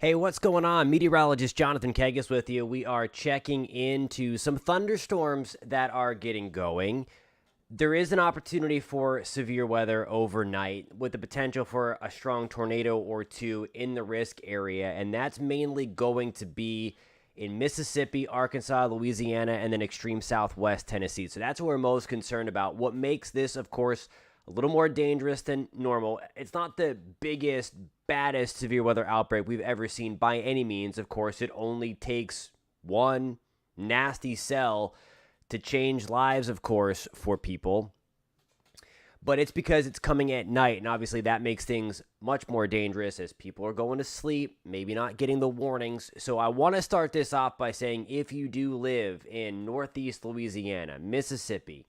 Hey, what's going on? Meteorologist Jonathan Kegges with you. We are checking into some thunderstorms that are getting going. There is an opportunity for severe weather overnight with the potential for a strong tornado or two in the risk area, and that's mainly going to be in Mississippi, Arkansas, Louisiana, and then extreme southwest Tennessee. So that's what we're most concerned about. What makes this, of course, a little more dangerous than normal. It's not the biggest, baddest severe weather outbreak we've ever seen by any means. Of course, it only takes one nasty cell to change lives, of course, for people. But it's because it's coming at night, and obviously that makes things much more dangerous as people are going to sleep, maybe not getting the warnings. So I want to start this off by saying if you do live in Northeast Louisiana, Mississippi,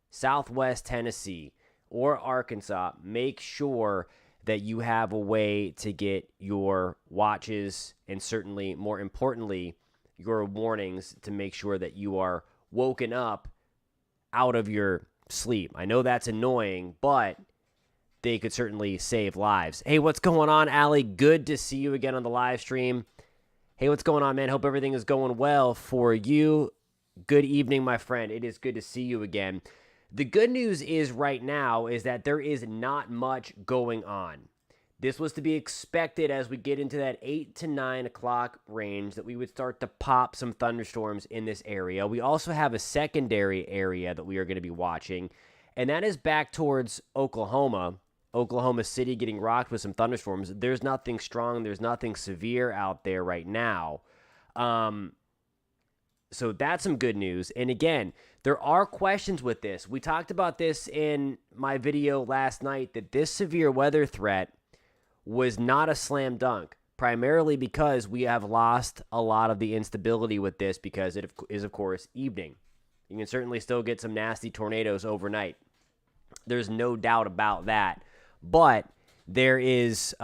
Southwest Tennessee, or Arkansas, make sure that you have a way to get your watches and certainly, more importantly, your warnings to make sure that you are woken up out of your sleep. I know that's annoying, but they could certainly save lives. Hey, what's going on, Allie? Good to see you again on the live stream. Hey, what's going on, man? Hope everything is going well for you. Good evening, my friend. It is good to see you again. The good news is right now is that there is not much going on. This was to be expected as we get into that 8 to 9 o'clock range that we would start to pop some thunderstorms in this area. We also have a secondary area that we are going to be watching, and that is back towards Oklahoma City getting rocked with some thunderstorms. There's nothing strong. There's nothing severe out there right now. So that's some good news. And again, there are questions with this. We talked about this in my video last night, that this severe weather threat was not a slam dunk, primarily because we have lost a lot of the instability with this because it is, of course, evening. You can certainly still get some nasty tornadoes overnight. There's no doubt about that. But there is...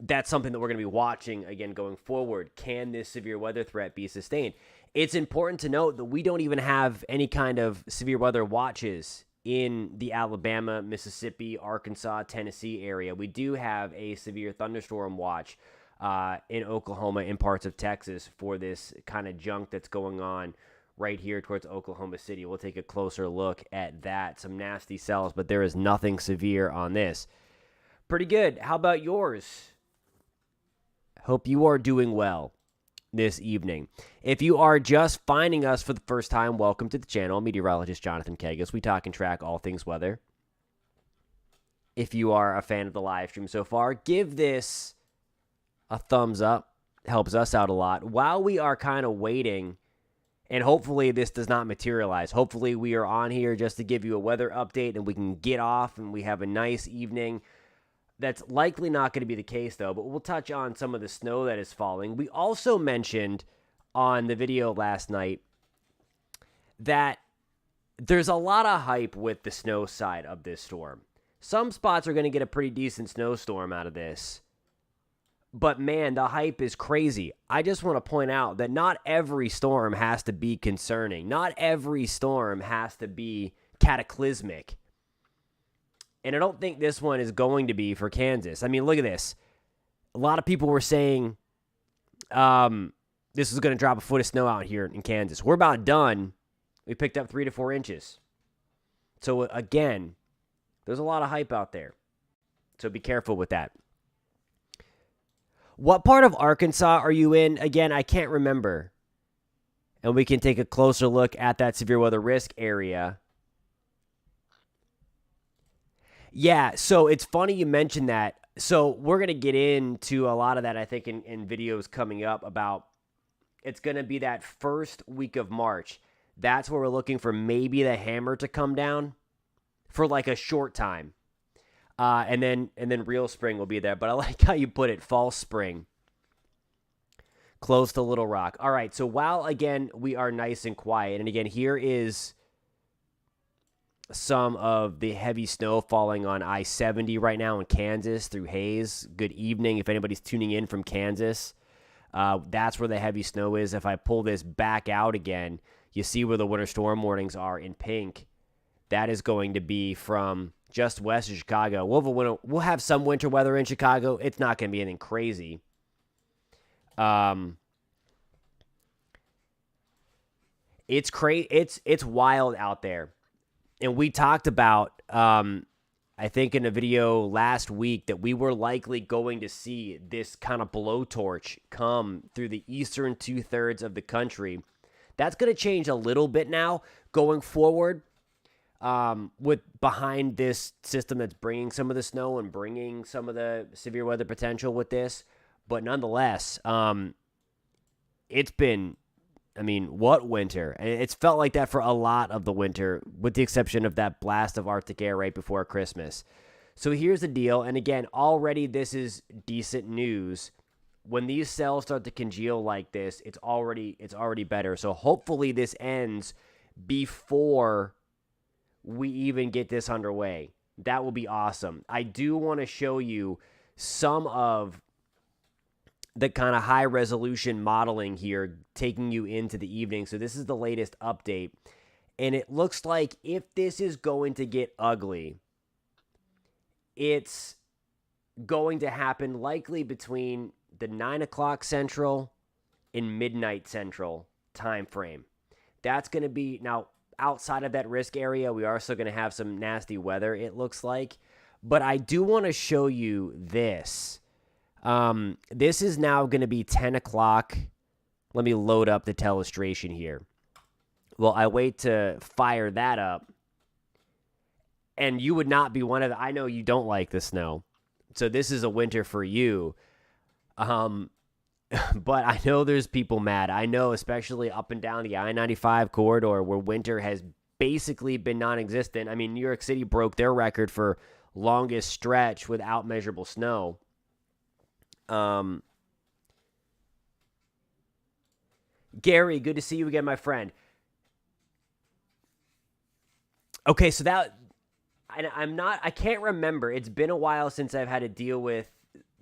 that's something that we're going to be watching again going forward. Can this severe weather threat be sustained? It's important to note that we don't even have any kind of severe weather watches in the Alabama, Mississippi, Arkansas, Tennessee area. We do have a severe thunderstorm watch in Oklahoma, in parts of Texas, for this kind of junk that's going on right here towards Oklahoma City. We'll take a closer look at that. Some nasty cells, but there is nothing severe on this. Pretty good. How about yours? Hope you are doing well this evening. If you are just finding us for the first time, welcome to the channel. Meteorologist Jonathan Kegges. We talk and track all things weather. If you are a fan of the live stream so far, give this a thumbs up. It helps us out a lot. While we are kind of waiting, and hopefully this does not materialize. Hopefully we are on here just to give you a weather update and we can get off and we have a nice evening. That's likely not going to be the case, though, but we'll touch on some of the snow that is falling. We also mentioned on the video last night that there's a lot of hype with the snow side of this storm. Some spots are going to get a pretty decent snowstorm out of this, but man, the hype is crazy. I just want to point out that not every storm has to be concerning. Not every storm has to be cataclysmic. And I don't think this one is going to be for Kansas. I mean, look at this. A lot of people were saying this is going to drop a foot of snow out here in Kansas. We're about done. We picked up 3 to 4 inches. So, again, there's a lot of hype out there. So be careful with that. What part of Arkansas are you in? Again, I can't remember. And we can take a closer look at that severe weather risk area. Yeah, so it's funny you mentioned that. So we're going to get into a lot of that, I think, in videos coming up about it's going to be that first week of March. That's where we're looking for maybe the hammer to come down for like a short time. And then real spring will be there. But I like how you put it, false spring. Close to Little Rock. All right, so while, again, we are nice and quiet, and again, here is some of the heavy snow falling on I-70 right now in Kansas through Hayes. Good evening if anybody's tuning in from Kansas. That's where the heavy snow is. If I pull this back out again, you see where the winter storm warnings are in pink. That is going to be from just west of Chicago. We'll have some winter weather in Chicago. It's not going to be anything crazy. It's wild out there. And we talked about, I think in a video last week, that we were likely going to see this kind of blowtorch come through the eastern 2/3 of the country. That's going to change a little bit now going forward, with behind this system that's bringing some of the snow and bringing some of the severe weather potential with this. But nonetheless, it's been, what winter? It's felt like that for a lot of the winter, with the exception of that blast of Arctic air right before Christmas. So here's the deal. And again, already this is decent news. When these cells start to congeal like this, it's already better. So hopefully this ends before we even get this underway. That will be awesome. I do want to show you some of the kind of high resolution modeling here, taking you into the evening. So this is the latest update. And it looks like if this is going to get ugly, it's going to happen likely between the 9 o'clock Central and midnight Central time frame. That's going to be, now outside of that risk area, we are still going to have some nasty weather, it looks like. But I do want to show you this. This is now going to be 10 o'clock. Let me load up the telestration here. Well, I wait to fire that up. And you would not be one of the, I know you don't like the snow. So this is a winter for you. But I know there's people mad. I know, especially up and down the I-95 corridor where winter has basically been non-existent. I mean, New York City broke their record for longest stretch without measurable snow. Gary, good to see you again, my friend. Okay, so that, I can't remember. It's been a while since I've had to deal with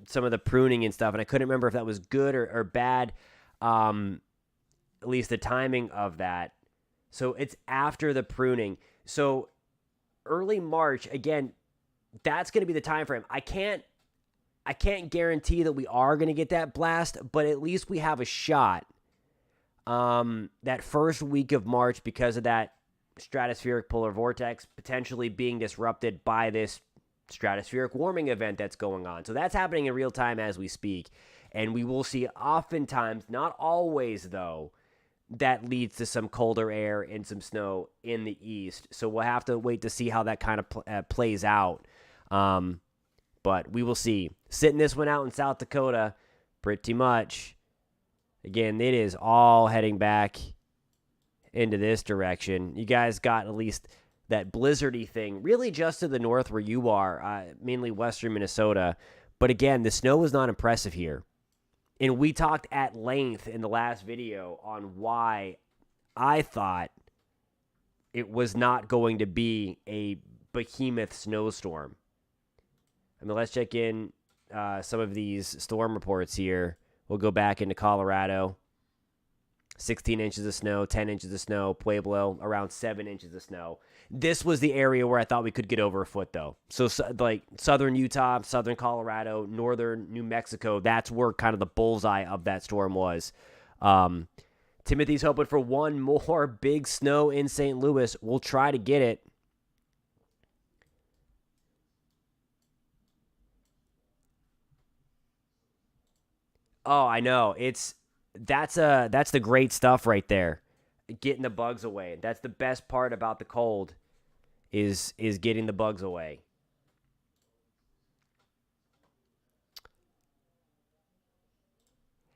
some of the pruning and stuff, and I couldn't remember if that was good or bad, at least the timing of that. So it's after the pruning. So early March, again, that's going to be the time frame. I can't guarantee that we are going to get that blast, but at least we have a shot. That first week of March, because of that stratospheric polar vortex potentially being disrupted by this stratospheric warming event that's going on. So that's happening in real time as we speak. And we will see oftentimes, not always though, that leads to some colder air and some snow in the east. So we'll have to wait to see how that kind of plays out. But we will see. Sitting this one out in South Dakota, pretty much. Again, it is all heading back into this direction. You guys got at least that blizzardy thing, really just to the north where you are, mainly western Minnesota. But again, the snow was not impressive here. And we talked at length in the last video on why I thought it was not going to be a behemoth snowstorm. Let's check in some of these storm reports here. We'll go back into Colorado. 16 inches of snow, 10 inches of snow. Pueblo, around 7 inches of snow. This was the area where I thought we could get over a foot, though. So like southern Utah, southern Colorado, northern New Mexico, that's where kind of the bullseye of that storm was. Timothy's hoping for one more big snow in St. Louis. We'll try to get it. Oh, I know. That's the great stuff right there. Getting the bugs away. That's the best part about the cold is getting the bugs away.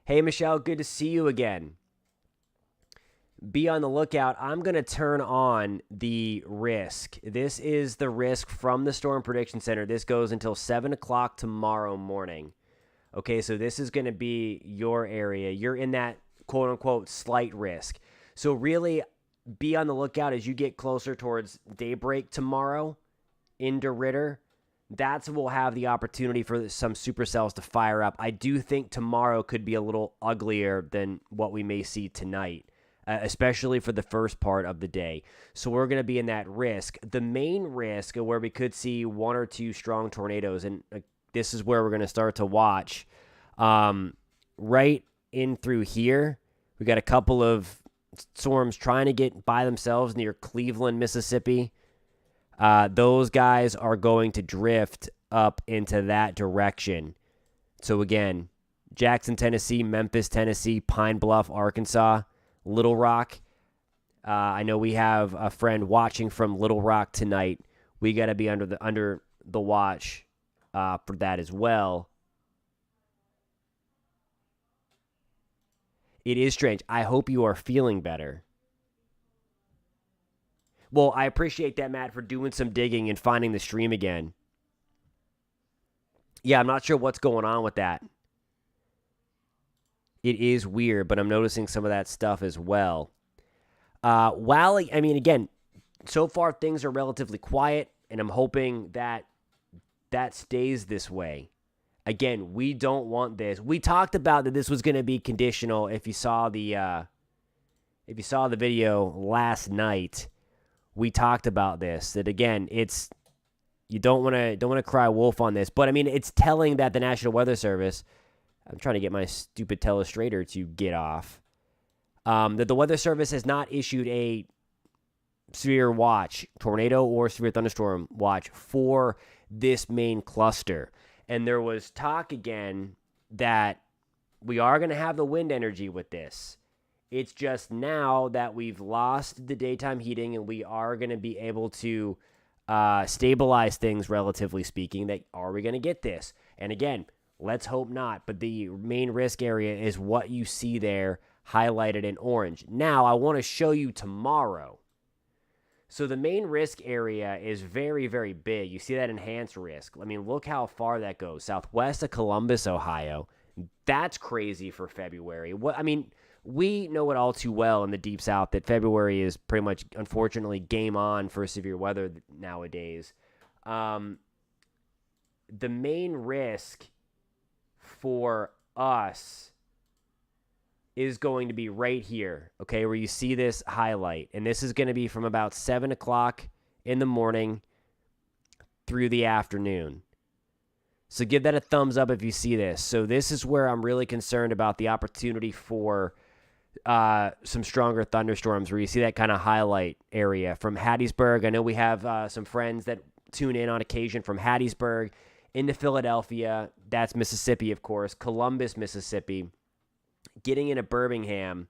Hey, Michelle, good to see you again. Be on the lookout. I'm going to turn on the risk. This is the risk from the Storm Prediction Center. This goes until 7 o'clock tomorrow morning. Okay, so this is going to be your area. You're in that quote-unquote slight risk. So really be on the lookout as you get closer towards daybreak tomorrow into Ritter. That's when we'll have the opportunity for some supercells to fire up. I do think tomorrow could be a little uglier than what we may see tonight. especially for the first part of the day. So we're going to be in that risk. The main risk where we could see one or two strong tornadoes, and this is where we're going to start to watch. Right in through here, we got a couple of storms trying to get by themselves near Cleveland, Mississippi. Those guys are going to drift up into that direction. So again, Jackson, Tennessee, Memphis, Tennessee, Pine Bluff, Arkansas, Little Rock. I know we have a friend watching from Little Rock tonight. We got to be under the watch for that as well. It is strange. I hope you are feeling better. Well, I appreciate that, Matt, for doing some digging and finding the stream again. Yeah, I'm not sure what's going on with that. It is weird, but I'm noticing some of that stuff as well. Wally, I mean, again, so far things are relatively quiet, and I'm hoping that stays this way. Again, we don't want this. We talked about that this was going to be conditional. If you saw the video last night, we talked about this. That again, it's you don't want to cry wolf on this, but I mean, it's telling that the National Weather Service. I'm trying to get my stupid telestrator to get off. That the Weather Service has not issued a severe watch, tornado or severe thunderstorm watch for this main cluster. And there was talk again that we are going to have the wind energy with this. It's just now that we've lost the daytime heating and we are going to be able to stabilize things, relatively speaking, that are we going to get this? And again, let's hope not. But the main risk area is what you see there highlighted in orange. Now, I want to show you tomorrow. So the main risk area is very, very big. You see that enhanced risk. I mean, look how far that goes. Southwest of Columbus, Ohio. That's crazy for February. We know it all too well in the Deep South that February is pretty much, unfortunately, game on for severe weather nowadays. The main risk for us is going to be right here, okay, where you see this highlight. And this is going to be from about 7 o'clock in the morning through the afternoon. So give that a thumbs up if you see this. So this is where I'm really concerned about the opportunity for some stronger thunderstorms, where you see that kind of highlight area from Hattiesburg. I know we have some friends that tune in on occasion from Hattiesburg into Philadelphia. That's Mississippi, of course. Columbus, Mississippi. Getting into Birmingham,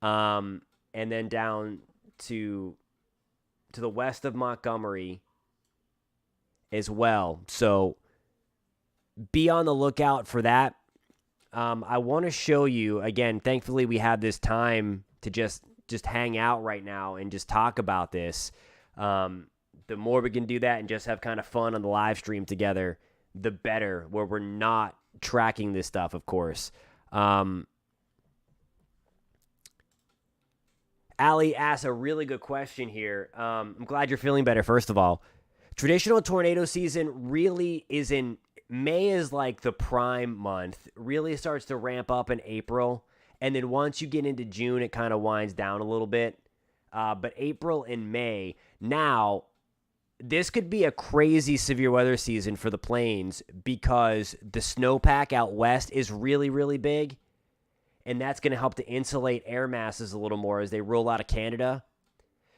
and then down to the west of Montgomery as well. So be on the lookout for that. I want to show you, again, thankfully we have this time to just hang out right now and just talk about this. The more we can do that and just have kind of fun on the live stream together, the better, where we're not tracking this stuff, of course. Ali asks a really good question here. I'm glad you're feeling better, first of all. Traditional tornado season really is in May, is like the prime month. Really starts to ramp up in April. And then once you get into June, it kind of winds down a little bit. But April and May. Now, this could be a crazy severe weather season for the plains because the snowpack out west is really, really big. And that's going to help to insulate air masses a little more as they roll out of Canada.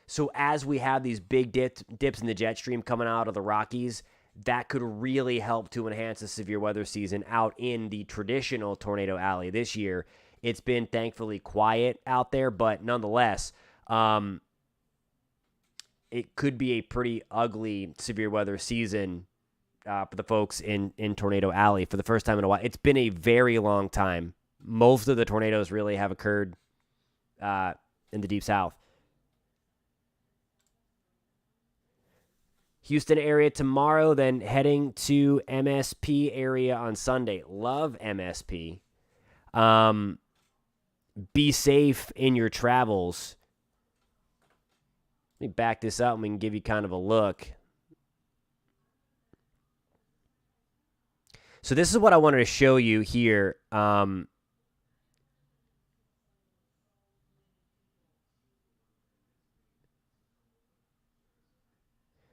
So as we have these big dips in the jet stream coming out of the Rockies, that could really help to enhance the severe weather season out in the traditional Tornado Alley this year. It's been thankfully quiet out there, but nonetheless, it could be a pretty ugly severe weather season for the folks in Tornado Alley for the first time in a while. It's been a very long time. Most of the tornadoes really have occurred in the Deep South. Houston area tomorrow, then heading to MSP area on Sunday. Love MSP. Be safe in your travels. Let me back this up and we can give you kind of a look. So this is what I wanted to show you here.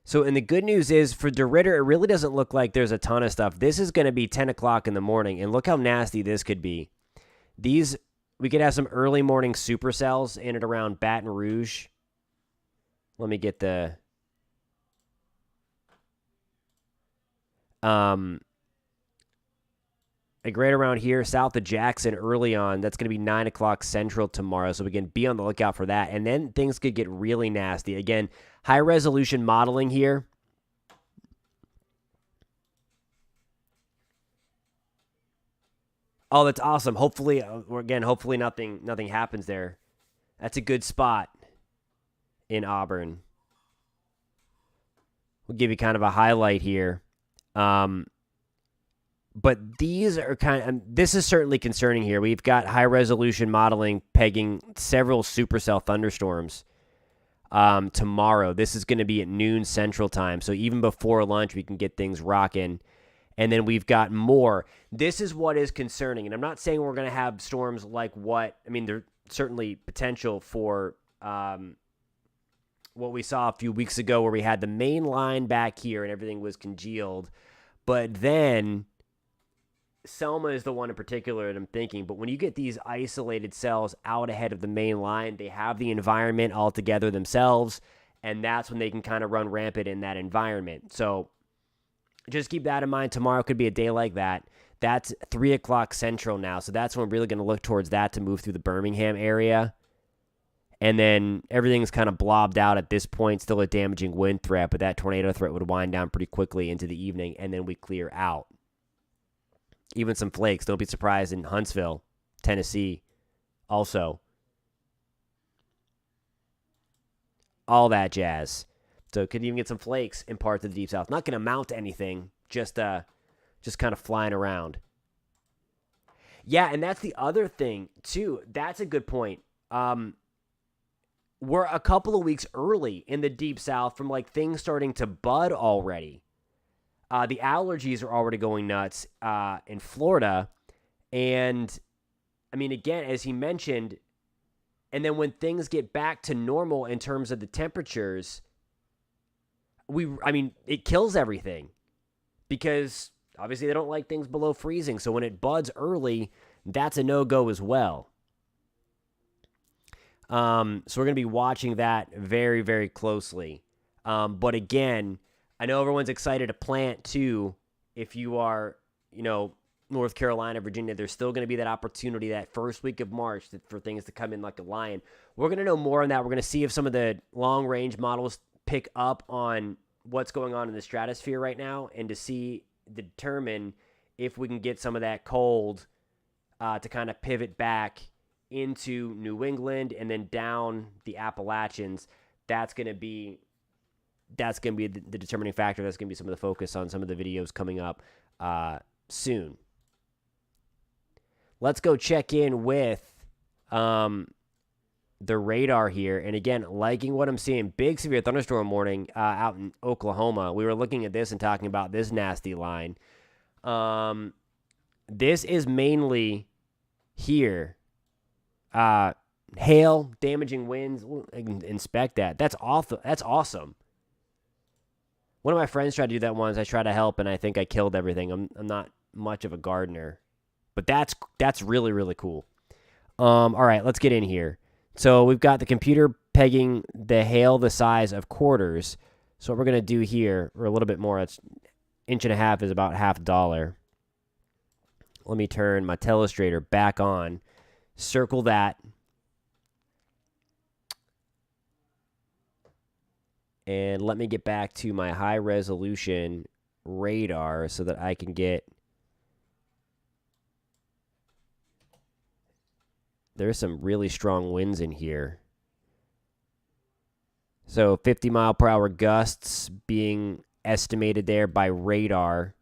So, and the good news is for DeRitter, it really doesn't look like there's a ton of stuff. This is going to be 10 o'clock in the morning, and look how nasty this could be. We could have some early morning supercells in and around Baton Rouge. Let me get the like right around here, south of Jackson, early on. That's going to be 9 o'clock Central tomorrow, so we can be on the lookout for that. And then things could get really nasty. Again, high-resolution modeling here. Oh, that's awesome. Hopefully, hopefully nothing happens there. That's a good spot in Auburn. We'll give you kind of a highlight here. But these are this is certainly concerning here. We've got high-resolution modeling pegging several supercell thunderstorms tomorrow. This is going to be at noon Central Time. So even before lunch, we can get things rocking. And then we've got more. This is what is concerning. And I'm not saying we're going to have storms like there's certainly potential for what we saw a few weeks ago where we had the main line back here and everything was congealed. But then Selma is the one in particular that I'm thinking. But when you get these isolated cells out ahead of the main line, they have the environment all together themselves. And that's when they can kind of run rampant in that environment. So just keep that in mind. Tomorrow could be a day like that. That's 3 o'clock Central now. So that's when we're really going to look towards that to move through the Birmingham area. And then everything's kind of blobbed out at this point. Still a damaging wind threat, but that tornado threat would wind down pretty quickly into the evening. And then we clear out. Even some flakes. Don't be surprised in Huntsville, Tennessee also. All that jazz. So could even get some flakes in parts of the Deep South. Not going to amount to anything, just kind of flying around. Yeah, and that's the other thing, too. That's a good point. We're a couple of weeks early in the Deep South from things starting to bud already. The allergies are already going nuts in Florida. And, again, as he mentioned, and then when things get back to normal in terms of the temperatures, it kills everything because obviously they don't like things below freezing. So when it buds early, that's a no-go as well. So we're going to be watching that very, very closely. But again, I know everyone's excited to plant too. If you are, North Carolina, Virginia, there's still going to be that opportunity that first week of March for things to come in like a lion. We're going to know more on that. We're going to see if some of the long-range models pick up on what's going on in the stratosphere right now and to determine if we can get some of that cold to kind of pivot back into New England and then down the Appalachians. That's going to be the determining factor. That's going to be some of the focus on some of the videos coming up soon. Let's go check in with the radar here. And again, liking what I'm seeing. Big severe thunderstorm warning out in Oklahoma. We were looking at this and talking about this nasty line. This is mainly here. Hail, damaging winds. Inspect that. That's awful. That's awesome. One of my friends tried to do that once. I tried to help, and I think I killed everything. I'm not much of a gardener. But that's really, really cool. All right, let's get in here. So we've got the computer pegging the hail the size of quarters. So what we're going to do here, or a little bit more, it's 1.5 inches is about $0.50. Let me turn my telestrator back on. Circle that. And let me get back to my high-resolution radar so that I can get... There's some really strong winds in here. So 50-mile-per-hour gusts being estimated there by radar.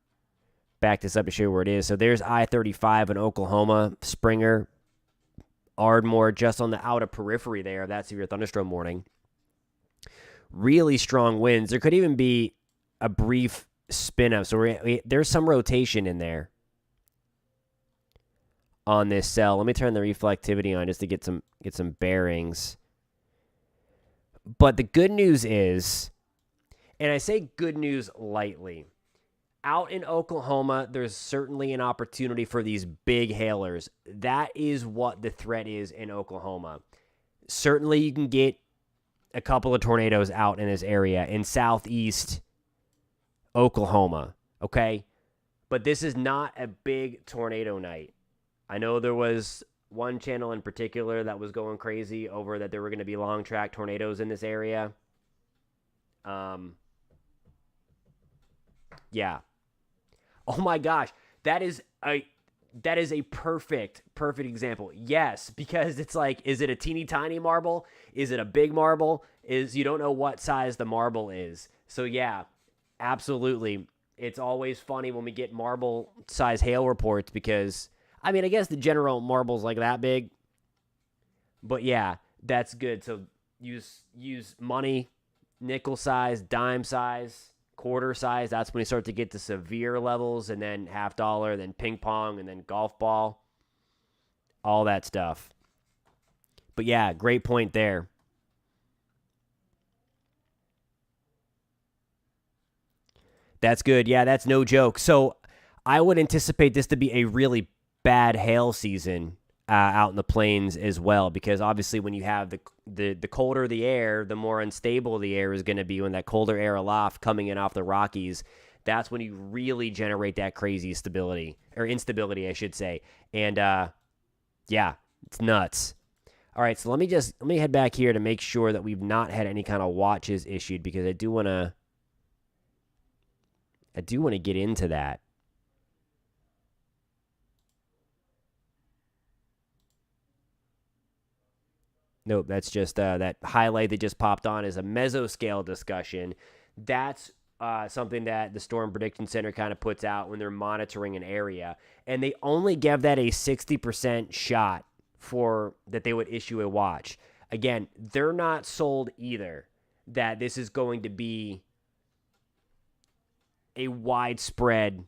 Back this up to show you where it is. So there's I-35 in Oklahoma, Springer, Ardmore, just on the outer periphery there of that severe thunderstorm warning. Really strong winds. There could even be a brief spin up. So there's some rotation in there on this cell. Let me turn the reflectivity on just to get some bearings. But the good news is, And I say good news lightly. Out in Oklahoma, there's certainly an opportunity for these big hailers. That is what the threat is in Oklahoma. Certainly, you can get a couple of tornadoes out in this area in southeast Oklahoma, okay? But this is not a big tornado night. I know there was one channel in particular that was going crazy over that there were going to be long track tornadoes in this area. Yeah. Oh my gosh, that is a perfect example. Yes, because it's like, is it a teeny tiny marble? Is it a big marble? You don't know what size the marble is. So yeah, absolutely. It's always funny when we get marble size hail reports because I mean, I guess the general marble's like that big. But yeah, that's good. So use money, nickel size, dime size, quarter size. That's when you start to get to severe levels, and then half dollar, then ping pong, and then golf ball. All that stuff. But yeah, great point there. That's good. Yeah, that's no joke. So I would anticipate this to be a really bad hail season out in the plains as well, because obviously when you have the colder the air, the more unstable the air is going to be. When that colder air aloft coming in off the Rockies, that's when you really generate that crazy stability or instability, I should say. And yeah, it's nuts. All right, so let me head back here to make sure that we've not had any kind of watches issued, because I do want to get into that. Nope, that's just that highlight that just popped on is a mesoscale discussion. That's something that the Storm Prediction Center kind of puts out when they're monitoring an area. And they only give that a 60% shot for that they would issue a watch. Again, they're not sold either that this is going to be a widespread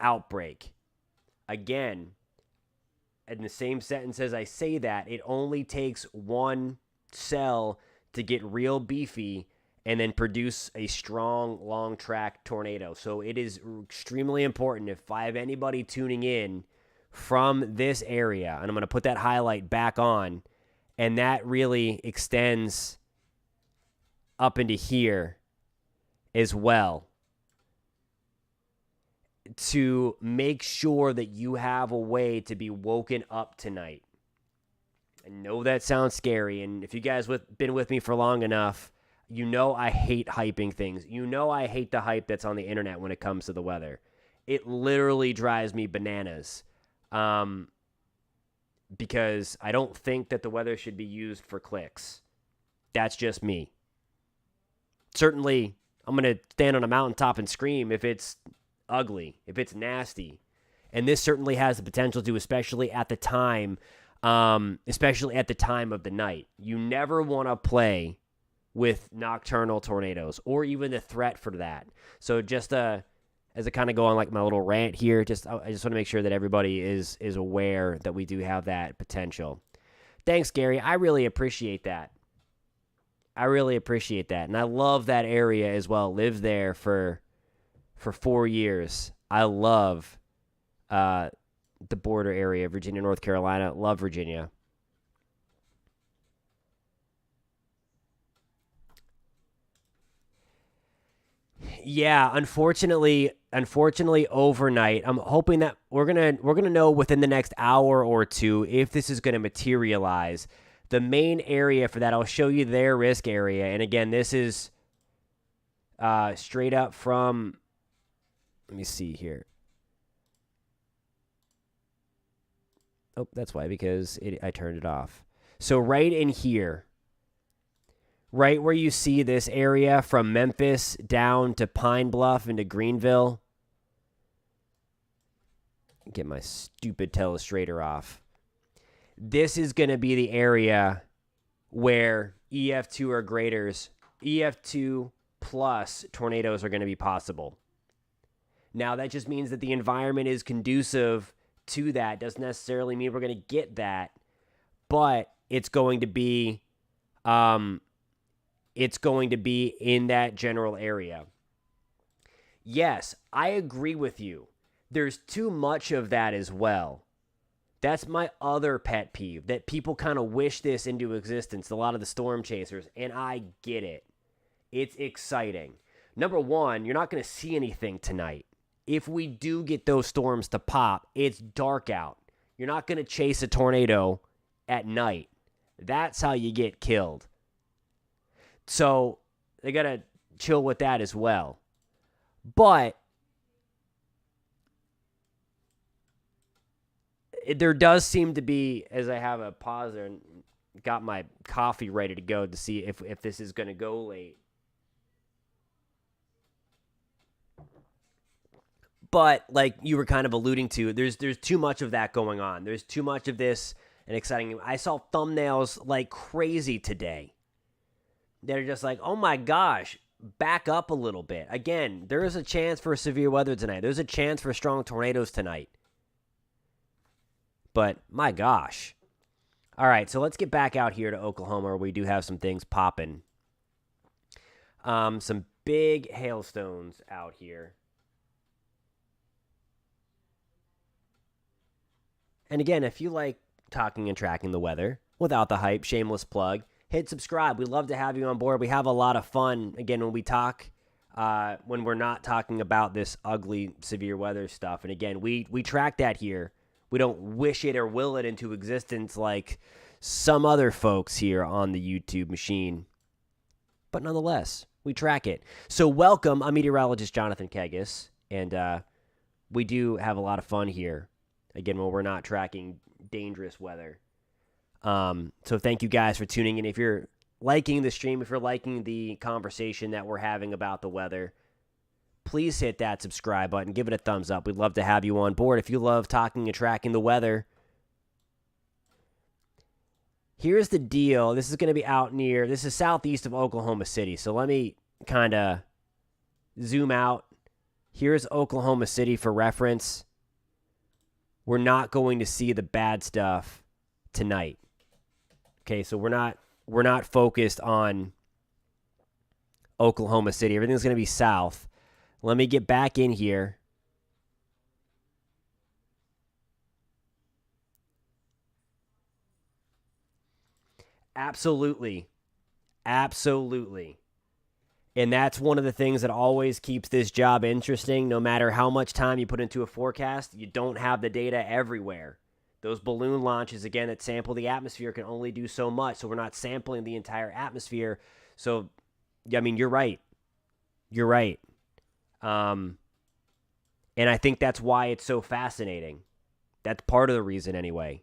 outbreak. Again, in the same sentence as I say that, it only takes one cell to get real beefy and then produce a strong, long track tornado. So it is extremely important. If I have anybody tuning in from this area, and I'm going to put that highlight back on, and that really extends up into here as well, to make sure that you have a way to be woken up tonight. I know that sounds scary, and if you guys been with me for long enough, you know I hate hyping things. You know I hate the hype that's on the internet when it comes to the weather. It literally drives me bananas, because I don't think that the weather should be used for clicks. That's just me. Certainly, I'm going to stand on a mountaintop and scream if it's ugly, if it's nasty. And this certainly has the potential to, especially at the time of the night. You never want to play with nocturnal tornadoes or even the threat for that. So just as I kind of go on like my little rant here, I just want to make sure that everybody is aware that we do have that potential. Thanks, Gary. I really appreciate that. And I love that area as well. Lived there for 4 years. I love the border area, Virginia, North Carolina. Love Virginia. Yeah, unfortunately overnight. I'm hoping that we're gonna know within the next hour or two if this is gonna materialize. The main area for that, I'll show you their risk area. And again, this is straight up from, let me see here. Oh, that's why, because I turned it off. So right in here, right where you see this area from Memphis down to Pine Bluff into Greenville. Get my stupid telestrator off. This is going to be the area where EF2 or graders, EF2 plus tornadoes are going to be possible. Now, that just means that the environment is conducive to that. Doesn't necessarily mean we're going to get that, but it's going to be it's going to be in that general area. Yes, I agree with you. There's too much of that as well. That's my other pet peeve, that people kind of wish this into existence, a lot of the storm chasers, and I get it. It's exciting. Number one, you're not going to see anything tonight. If we do get those storms to pop, it's dark out. You're not going to chase a tornado at night. That's how you get killed. So they got to chill with that as well. But there does seem to be, as I have a pause there and got my coffee ready to go to see if this is going to go late. But like you were kind of alluding to, there's too much of that going on. There's too much of this and exciting. I saw thumbnails like crazy today. They're just like, oh my gosh, back up a little bit. Again, there is a chance for severe weather tonight. There's a chance for strong tornadoes tonight. But my gosh. All right, so let's get back out here to Oklahoma where we do have some things popping. Some big hailstones out here. And again, if you like talking and tracking the weather without the hype, shameless plug, hit subscribe. We'd love to have you on board. We have a lot of fun, again, when we talk, when we're not talking about this ugly severe weather stuff. And again, we track that here. We don't wish it or will it into existence like some other folks here on the YouTube machine. But nonetheless, we track it. So welcome, I'm meteorologist Jonathan Kegges, and we do have a lot of fun here. Again, when we're not tracking dangerous weather. So thank you guys for tuning in. If you're liking the stream, if you're liking the conversation that we're having about the weather, please hit that subscribe button. Give it a thumbs up. We'd love to have you on board. If you love talking and tracking the weather, here's the deal. This is going to be out near, this is southeast of Oklahoma City. So let me kind of zoom out. Here's Oklahoma City for reference. We're not going to see the bad stuff tonight. Okay, so we're not focused on Oklahoma City. Everything's going to be south. Let me get back in here. Absolutely. Absolutely. And that's one of the things that always keeps this job interesting. No matter how much time you put into a forecast, you don't have the data everywhere. Those balloon launches, again, that sample the atmosphere can only do so much. So we're not sampling the entire atmosphere. So, I mean, you're right. You're right. And I think that's why it's so fascinating. That's part of the reason anyway.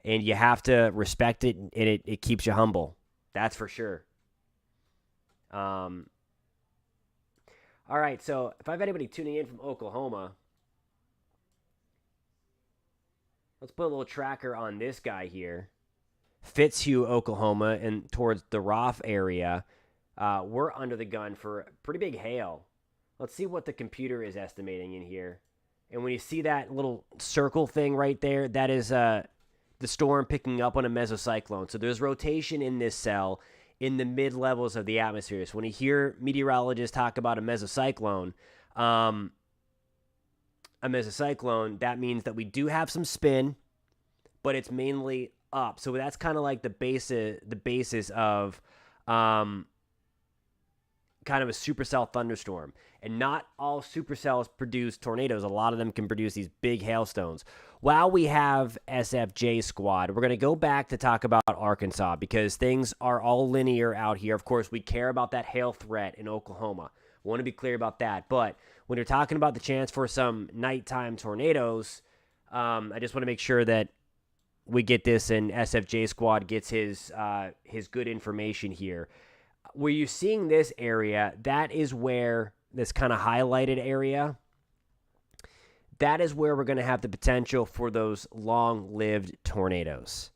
And you have to respect it, and it keeps you humble. That's for sure. All right, so if I have anybody tuning in from Oklahoma, let's put a little tracker on this guy here. Fitzhugh, Oklahoma, and towards the Roth area. We're under the gun for pretty big hail. Let's see what the computer is estimating in here. And when you see that little circle thing right there, that is the storm picking up on a mesocyclone. So there's rotation in this cell in the mid-levels of the atmosphere. So when you hear meteorologists talk about a mesocyclone, that means that we do have some spin, but it's mainly up. So that's kind of like the basis of kind of a supercell thunderstorm. And not all supercells produce tornadoes. A lot of them can produce these big hailstones. While we have SFJ squad, we're going to go back to talk about Arkansas because things are all linear out here. Of course, we care about that hail threat in Oklahoma. I want to be clear about that. But when you're talking about the chance for some nighttime tornadoes, I just want to make sure that we get this and SFJ squad gets his good information here. Where you're seeing this area, that is where this kind of highlighted area, that is where we're going to have the potential for those long-lived tornadoes.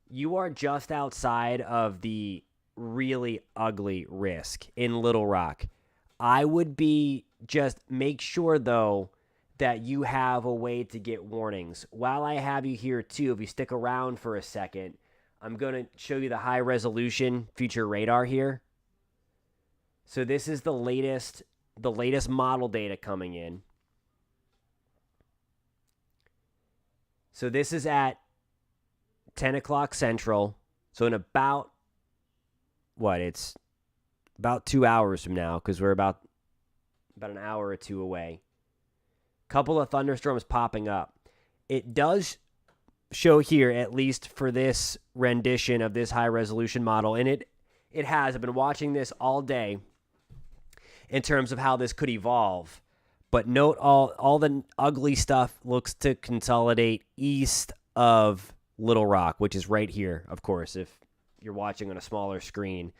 You are just outside of the really ugly risk in Little Rock. I would just make sure, though, that you have a way to get warnings. While I have you here, too, if you stick around for a second, I'm going to show you the high resolution future radar here. So this is the latest model data coming in. So this is at 10 o'clock Central. So in about, it's about 2 hours from now, because we're about an hour or two away. Couple of thunderstorms popping up. It does show here, at least for this rendition of this high resolution model, and it has. I've been watching this all day in terms of how this could evolve. But note all the ugly stuff looks to consolidate east of Little Rock, which is right here, of course, if you're watching on a smaller screen.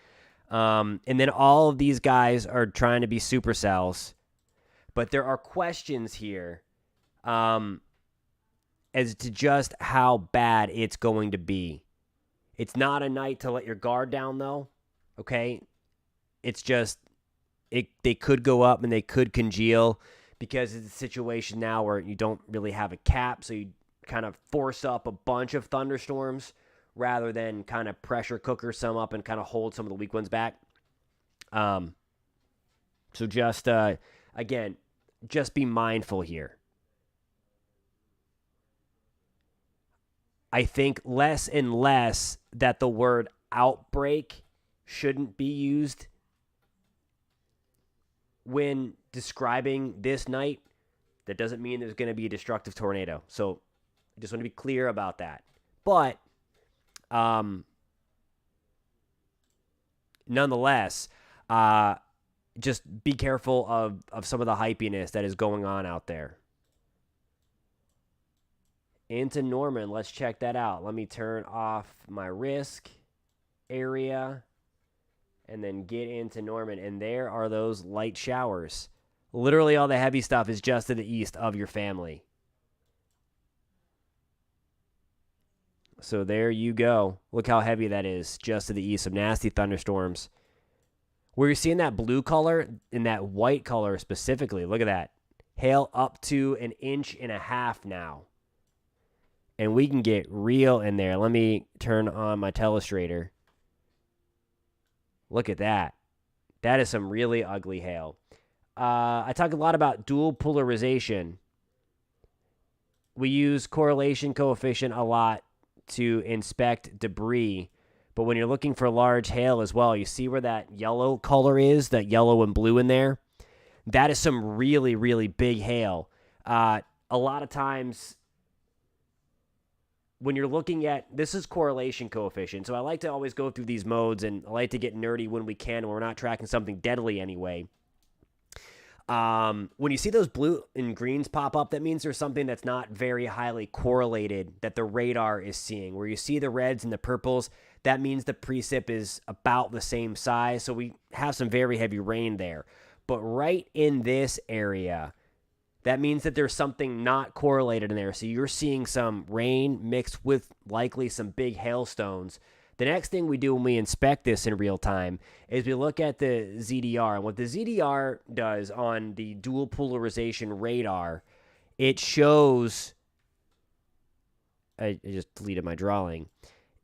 And then all of these guys are trying to be supercells. But there are questions here as to just how bad it's going to be. It's not a night to let your guard down, though, okay? It's just they could go up and they could congeal, because it's a situation now where you don't really have a cap, so you kind of force up a bunch of thunderstorms rather than kind of pressure cooker some up and kind of hold some of the weak ones back. So just, again, just be mindful here. I think less and less that the word outbreak shouldn't be used when describing this night. That doesn't mean there's going to be a destructive tornado. So I just want to be clear about that. But nonetheless, just be careful of some of the hypiness that is going on out there. Into Norman, let's check that out. Let me turn off my risk area and then get into Norman. And there are those light showers. Literally all the heavy stuff is just to the east of your family. So there you go. Look how heavy that is just to the east. Some nasty thunderstorms. Where you're seeing that blue color and that white color specifically. Look at that. Hail up to 1.5 inches now. And we can get real in there. Let me turn on my telestrator. Look at that. That is some really ugly hail. I talk a lot about dual polarization. We use correlation coefficient a lot to inspect debris. But when you're looking for large hail as well, you see where that yellow color is, that yellow and blue in there? That is some really, really big hail. A lot of times when you're looking at, this is correlation coefficient. So I like to always go through these modes, and I like to get nerdy when we can, when we're not tracking something deadly anyway. When you see those blue and greens pop up, that means there's something that's not very highly correlated that the radar is seeing. Where you see the reds and the purples, that means the precip is about the same size. So we have some very heavy rain there. But right in this area, that means that there's something not correlated in there. So you're seeing some rain mixed with likely some big hailstones. The next thing we do when we inspect this in real time is we look at the ZDR. And what the ZDR does on the dual polarization radar, it shows, I just deleted my drawing.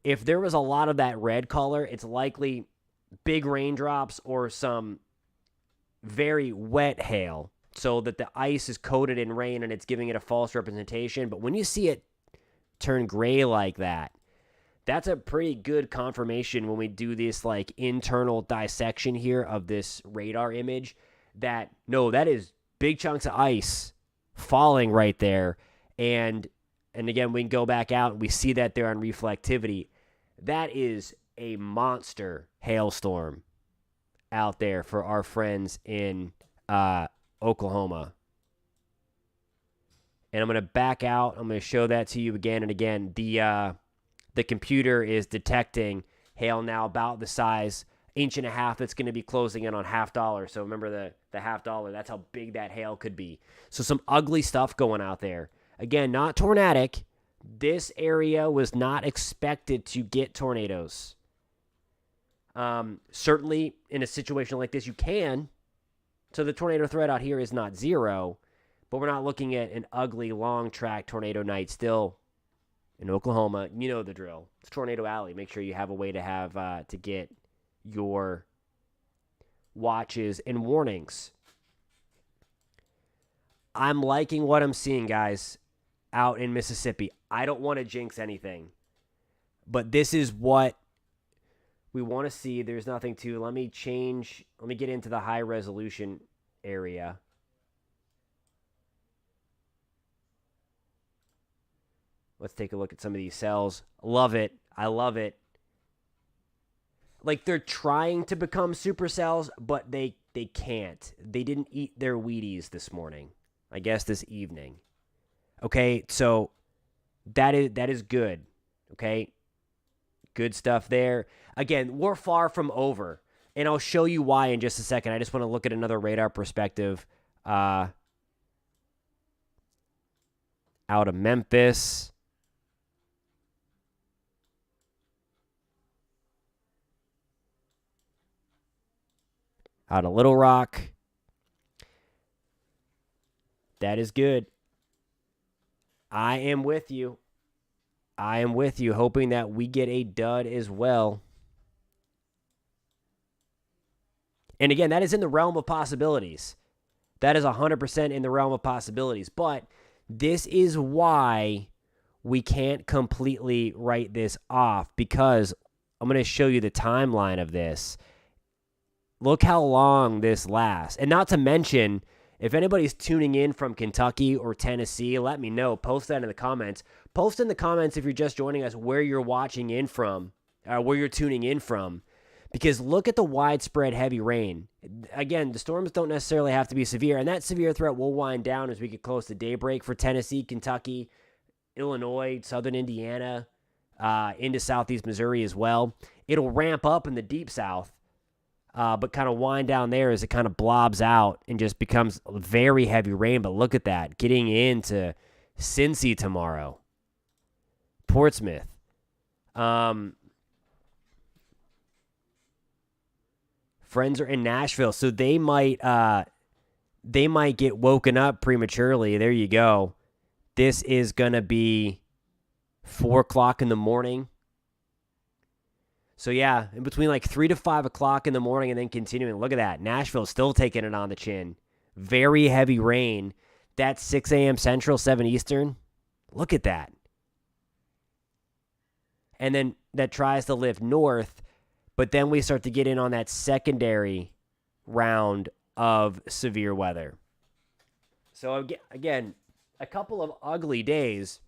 If there was a lot of that red color, it's likely big raindrops or some very wet hail, so that the ice is coated in rain and it's giving it a false representation. But when you see it turn gray like that, that's a pretty good confirmation when we do this like internal dissection here of this radar image that, no, that is big chunks of ice falling right there. And again, we can go back out and we see that there on reflectivity. That is a monster hailstorm out there for our friends in Oklahoma. And I'm going to back out. I'm going to show that to you again and again. The computer is detecting hail now about the size, 1.5 inches that's going to be closing in on $0.50. So remember the $0.50, that's how big that hail could be. So some ugly stuff going out there. Again, not tornadic. This area was not expected to get tornadoes. Certainly in a situation like this, you can. So the tornado threat out here is not zero, but we're not looking at an ugly long track tornado night still in Oklahoma, you know the drill. It's Tornado Alley. Make sure you have a way to have to get your watches and warnings. I'm liking what I'm seeing, guys, out in Mississippi. I don't want to jinx anything, but this is what we want to see. There's nothing to. Let me get into the high resolution area. Let's take a look at some of these cells. Love it. I love it. Like, they're trying to become supercells, but they can't. They didn't eat their Wheaties this morning. I guess this evening. Okay, so that is good. Okay, good stuff there. Again, we're far from over, and I'll show you why in just a second. I just want to look at another radar perspective out of Memphis. Out of Little Rock. That is good. I am with you. I am with you, hoping that we get a dud as well. And again, that is in the realm of possibilities. That is 100% in the realm of possibilities. But this is why we can't completely write this off, because I'm going to show you the timeline of this. Look how long this lasts. And not to mention, if anybody's tuning in from Kentucky or Tennessee, let me know. Post that in the comments. Post in the comments if you're just joining us where you're watching in from, where you're tuning in from. Because look at the widespread heavy rain. Again, the storms don't necessarily have to be severe, and that severe threat will wind down as we get close to daybreak for Tennessee, Kentucky, Illinois, southern Indiana, into southeast Missouri as well. It'll ramp up in the deep south. But kind of wind down there as it kind of blobs out and just becomes very heavy rain. But look at that, getting into Cincy tomorrow, Portsmouth. Friends are in Nashville, so they might get woken up prematurely. There you go. This is gonna be 4 o'clock in the morning. So, yeah, in between like 3 to 5 o'clock in the morning and then continuing. Look at that. Nashville's still taking it on the chin. Very heavy rain. That's 6 a.m. Central, 7 Eastern. Look at that. And then that tries to lift north, but then we start to get in on that secondary round of severe weather. So, again, a couple of ugly days.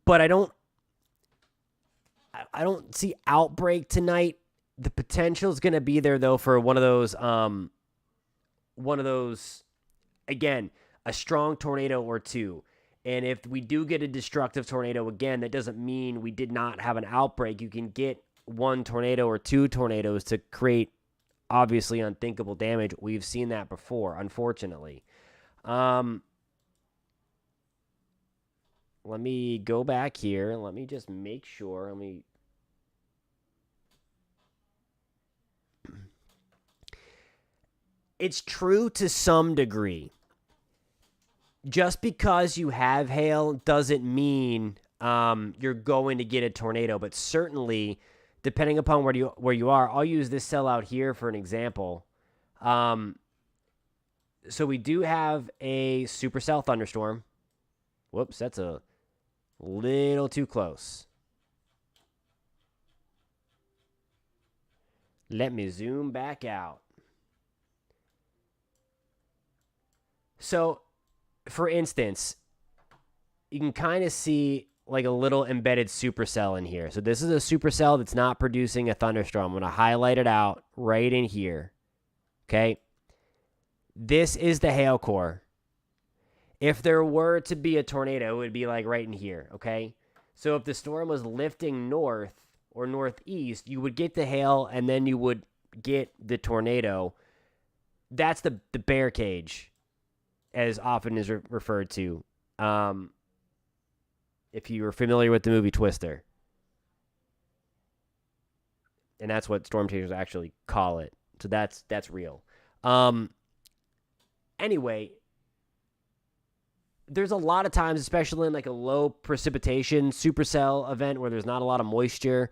But I don't see outbreak tonight. The potential is going to be there, though, for one of those, again, a strong tornado or two. And if we do get a destructive tornado again, that doesn't mean we did not have an outbreak. You can get one tornado or two tornadoes to create, obviously, unthinkable damage. We've seen that before, unfortunately. Let me go back here. Let me just make sure. It's true to some degree. Just because you have hail doesn't mean you're going to get a tornado. But certainly, depending upon where you are, I'll use this cell out here for an example. So we do have a supercell thunderstorm. Whoops, that's a little too close. Let me zoom back out. So, for instance, you can kind of see like a little embedded supercell in here. So this is a supercell that's not producing a thunderstorm. I'm going to highlight it out right in here. Okay? This is the hail core. If there were to be a tornado, it would be like right in here, okay? So if the storm was lifting north or northeast, you would get the hail and then you would get the tornado. That's the bear cage, as often is referred to. If you were familiar with the movie Twister. And that's what storm chasers actually call it. So that's real. Anyway, there's a lot of times, especially in like a low precipitation supercell event where there's not a lot of moisture,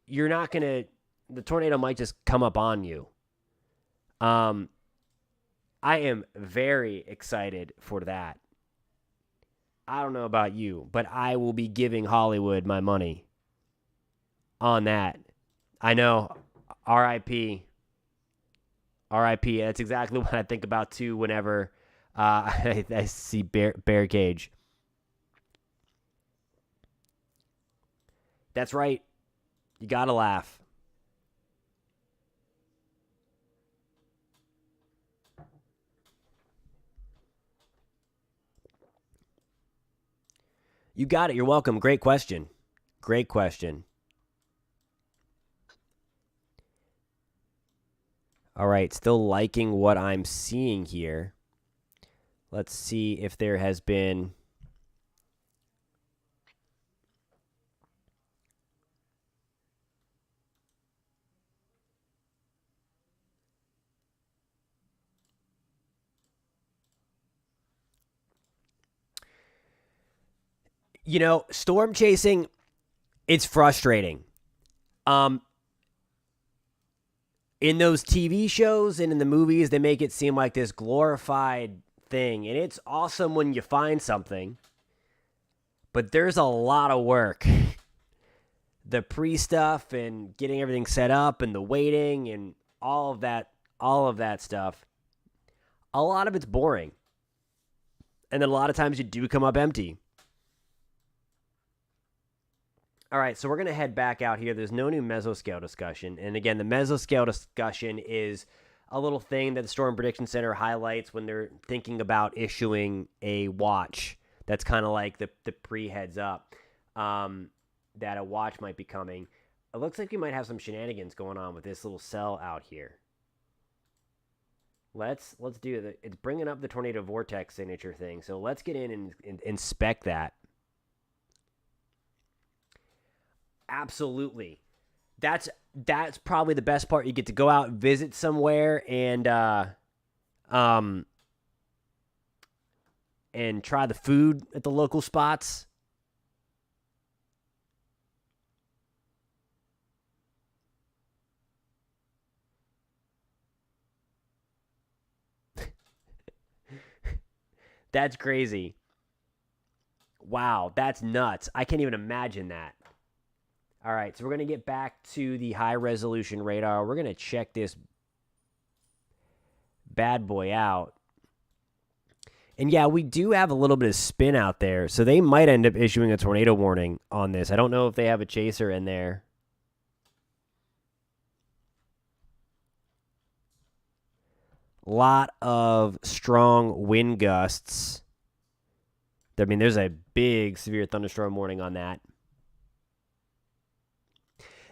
you're not going to, the tornado might just come up on you. I am very excited for that. I don't know about you, but I will be giving Hollywood my money on that. I know, RIP. RIP. That's exactly what I think about too whenever I see Bear Cage. That's right. You gotta laugh. You got it. You're welcome. Great question. Great question. All right. Still liking what I'm seeing here. Let's see if there has been. You know, storm chasing, it's frustrating. Um, in those TV shows and in the movies, they make it seem like this glorified thing, and it's awesome when you find something, but there's a lot of work. The pre-stuff and getting everything set up and the waiting and all of that stuff. A lot of it's boring. And then a lot of times you do come up empty. All right, so we're going to head back out here. There's no new mesoscale discussion. And again, the mesoscale discussion is a little thing that the Storm Prediction Center highlights when they're thinking about issuing a watch. That's kind of like the pre-heads up that a watch might be coming. It looks like we might have some shenanigans going on with this little cell out here. Let's do it. It's bringing up the tornado vortex signature thing. So let's get in and inspect that. Absolutely. That's probably the best part. You get to go out, visit somewhere, and try the food at the local spots. That's crazy. Wow, that's nuts. I can't even imagine that. All right, so we're going to get back to the high-resolution radar. We're going to check this bad boy out. And yeah, we do have a little bit of spin out there, so they might end up issuing a tornado warning on this. I don't know if they have a chaser in there. Lot of strong wind gusts. I mean, there's a big severe thunderstorm warning on that.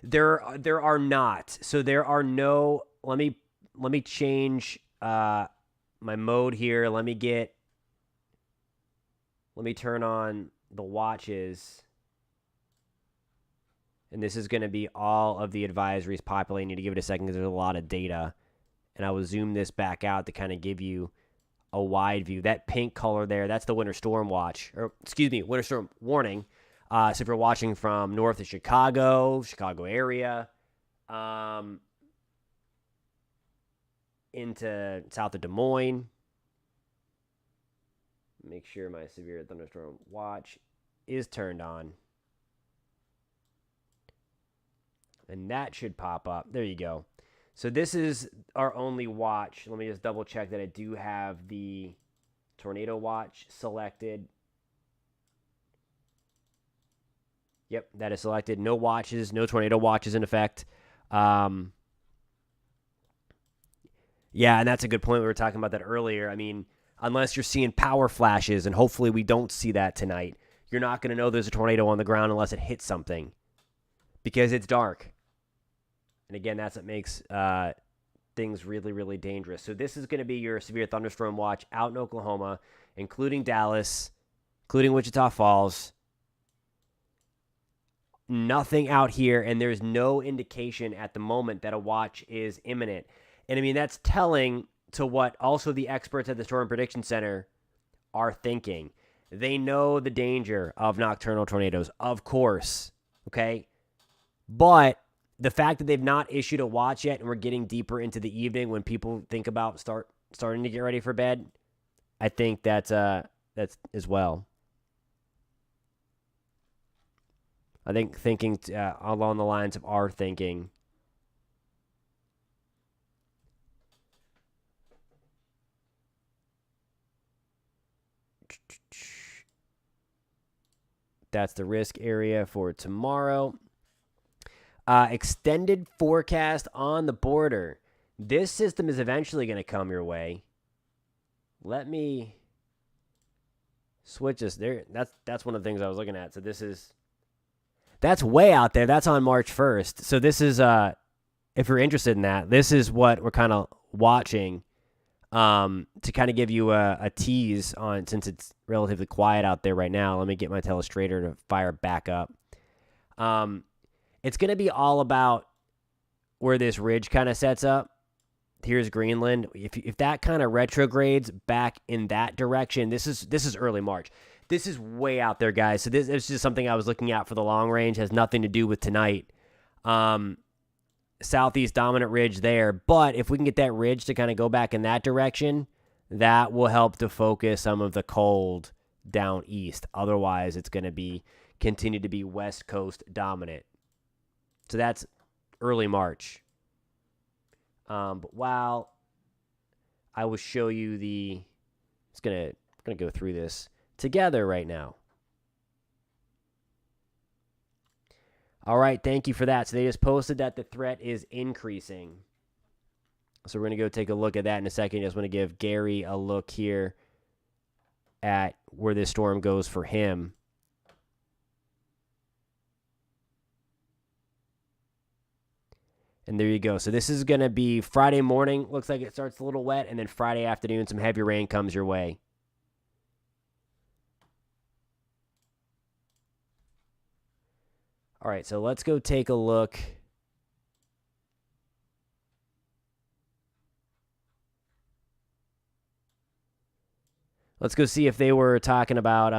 There are not. So there are no. Let me change my mode here. Let me turn on the watches. And this is going to be all of the advisories populating. I need to give it a second because there's a lot of data. And I will zoom this back out to kind of give you a wide view. That pink color there, that's the winter storm watch. Or, excuse me, winter storm warning. So if you're watching from north of Chicago area, into south of Des Moines, make sure my severe thunderstorm watch is turned on. And that should pop up. There you go. So this is our only watch. Let me just double check that I do have the tornado watch selected. Yep, that is selected. No watches, no tornado watches in effect. Yeah, and that's a good point. We were talking about that earlier. I mean, unless you're seeing power flashes, and hopefully we don't see that tonight, you're not going to know there's a tornado on the ground unless it hits something because it's dark. And again, that's what makes things really, really dangerous. So this is going to be your severe thunderstorm watch out in Oklahoma, including Dallas, including Wichita Falls. Nothing out here, and there's no indication at the moment that a watch is imminent. And I mean, that's telling to what also the experts at the Storm Prediction Center are thinking. They know the danger of nocturnal tornadoes, of course, okay? But the fact that they've not issued a watch yet and we're getting deeper into the evening when people think about starting to get ready for bed, I think that's as well. I think thinking along the lines of our thinking. That's the risk area for tomorrow. Extended forecast on the border. This system is eventually going to come your way. Let me switch this there. That's one of the things I was looking at. So that's way out there. That's on March 1st. So this is if you're interested in that, this is what we're kind of watching to kind of give you a tease on, since it's relatively quiet out there right now. Let me get my telestrator to fire back up. It's going to be all about where this ridge kind of sets up. Here's Greenland. If that kind of retrogrades back in that direction, this is early March. This is way out there, guys. So this is just something I was looking at for the long range. Has nothing to do with tonight. Southeast dominant ridge there. But if we can get that ridge to kind of go back in that direction, that will help to focus some of the cold down east. Otherwise, it's going to continue to be West Coast dominant. So that's early March. But while I will show you we're gonna go through this together right now. All right, thank you for that. So they just posted that the threat is increasing. So we're gonna go take a look at that in a second. Just want to give Gary a look here at where this storm goes for him. And there you go. So this is going to be Friday morning. Looks like it starts a little wet. And then Friday afternoon, some heavy rain comes your way. All right, so let's go take a look. Let's go see if they were talking about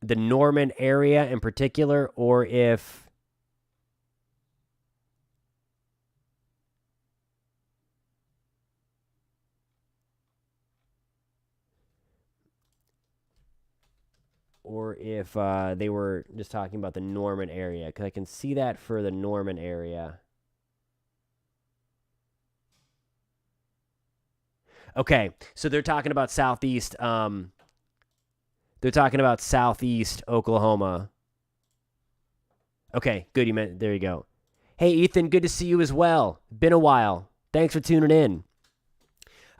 the Norman area in particular, or if... they were just talking about the Norman area, because I can see that for the Norman area. Okay, so they're talking about southeast. They're talking about southeast Oklahoma. Okay, good. There you go. Hey, Ethan, good to see you as well. Been a while. Thanks for tuning in.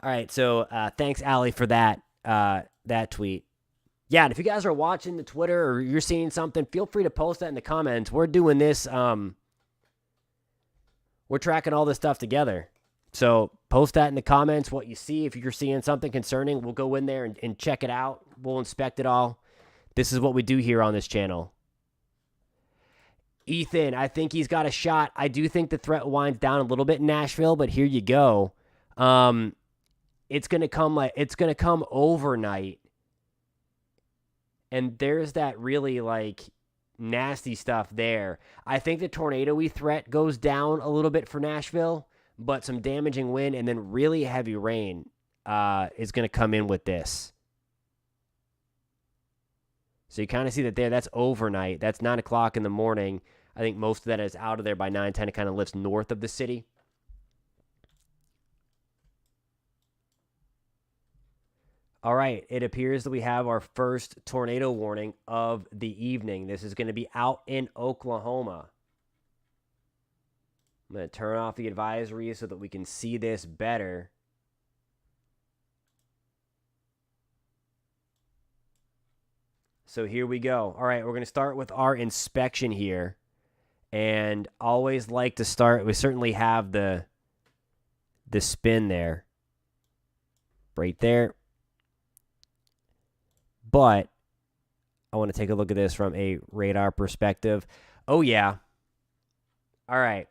All right, so thanks, Allie, for that tweet. Yeah, and if you guys are watching the Twitter or you're seeing something, feel free to post that in the comments. We're doing this. We're tracking all this stuff together. So post that in the comments, what you see. If you're seeing something concerning, we'll go in there and check it out. We'll inspect it all. This is what we do here on this channel. Ethan, I think he's got a shot. I do think the threat winds down a little bit in Nashville, but here you go. It's gonna come overnight. And there's that really, nasty stuff there. I think the tornado-y threat goes down a little bit for Nashville, but some damaging wind and then really heavy rain is going to come in with this. So you kind of see that there. That's overnight. That's 9 o'clock in the morning. I think most of that is out of there by 9, 10. It kind of lifts north of the city. All right, it appears that we have our first tornado warning of the evening. This is going to be out in Oklahoma. I'm going to turn off the advisory so that we can see this better. So here we go. All right, we're going to start with our inspection here. And always like to start, we certainly have the spin there. Right there. But I want to take a look at this from a radar perspective. Oh, yeah. All right.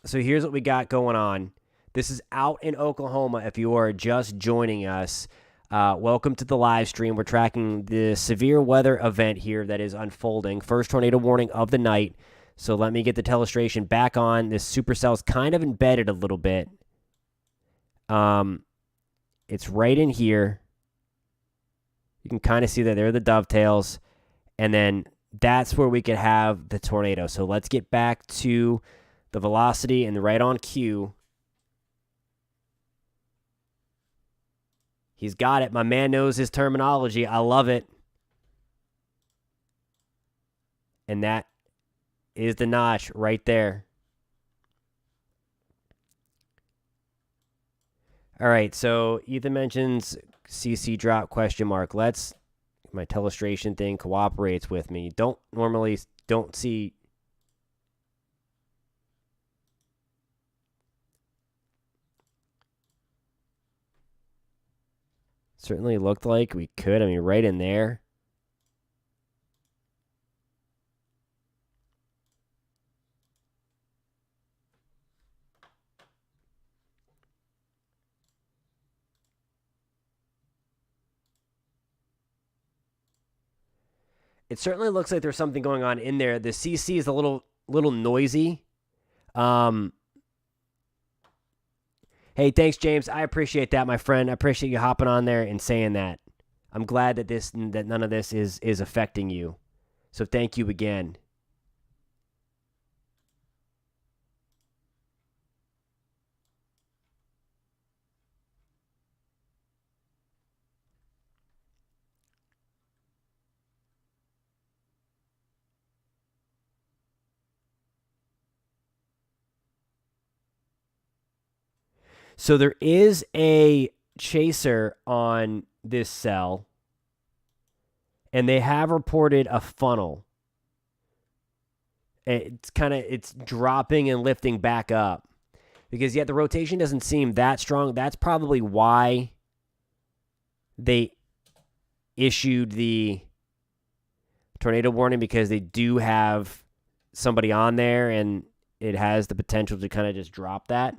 So here's what we got going on. This is out in Oklahoma if you are just joining us. Welcome to the live stream. We're tracking the severe weather event here that is unfolding. First tornado warning of the night. So let me get the telestration back on. This supercell's kind of embedded a little bit. It's right in here. You can kind of see that there are the dovetails. And then that's where we could have the tornado. So let's get back to the velocity and the right on cue. He's got it. My man knows his terminology. I love it. And that is the notch right there. All right, so Ethan mentions CC drop question mark. My telestration thing cooperates with me. Don't see. Certainly looked like we could. I mean, right in there. It certainly looks like there's something going on in there. The CC is a little noisy. Hey, thanks, James. I appreciate that, my friend. I appreciate you hopping on there and saying that. I'm glad that none of this is affecting you. So thank you again. So there is a chaser on this cell, and they have reported a funnel. It's dropping and lifting back up, because yet the rotation doesn't seem that strong. That's probably why they issued the tornado warning, because they do have somebody on there, and it has the potential to kind of just drop that.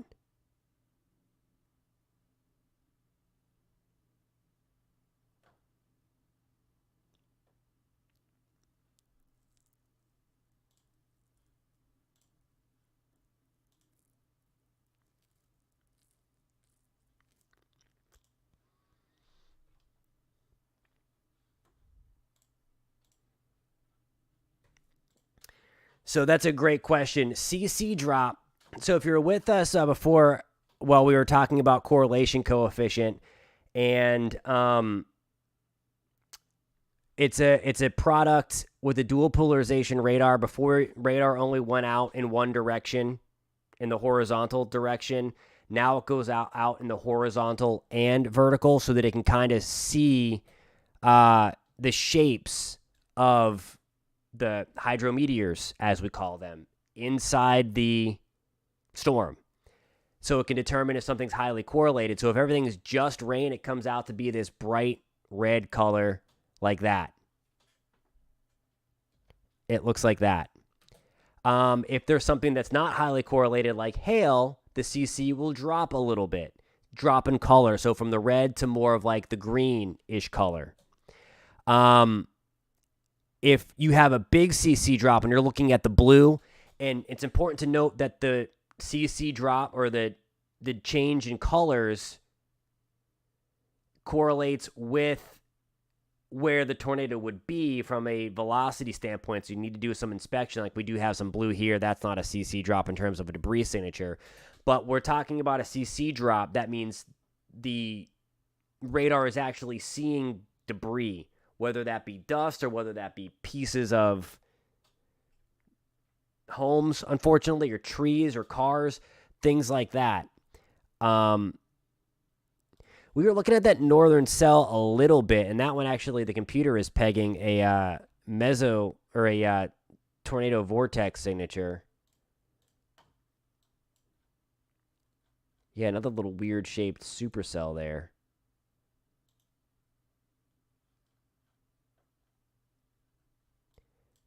So that's a great question. CC drop. So if you're with us before, while we were talking about correlation coefficient, and it's a product with a dual polarization radar. Before, radar only went out in one direction, in the horizontal direction. Now it goes out in the horizontal and vertical, so that it can kind of see the shapes of the hydrometeors, as we call them, inside the storm. So it can determine if something's highly correlated. So if everything is just rain, it comes out to be this bright red color like that. It looks like that. If there's something that's not highly correlated, like hail, the CC will drop a little bit, drop in color. So from the red to more of like the green-ish color. If you have a big CC drop and you're looking at the blue, and it's important to note that the CC drop, or the change in colors, correlates with where the tornado would be from a velocity standpoint. So you need to do some inspection. Like we do have some blue here. That's not a CC drop in terms of a debris signature. But we're talking about a CC drop. That means the radar is actually seeing debris, whether that be dust or whether that be pieces of homes, unfortunately, or trees or cars, things like that. We were looking at that northern cell a little bit, and that one actually, the computer is pegging a meso or a tornado vortex signature. Yeah, another little weird shaped supercell there.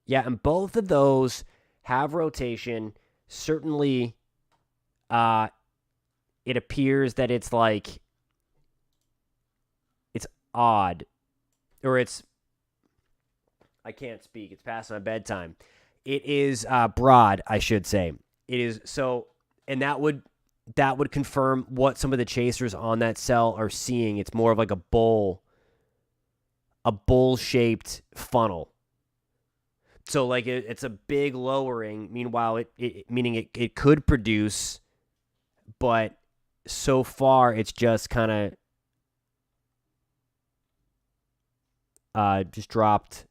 Yeah, and both of those have rotation. Certainly, it appears that it's odd, or I can't speak. It's past my bedtime. It is broad, I should say. It is so, and that would confirm what some of the chasers on that cell are seeing. It's more of like a bowl-shaped funnel. So like it's a big lowering. Meanwhile, meaning it could produce, but so far it's just kind of just dropped.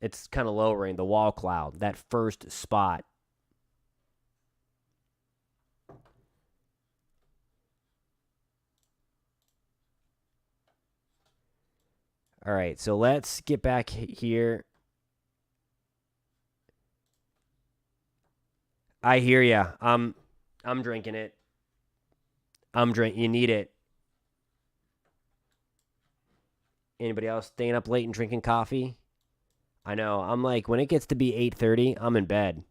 It's kind of lowering the wall cloud, that first spot. All right, so let's get back here. I hear ya. I'm drinking it. You need it. Anybody else staying up late and drinking coffee? I know. I'm like, when it gets to be 8:30, I'm in bed.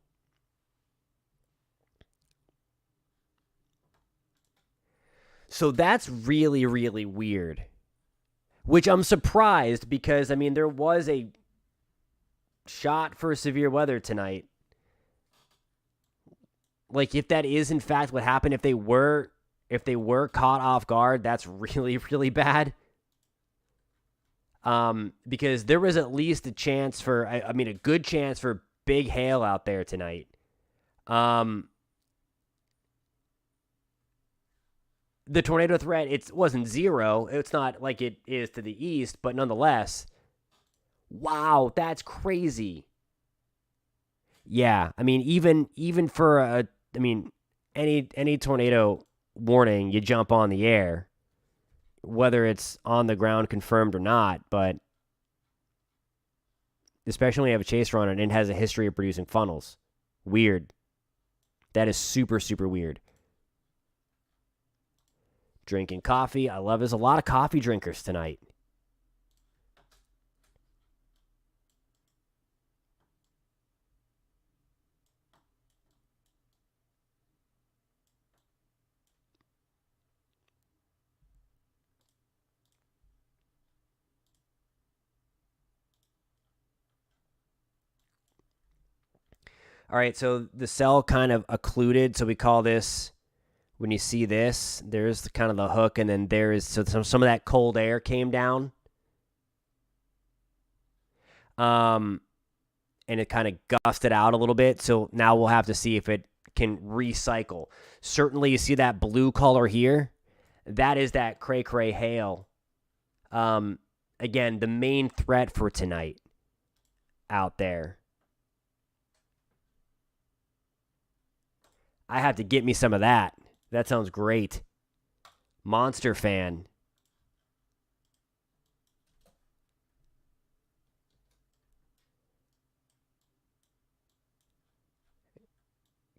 So that's really, really weird. Which I'm surprised because, I mean, there was a shot for severe weather tonight. Like, if that is in fact what happened, if they were caught off guard, that's really, really bad. Because there was at least a chance for, I mean, a good chance for big hail out there tonight. The tornado threat, it wasn't zero. It's not like it is to the east, but nonetheless, wow, that's crazy. Yeah, I mean, even for any tornado warning, you jump on the air, whether it's on the ground confirmed or not. But especially when you have a chaser on it and it has a history of producing funnels, weird. That is super, super weird. Drinking coffee. I love. There's a lot of coffee drinkers tonight. All right, so the cell kind of occluded. So we call this, when you see this, there's kind of the hook, and then there is, so some of that cold air came down. And it kind of gusted out a little bit. So now we'll have to see if it can recycle. Certainly, you see that blue color here? That is that cray-cray hail. Again, the main threat for tonight out there. I have to get me some of that. That sounds great. Monster fan.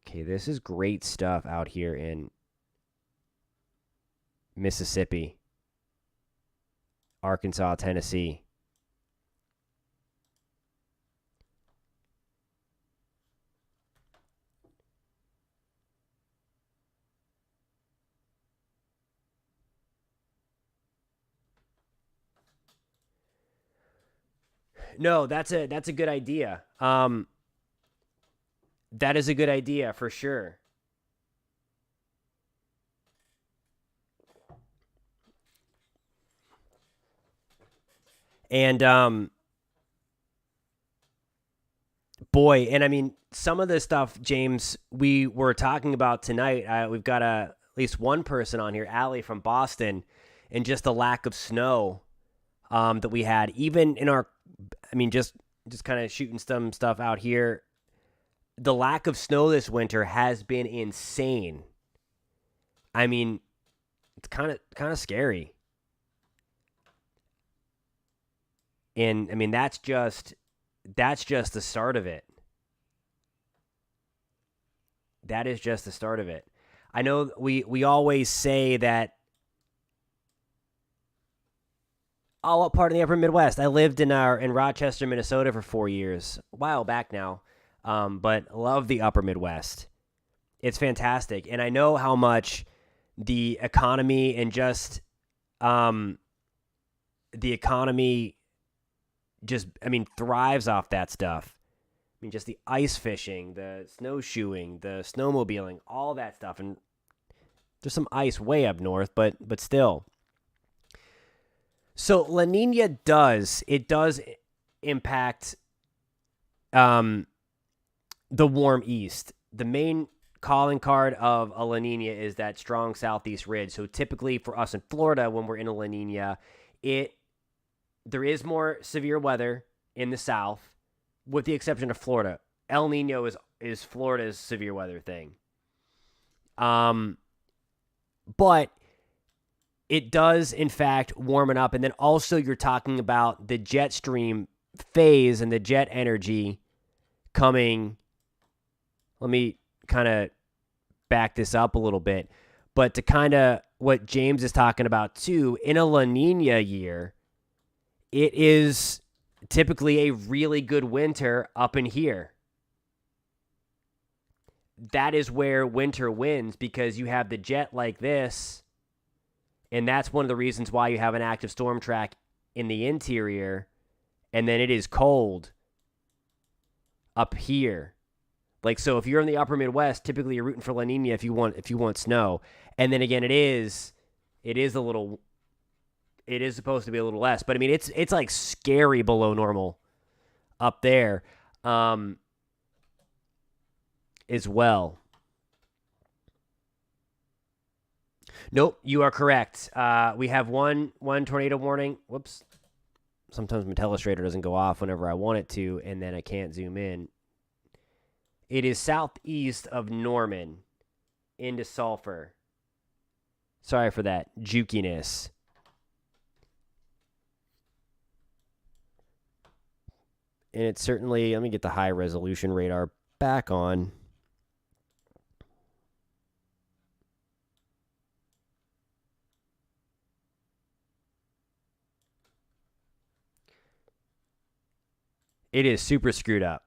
Okay, this is great stuff out here in Mississippi, Arkansas, Tennessee. No, that's a good idea. That is a good idea for sure. And boy, and I mean, some of the stuff, James, we were talking about tonight. We've got at least one person on here, Allie from Boston, and just the lack of snow that we had, even in our, I mean, just kind of shooting some stuff out here. The lack of snow this winter has been insane. I mean, it's kind of scary. And I mean, that's just the start of it. That is just the start of it. I know we always say that, oh, what part of the upper Midwest? I lived in Rochester, Minnesota for 4 years, a while back now. But love the upper Midwest. It's fantastic. And I know how much the economy and just the economy just, thrives off that stuff. Just the ice fishing, the snowshoeing, the snowmobiling, all that stuff. And there's some ice way up north, but still. So La Nina does impact the warm east. The main calling card of a La Nina is that strong southeast ridge. So typically for us in Florida, when we're in a La Nina, there is more severe weather in the south, with the exception of Florida. El Nino is Florida's severe weather thing. But it does, in fact, warm it up. And then also you're talking about the jet stream phase and the jet energy coming. Let me kind of back this up a little bit. But to kind of what James is talking about too, in a La Nina year, it is typically a really good winter up in here. That is where winter wins, because you have the jet like this, and that's one of the reasons why you have an active storm track in the interior, and then it is cold up here. Like, so if you're in the upper Midwest, typically you're rooting for La Nina if you want snow. And then again, it is supposed to be a little less, but it's like scary below normal up there as well. Nope, you are correct. We have one tornado warning. Whoops. Sometimes my telestrator doesn't go off whenever I want it to, and then I can't zoom in. It is southeast of Norman into Sulfur. Sorry for that jukiness. And it's certainly, let me get the high resolution radar back on. It is super screwed up.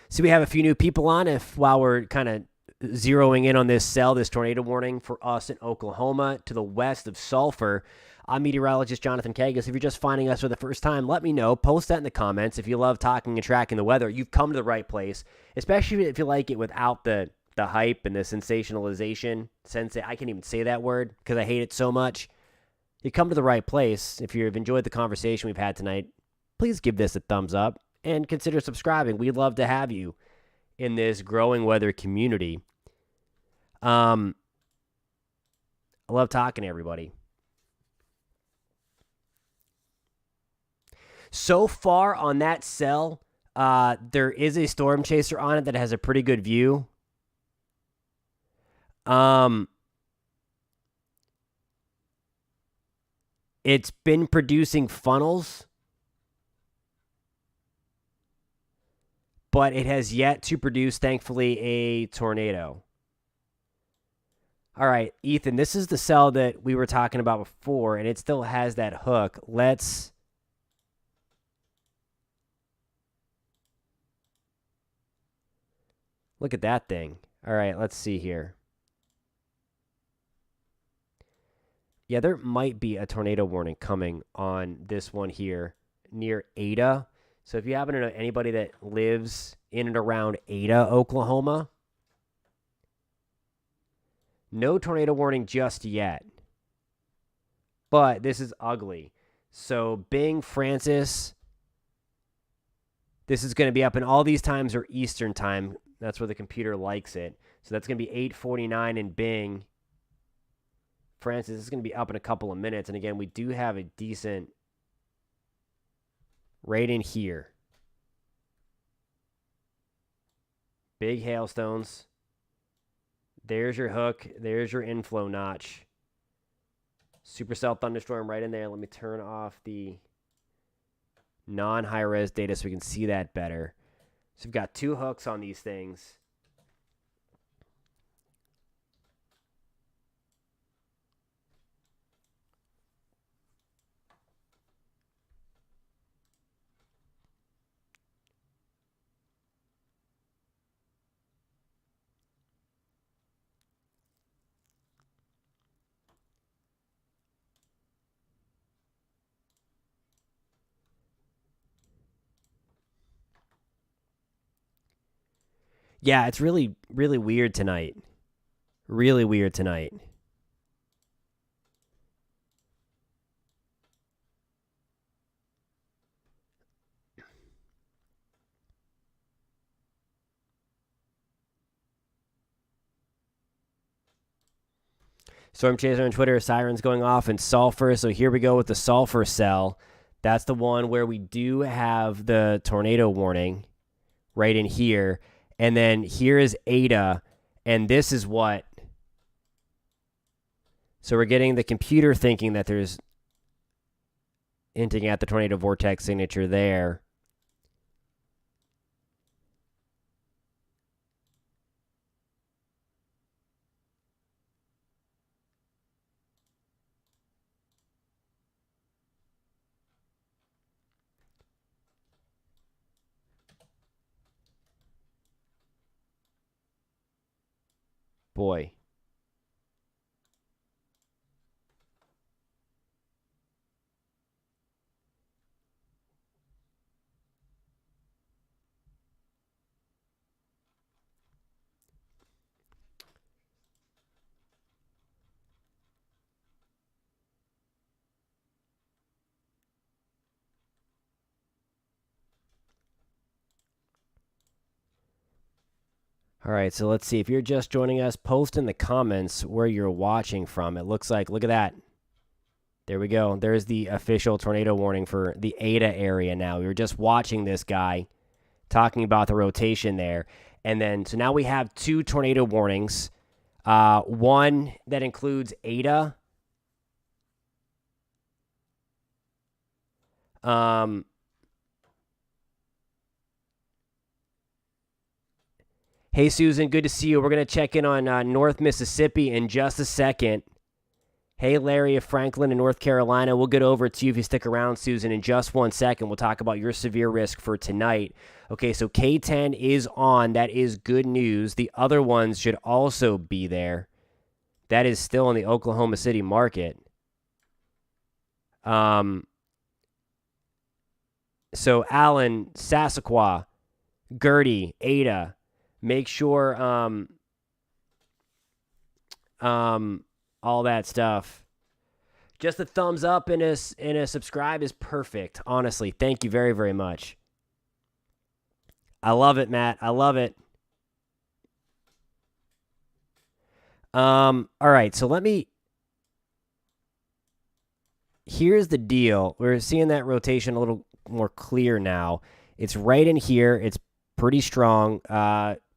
So we have a few new people on while we're kind of zeroing in on this tornado warning for us in Oklahoma to the west of Sulfur. I'm meteorologist Jonathan Kegges. If you're just finding us for the first time, let me know. Post that in the comments. If you love talking and tracking the weather, you've come to the right place, especially if you like it without the hype and the sensationalization. I can't even say that word because I hate it so much. You come to the right place. If you've enjoyed the conversation we've had tonight, please give this a thumbs up and consider subscribing. We'd love to have you in this growing weather community. I love talking to everybody. So far on that cell, there is a storm chaser on it that has a pretty good view. It's been producing funnels, but it has yet to produce, thankfully, a tornado. All right, Ethan, this is the cell that we were talking about before, and it still has that hook. Let's look at that thing. All right, let's see here. Yeah, there might be a tornado warning coming on this one here near Ada. So if you happen to know anybody that lives in and around Ada, Oklahoma, no tornado warning just yet. But this is ugly. So Bing, Francis, this is going to be up, and all these times are Eastern time. That's where the computer likes it. So that's going to be 8:49 in Bing. Francis is going to be up in a couple of minutes. And again, we do have a decent right in here. Big hailstones. There's your hook. There's your inflow notch. Supercell thunderstorm right in there. Let me turn off the non-high-res data so we can see that better. So we've got two hooks on these things. Yeah, it's really, really weird tonight. Really weird tonight. Storm Chaser on Twitter, sirens going off in Sulfur. So here we go with the Sulfur cell. That's the one where we do have the tornado warning right in here. And then here is Ada. And this is what. So we're getting the computer thinking that there's hinting at the tornado vortex signature there. Boy. All right, so let's see. If you're just joining us, post in the comments where you're watching from. It looks like, look at that. There we go. There's the official tornado warning for the Ada area now. We were just watching this guy talking about the rotation there. And then, so now we have 2 tornado warnings. One that includes Ada. Hey, Susan, good to see you. We're going to check in on North Mississippi in just a second. Hey, Larry of Franklin in North Carolina. We'll get over to you if you stick around, Susan, in just 1 second. We'll talk about your severe risk for tonight. Okay, so K10 is on. That is good news. The other ones should also be there. That is still in the Oklahoma City market. So Allen, Sassaquah, Gertie, Ada, make sure all that stuff. Just a thumbs up and a subscribe is perfect. Honestly, thank you very, very much. I love it, Matt. I love it. All right, so here's the deal. We're seeing that rotation a little more clear now. It's right in here. It's pretty strong.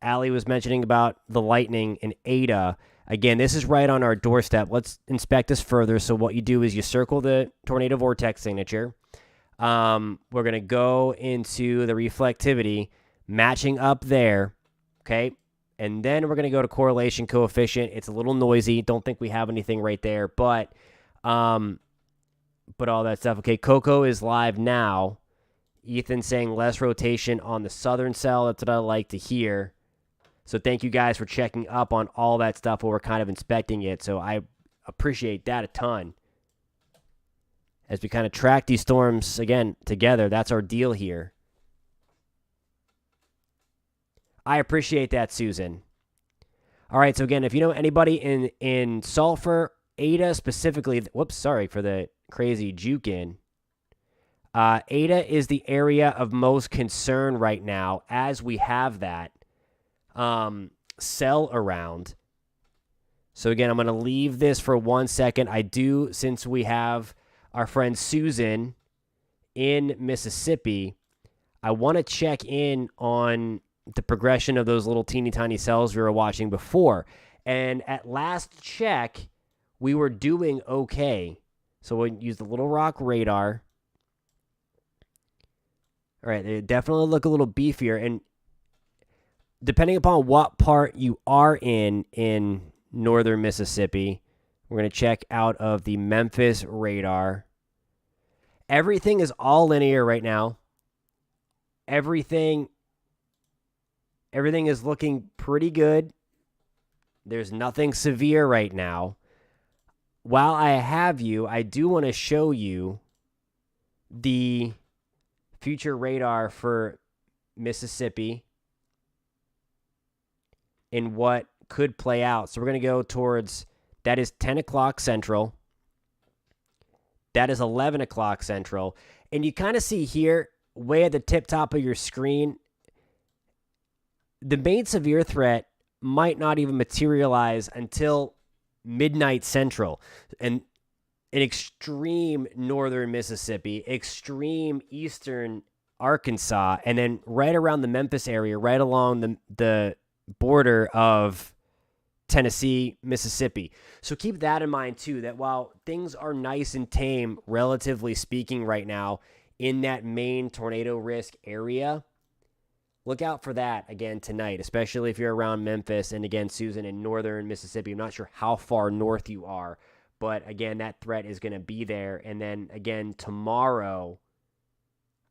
Allie was mentioning about the lightning in Ada. Again, this is right on our doorstep. Let's inspect this further. So what you do is you circle the tornado vortex signature. We're going to go into the reflectivity, matching up there, okay? And then we're going to go to correlation coefficient. It's a little noisy. Don't think we have anything right there, but all that stuff. Okay, Coco is live now. Ethan saying less rotation on the southern cell. That's what I like to hear. So thank you guys for checking up on all that stuff while we're kind of inspecting it. So I appreciate that a ton. As we kind of track these storms, again, together, that's our deal here. I appreciate that, Susan. All right, so again, if you know anybody in Sulfur, Ada specifically, whoops, sorry for the crazy juke in. Ada is the area of most concern right now as we have that cell around. So again, I'm going to leave this for 1 second. I do, since we have our friend Susan in Mississippi, I want to check in on the progression of those little teeny tiny cells we were watching before. And at last check, we were doing okay. So we'll use the Little Rock radar. All right, they definitely look a little beefier. And depending upon what part you are in northern Mississippi, we're going to check out of the Memphis radar. Everything is all linear right now. Everything is looking pretty good. There's nothing severe right now. While I have you, I do want to show you the future radar for Mississippi. in what could play out. So we're going to go towards, that is 10 o'clock Central. That is 11 o'clock Central. And you kind of see here, way at the tip top of your screen, the main severe threat might not even materialize until midnight Central. And in extreme northern Mississippi, extreme eastern Arkansas, and then right around the Memphis area, right along the border of Tennessee, Mississippi. So keep that in mind too, that while things are nice and tame, relatively speaking right now, in that main tornado risk area, look out for that again tonight, especially if you're around Memphis and again, Susan, in northern Mississippi. I'm not sure how far north you are, but again, that threat is going to be there. And then again, tomorrow,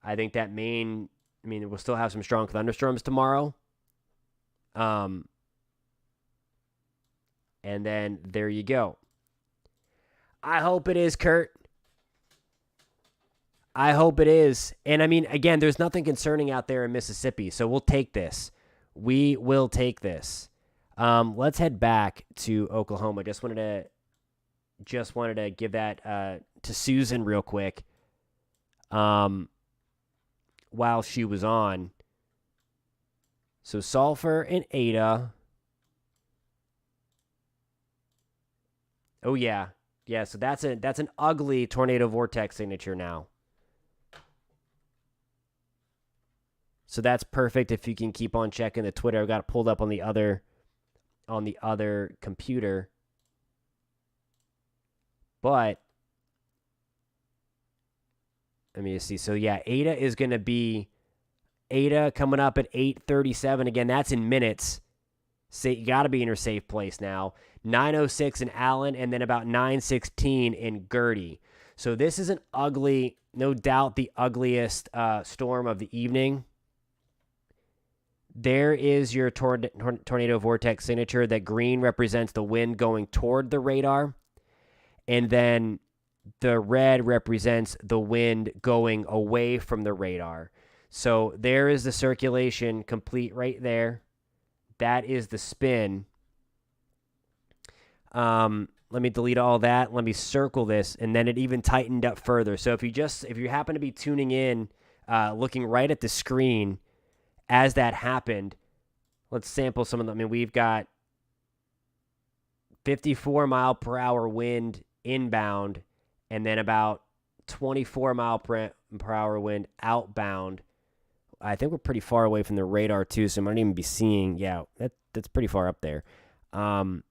I think that we'll still have some strong thunderstorms tomorrow. And then there you go. I hope it is, Kurt. I hope it is. And again, there's nothing concerning out there in Mississippi, so we'll take this. We will take this. Let's head back to Oklahoma. Just wanted to give that to Susan real quick. While she was on. So Sulfur and Ada. Oh yeah. Yeah, so that's an ugly tornado vortex signature now. So that's perfect if you can keep on checking the Twitter. I've got it pulled up on the other computer. But let me just see. So yeah, Ada is going to be coming up at 8:37. Again, that's in minutes. So you got to be in your safe place now. 9:06 in Allen, and then about 9:16 in Gertie. So this is an ugly, no doubt the ugliest storm of the evening. There is your tornado vortex signature. That green represents the wind going toward the radar. And then the red represents the wind going away from the radar. So there is the circulation complete right there. That is the spin. Let me delete all that. Let me circle this, and then it even tightened up further. So if you happen to be tuning in, looking right at the screen as that happened, let's sample some of them. We've got 54 mile per hour wind inbound, and then about 24 mile per hour wind outbound. I think we're pretty far away from the radar too, so I might even be seeing. Yeah, that's pretty far up there. It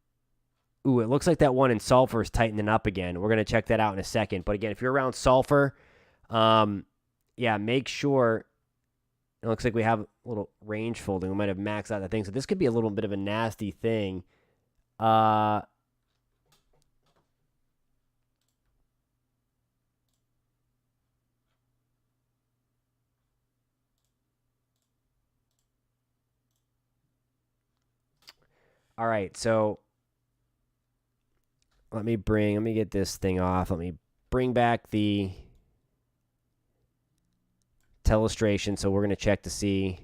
looks like that one in Sulfur is tightening up again. We're gonna check that out in a second. But again, if you're around Sulfur, make sure. It looks like we have a little range folding. We might have maxed out the thing, so this could be a little bit of a nasty thing. All right, so let me get this thing off. Let me bring back the telestration. So we're going to check to see.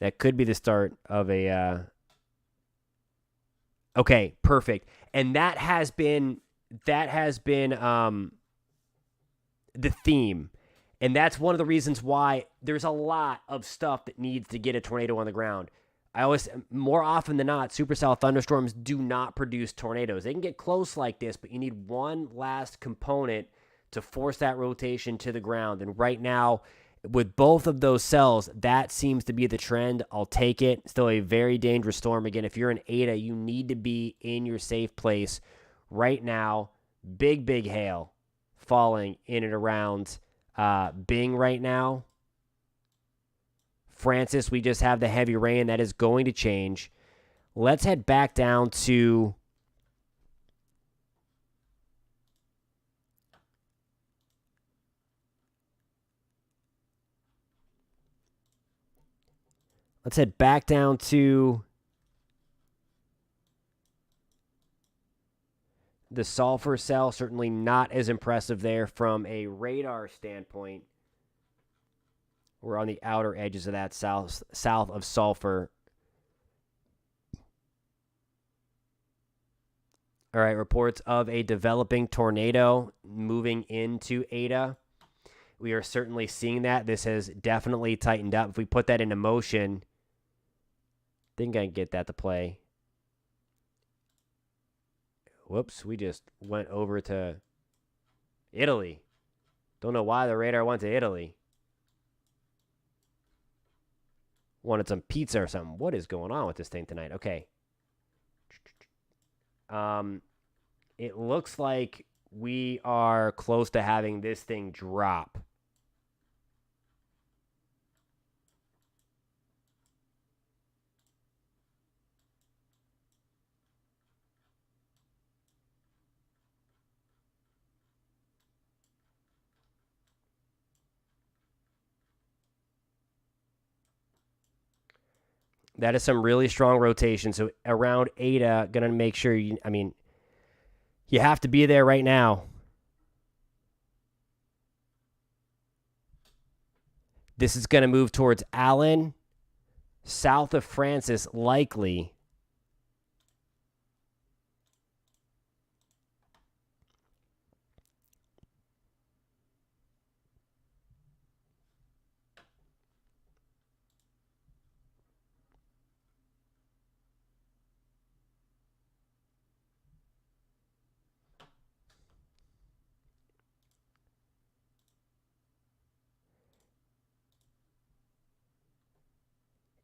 That could be the start of a... Okay, perfect. And that has been the theme. And that's one of the reasons why there's a lot of stuff that needs to get a tornado on the ground. More often than not, supercell thunderstorms do not produce tornadoes. They can get close like this, but you need one last component to force that rotation to the ground. And right now, with both of those cells, that seems to be the trend. I'll take it. Still a very dangerous storm. Again, if you're an Ada, you need to be in your safe place right now. Big hail falling in and around Bing right now. Francis, we just have the heavy rain. That is going to change. Let's head back down to the Sulfur cell. Certainly not as impressive there from a radar standpoint. We're on the outer edges of that south of Sulfur. All right, reports of a developing tornado moving into Eta. We are certainly seeing that. This has definitely tightened up. If we put that into motion, I think I can get that to play. Whoops, we just went over to Italy. Don't know why the radar went to Italy. Wanted some pizza or something. What is going on with this thing tonight? Okay. It looks like we are close to having this thing drop. That is some really strong rotation. So around Eta, going to make sure you have to be there right now. This is going to move towards Allen, south of Francis, likely.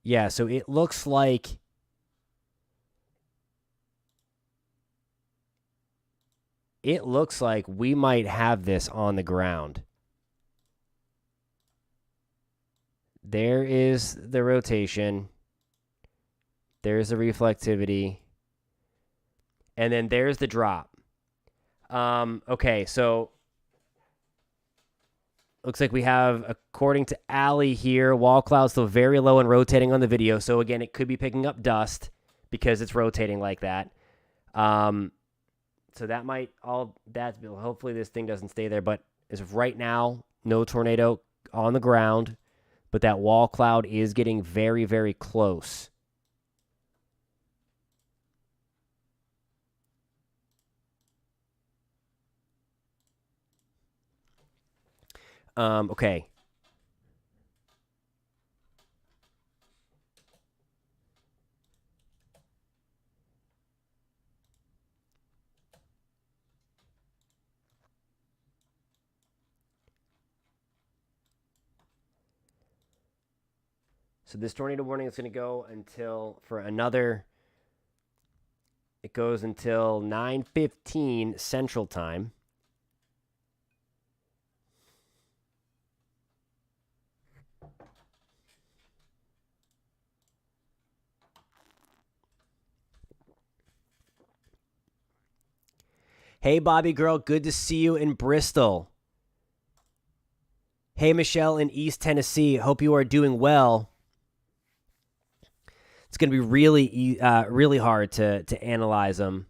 Yeah, so it looks like we might have this on the ground. There is the rotation. There's the reflectivity. And then there's the drop. Okay, so looks like we have, according to Allie here, wall cloud still very low and rotating on the video. So again, it could be picking up dust because it's rotating like that. So that might hopefully this thing doesn't stay there. But as of right now, no tornado on the ground. But that wall cloud is getting very, very close. Okay. So this tornado warning is going to go it goes until 9:15 Central Time. Hey, Bobby girl, good to see you in Bristol. Hey, Michelle in East Tennessee, hope you are doing well. It's going to be really hard to analyze them.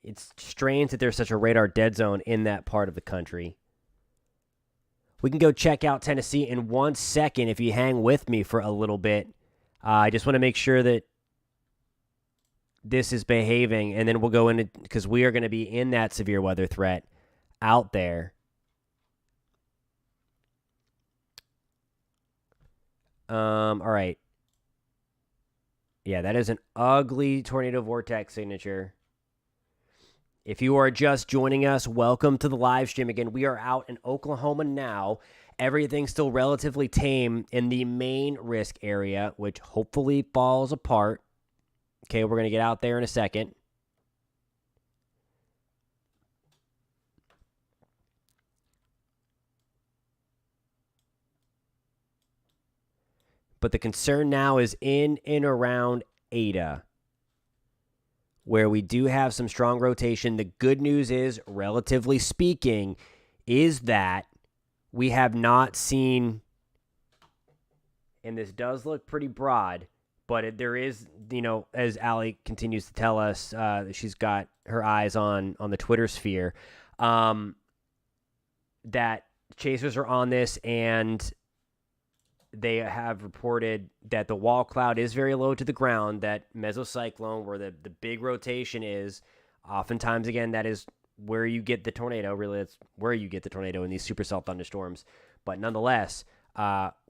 It's strange that there's such a radar dead zone in that part of the country. We can go check out Tennessee in 1 second if you hang with me for a little bit. I just want to make sure that this is behaving, and then we'll go into, because we are going to be in that severe weather threat out there. All right. Yeah, that is an ugly tornado vortex signature. If you are just joining us, welcome to the live stream. Again, we are out in Oklahoma now. Everything's still relatively tame in the main risk area, which hopefully falls apart. Okay, we're going to get out there in a second. But the concern now is in and around Eta, where we do have some strong rotation. The good news is, relatively speaking, is that we have not seen, and this does look pretty broad, but there is, as Allie continues to tell us, she's got her eyes on the Twitter sphere, that chasers are on this, and they have reported that the wall cloud is very low to the ground, that mesocyclone, where the big rotation is, Oftentimes, again, that is where you get the tornado. Really, it's where you get the tornado in these supercell thunderstorms. But nonetheless,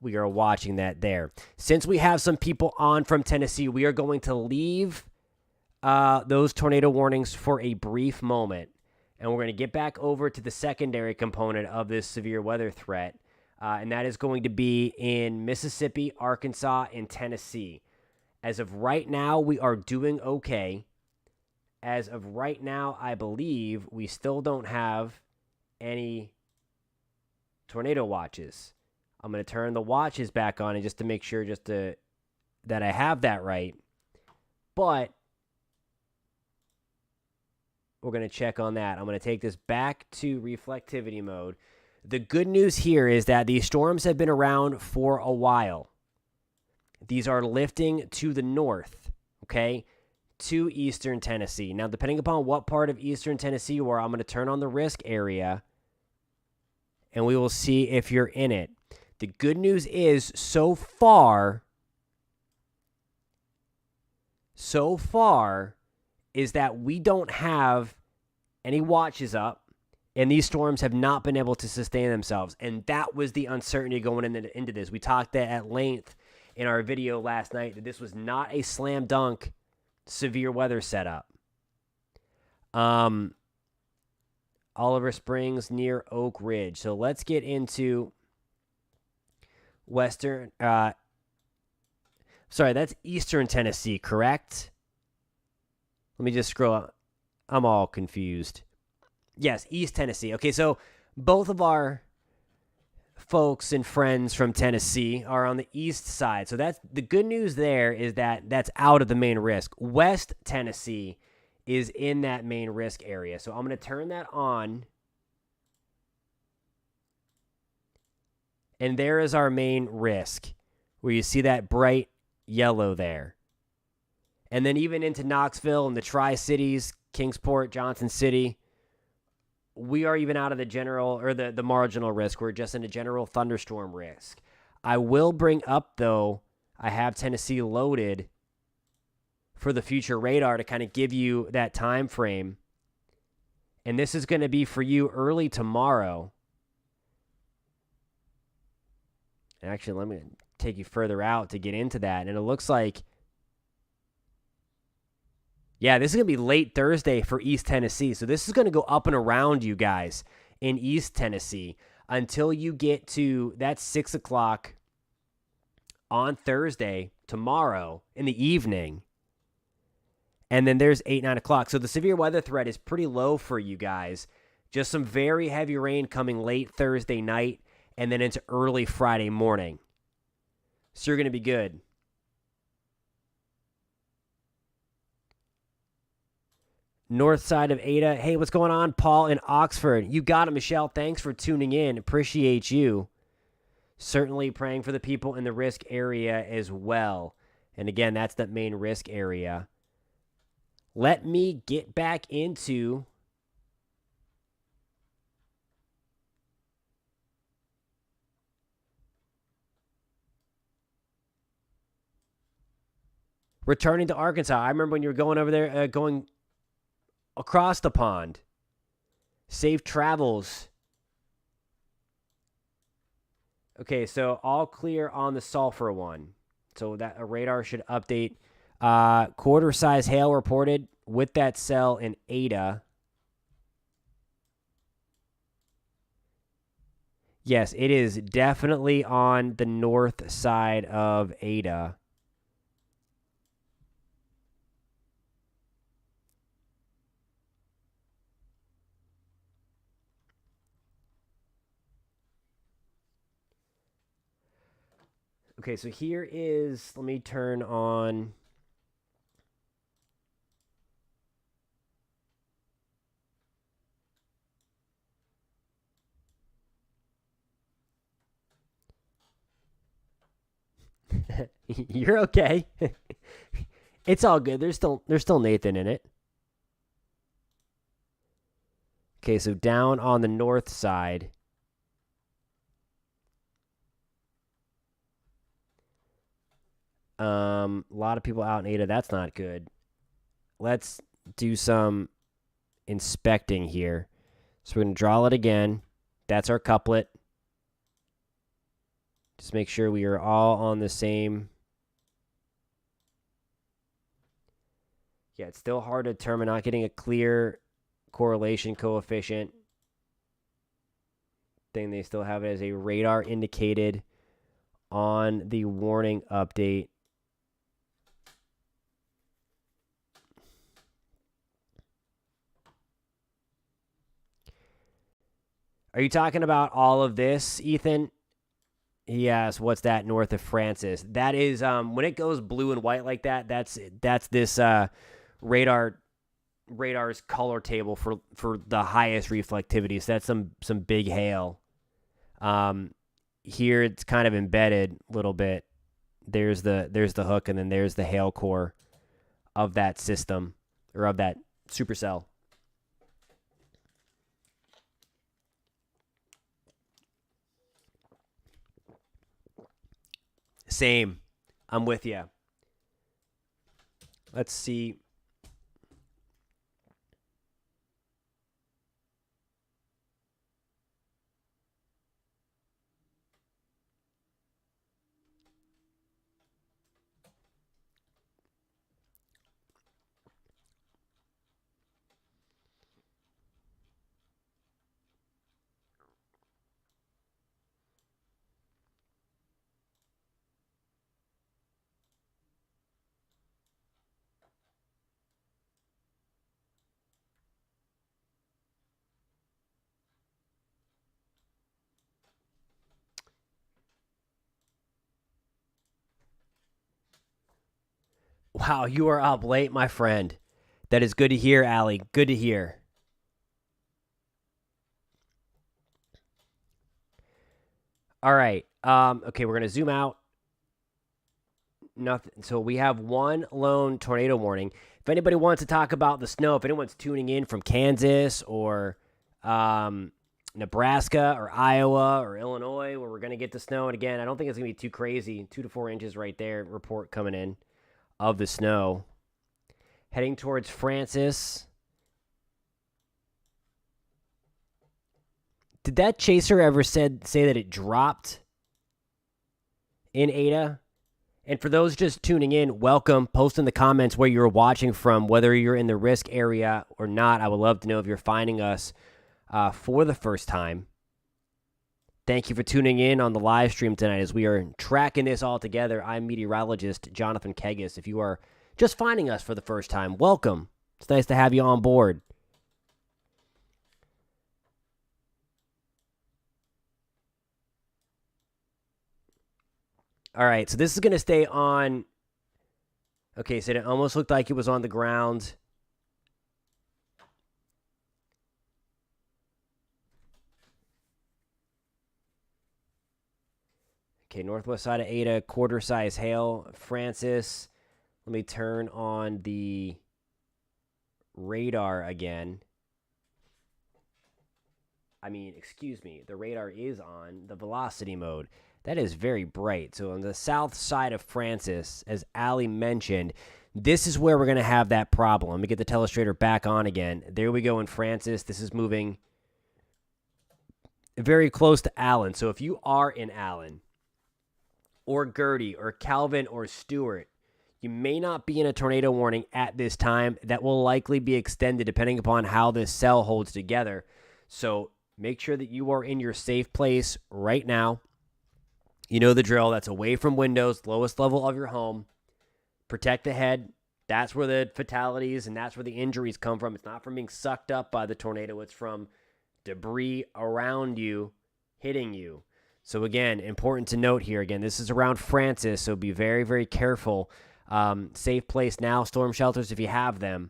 we are watching that there. Since we have some people on from Tennessee, we are going to leave those tornado warnings for a brief moment. And we're going to get back over to the secondary component of this severe weather threat. And that is going to be in Mississippi, Arkansas, and Tennessee. As of right now, we are doing okay. As of right now, I believe we still don't have any tornado watches. I'm going to turn the watches back on and just to make sure that I have that right. But we're going to check on that. I'm going to take this back to reflectivity mode. The good news here is that these storms have been around for a while. These are lifting to the north, okay, to eastern Tennessee. Now, depending upon what part of eastern Tennessee you are, I'm going to turn on the risk area, and we will see if you're in it. The good news is, so far, is that we don't have any watches up, and these storms have not been able to sustain themselves. And that was the uncertainty going into this. We talked at length in our video last night that this was not a slam dunk severe weather setup. Oliver Springs near Oak Ridge. So let's get into that's eastern Tennessee, correct? Let me just scroll up. I'm all confused. Yes, East Tennessee. Okay, so both of our folks and friends from Tennessee are on the east side. So that's the good news there is that that's out of the main risk. West Tennessee is in that main risk area. So I'm going to turn that on. And there is our main risk, where you see that bright yellow there. And then even into Knoxville and the Tri-Cities, Kingsport, Johnson City, we are even out of the general or the marginal risk. We're just in a general thunderstorm risk. I will bring up, though, I have Tennessee loaded for the future radar to kind of give you that time frame. And this is going to be for you early tomorrow. Actually, let me take you further out to get into that. And it looks like, yeah, this is going to be late Thursday for East Tennessee. So this is going to go up and around you guys in East Tennessee until you get to that 6 o'clock on Thursday, tomorrow in the evening. And then there's 8, 9 o'clock. So the severe weather threat is pretty low for you guys. Just some very heavy rain coming late Thursday night and then into early Friday morning. So you're going to be good. North side of Ada. Hey, what's going on, Paul in Oxford? You got it, Michelle. Thanks for tuning in. Appreciate you. Certainly praying for the people in the risk area as well. And again, that's that main risk area. Let me get back into returning to Arkansas. I remember when you were going over there, going across the pond. Safe travels. Okay, so all clear on the Sulfur one. So that a radar should update. Quarter size hail reported with that cell in Ada. Yes, it is definitely on the north side of Ada. Okay, so here is, let me turn on. You're okay. It's all good. There's still Nathan in it. Okay, so down on the north side. A lot of people out in Ada. That's not good. Let's do some inspecting here. So we're going to draw it again. That's our couplet. Just make sure we are all on the same. Yeah, it's still hard to determine, not getting a clear correlation coefficient. Thing they still have it as a radar indicated on the warning update. Are you talking about all of this, Ethan? Yes, what's that north of Francis? That is when it goes blue and white like that, that's this radar's color table for the highest reflectivity. So that's some big hail. Here it's kind of embedded a little bit. There's the hook, and then there's the hail core of that system, or of that supercell. Same. I'm with you. Let's see. Wow, you are up late, my friend. That is good to hear, Allie. Good to hear. All right. Okay, we're going to zoom out. Nothing. So we have one lone tornado warning. If anybody wants to talk about the snow, if anyone's tuning in from Kansas or Nebraska or Iowa or Illinois, where we're going to get the snow, and again, I don't think it's going to be too crazy. 2 to 4 inches right there. Report coming in of the snow. Heading towards Francis. Did that chaser ever say that it dropped in Ada? And for those just tuning in, welcome. Post in the comments where you're watching from, whether you're in the risk area or not. I would love to know if you're finding us for the first time. Thank you for tuning in on the live stream tonight as we are tracking this all together. I'm meteorologist Jonathan Kegges. If you are just finding us for the first time, welcome. It's nice to have you on board. All right, so this is going to stay on. Okay, so it almost looked like it was on the ground. Okay, northwest side of Ada, quarter size hail. Francis, let me turn on the radar again. I mean, excuse me, the radar is on the velocity mode. That is very bright. So on the south side of Francis, as Allie mentioned, this is where we're going to have that problem. Let me get the telestrator back on again. There we go in Francis. This is moving very close to Allen. So if you are in Allen or Gertie or Calvin or Stewart, you may not be in a tornado warning at this time. That will likely be extended depending upon how this cell holds together. So make sure that you are in your safe place right now. You know the drill. That's away from windows, lowest level of your home. Protect the head. That's where the fatalities and that's where the injuries come from. It's not from being sucked up by the tornado. It's from debris around you hitting you. So again, important to note here. Again, this is around Francis, so be very, very careful. Safe place now. Storm shelters if you have them.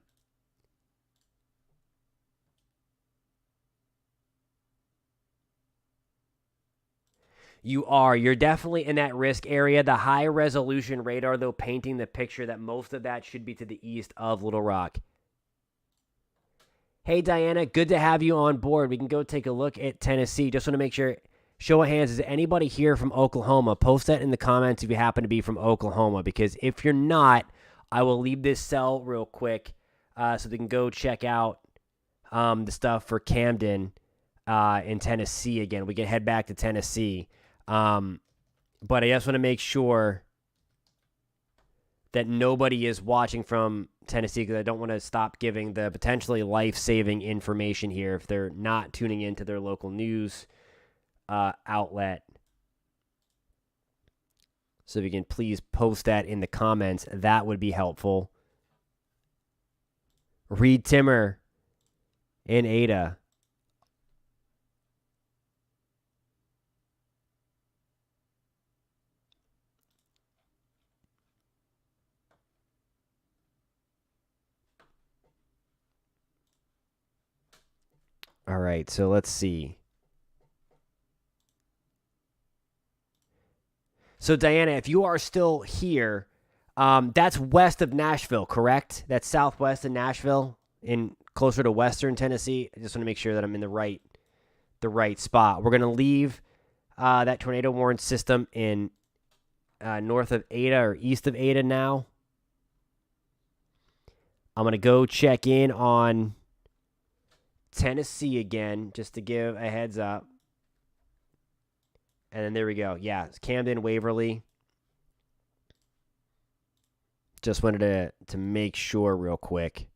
You're definitely in that risk area. The high resolution radar, though, painting the picture that most of that should be to the east of Little Rock. Hey, Diana, good to have you on board. We can go take a look at Tennessee. Just want to make sure, show of hands, is anybody here from Oklahoma? Post that in the comments if you happen to be from Oklahoma, because if you're not, I will leave this cell real quick so they can go check out the stuff for Camden in Tennessee again. We can head back to Tennessee. But I just want to make sure that nobody is watching from Tennessee, because I don't want to stop giving the potentially life-saving information here if they're not tuning into their local news outlet. So if you can please post that in the comments, that would be helpful. Reed Timmer in Ada. All right, so let's see. So, Diana, if you are still here, that's west of Nashville, correct? That's southwest of Nashville, in closer to western Tennessee. I just want to make sure that I'm in the right spot. We're going to leave that tornado warning system in north of Ada or east of Ada now. I'm going to go check in on Tennessee again, just to give a heads up. And then there we go. Yeah, it's Camden, Waverly. Just wanted to make sure real quick.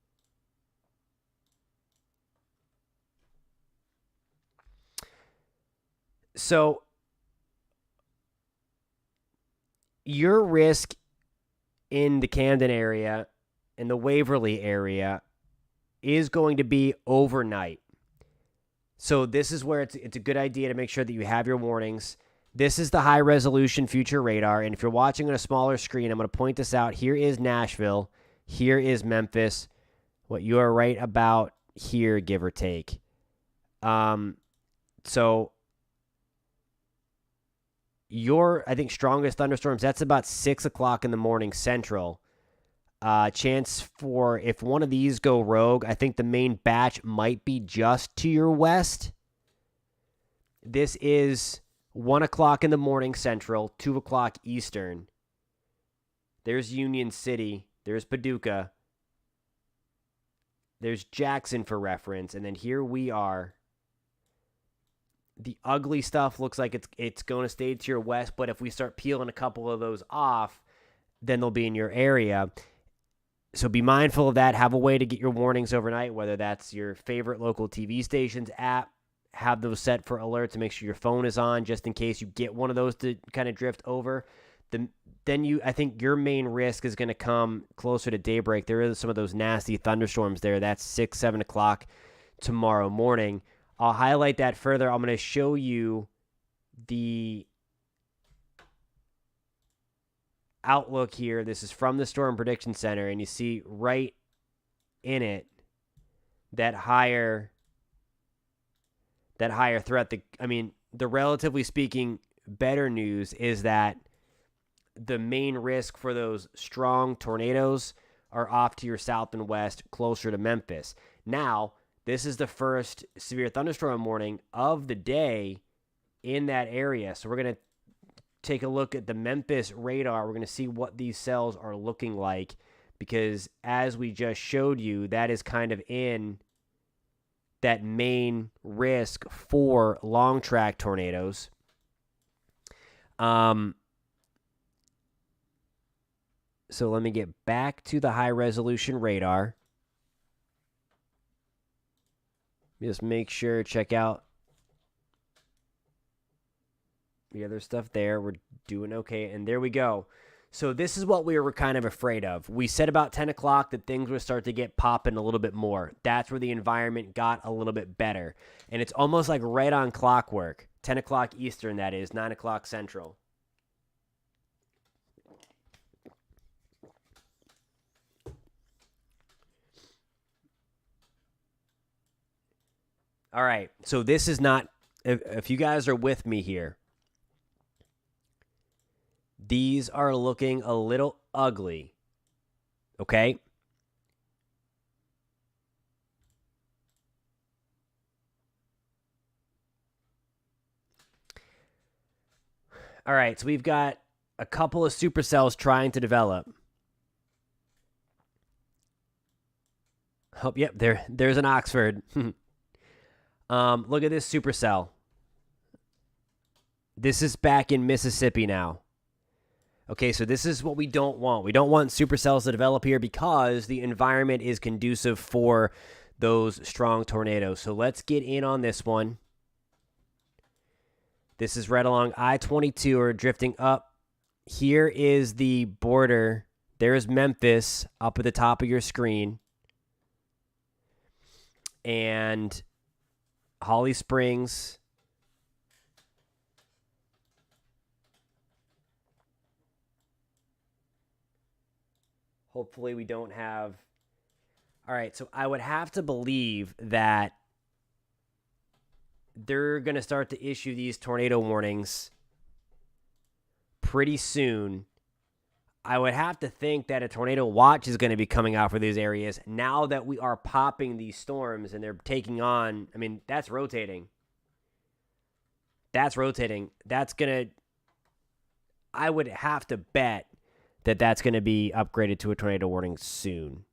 So your risk in the Camden area and the Waverly area is going to be overnight. So this is where it's a good idea to make sure that you have your warnings. This is the high-resolution future radar, and if you're watching on a smaller screen, I'm going to point this out. Here is Nashville. Here is Memphis. What you are right about here, give or take. So your, I think, strongest thunderstorms, that's about 6 o'clock in the morning Central. Chance for, if one of these go rogue, I think the main batch might be just to your west. This is 1 o'clock in the morning Central, 2 o'clock Eastern. There's Union City. There's Paducah. There's Jackson for reference. And then here we are. The ugly stuff looks like it's going to stay to your west, but if we start peeling a couple of those off, then they'll be in your area. So be mindful of that. Have a way to get your warnings overnight, whether that's your favorite local TV station's app. Have those set for alerts to make sure your phone is on just in case you get one of those to kind of drift over. Then I think your main risk is going to come closer to daybreak. There is some of those nasty thunderstorms there. That's 6, 7 o'clock tomorrow morning. I'll highlight that further. I'm going to show you the outlook here. This is from the Storm Prediction Center, and you see right in it that higher threat. The relatively speaking better news is that the main risk for those strong tornadoes are off to your south and west, closer to Memphis. Now, this is the first severe thunderstorm warning of the day in that area. So we're going to take a look at the Memphis radar. We're going to see what these cells are looking like, because as we just showed you, that is kind of in that main risk for long track tornadoes. So let me get back to the high resolution radar. Just make sure, check out the other stuff there. We're doing okay. And there we go. So this is what we were kind of afraid of. We said about 10 o'clock that things would start to get popping a little bit more. That's where the environment got a little bit better. And it's almost like right on clockwork. 10 o'clock Eastern, that is. 9 o'clock Central. All right. So this is not, if you guys are with me here, these are looking a little ugly, okay? All right, so we've got a couple of supercells trying to develop. Oh, yep, there's an Oxford. Look at this supercell. This is back in Mississippi now. Okay, so this is what we don't want. We don't want supercells to develop here because the environment is conducive for those strong tornadoes. So let's get in on this one. This is right along I-22 or drifting up. Here is the border. There's Memphis up at the top of your screen. And Holly Springs. Hopefully we don't have... All right, so I would have to believe that they're going to start to issue these tornado warnings pretty soon. I would have to think that a tornado watch is going to be coming out for these areas now that we are popping these storms and they're taking on. I mean, that's rotating. That's rotating. That's going to... I would have to bet that that's going to be upgraded to a tornado warning soon.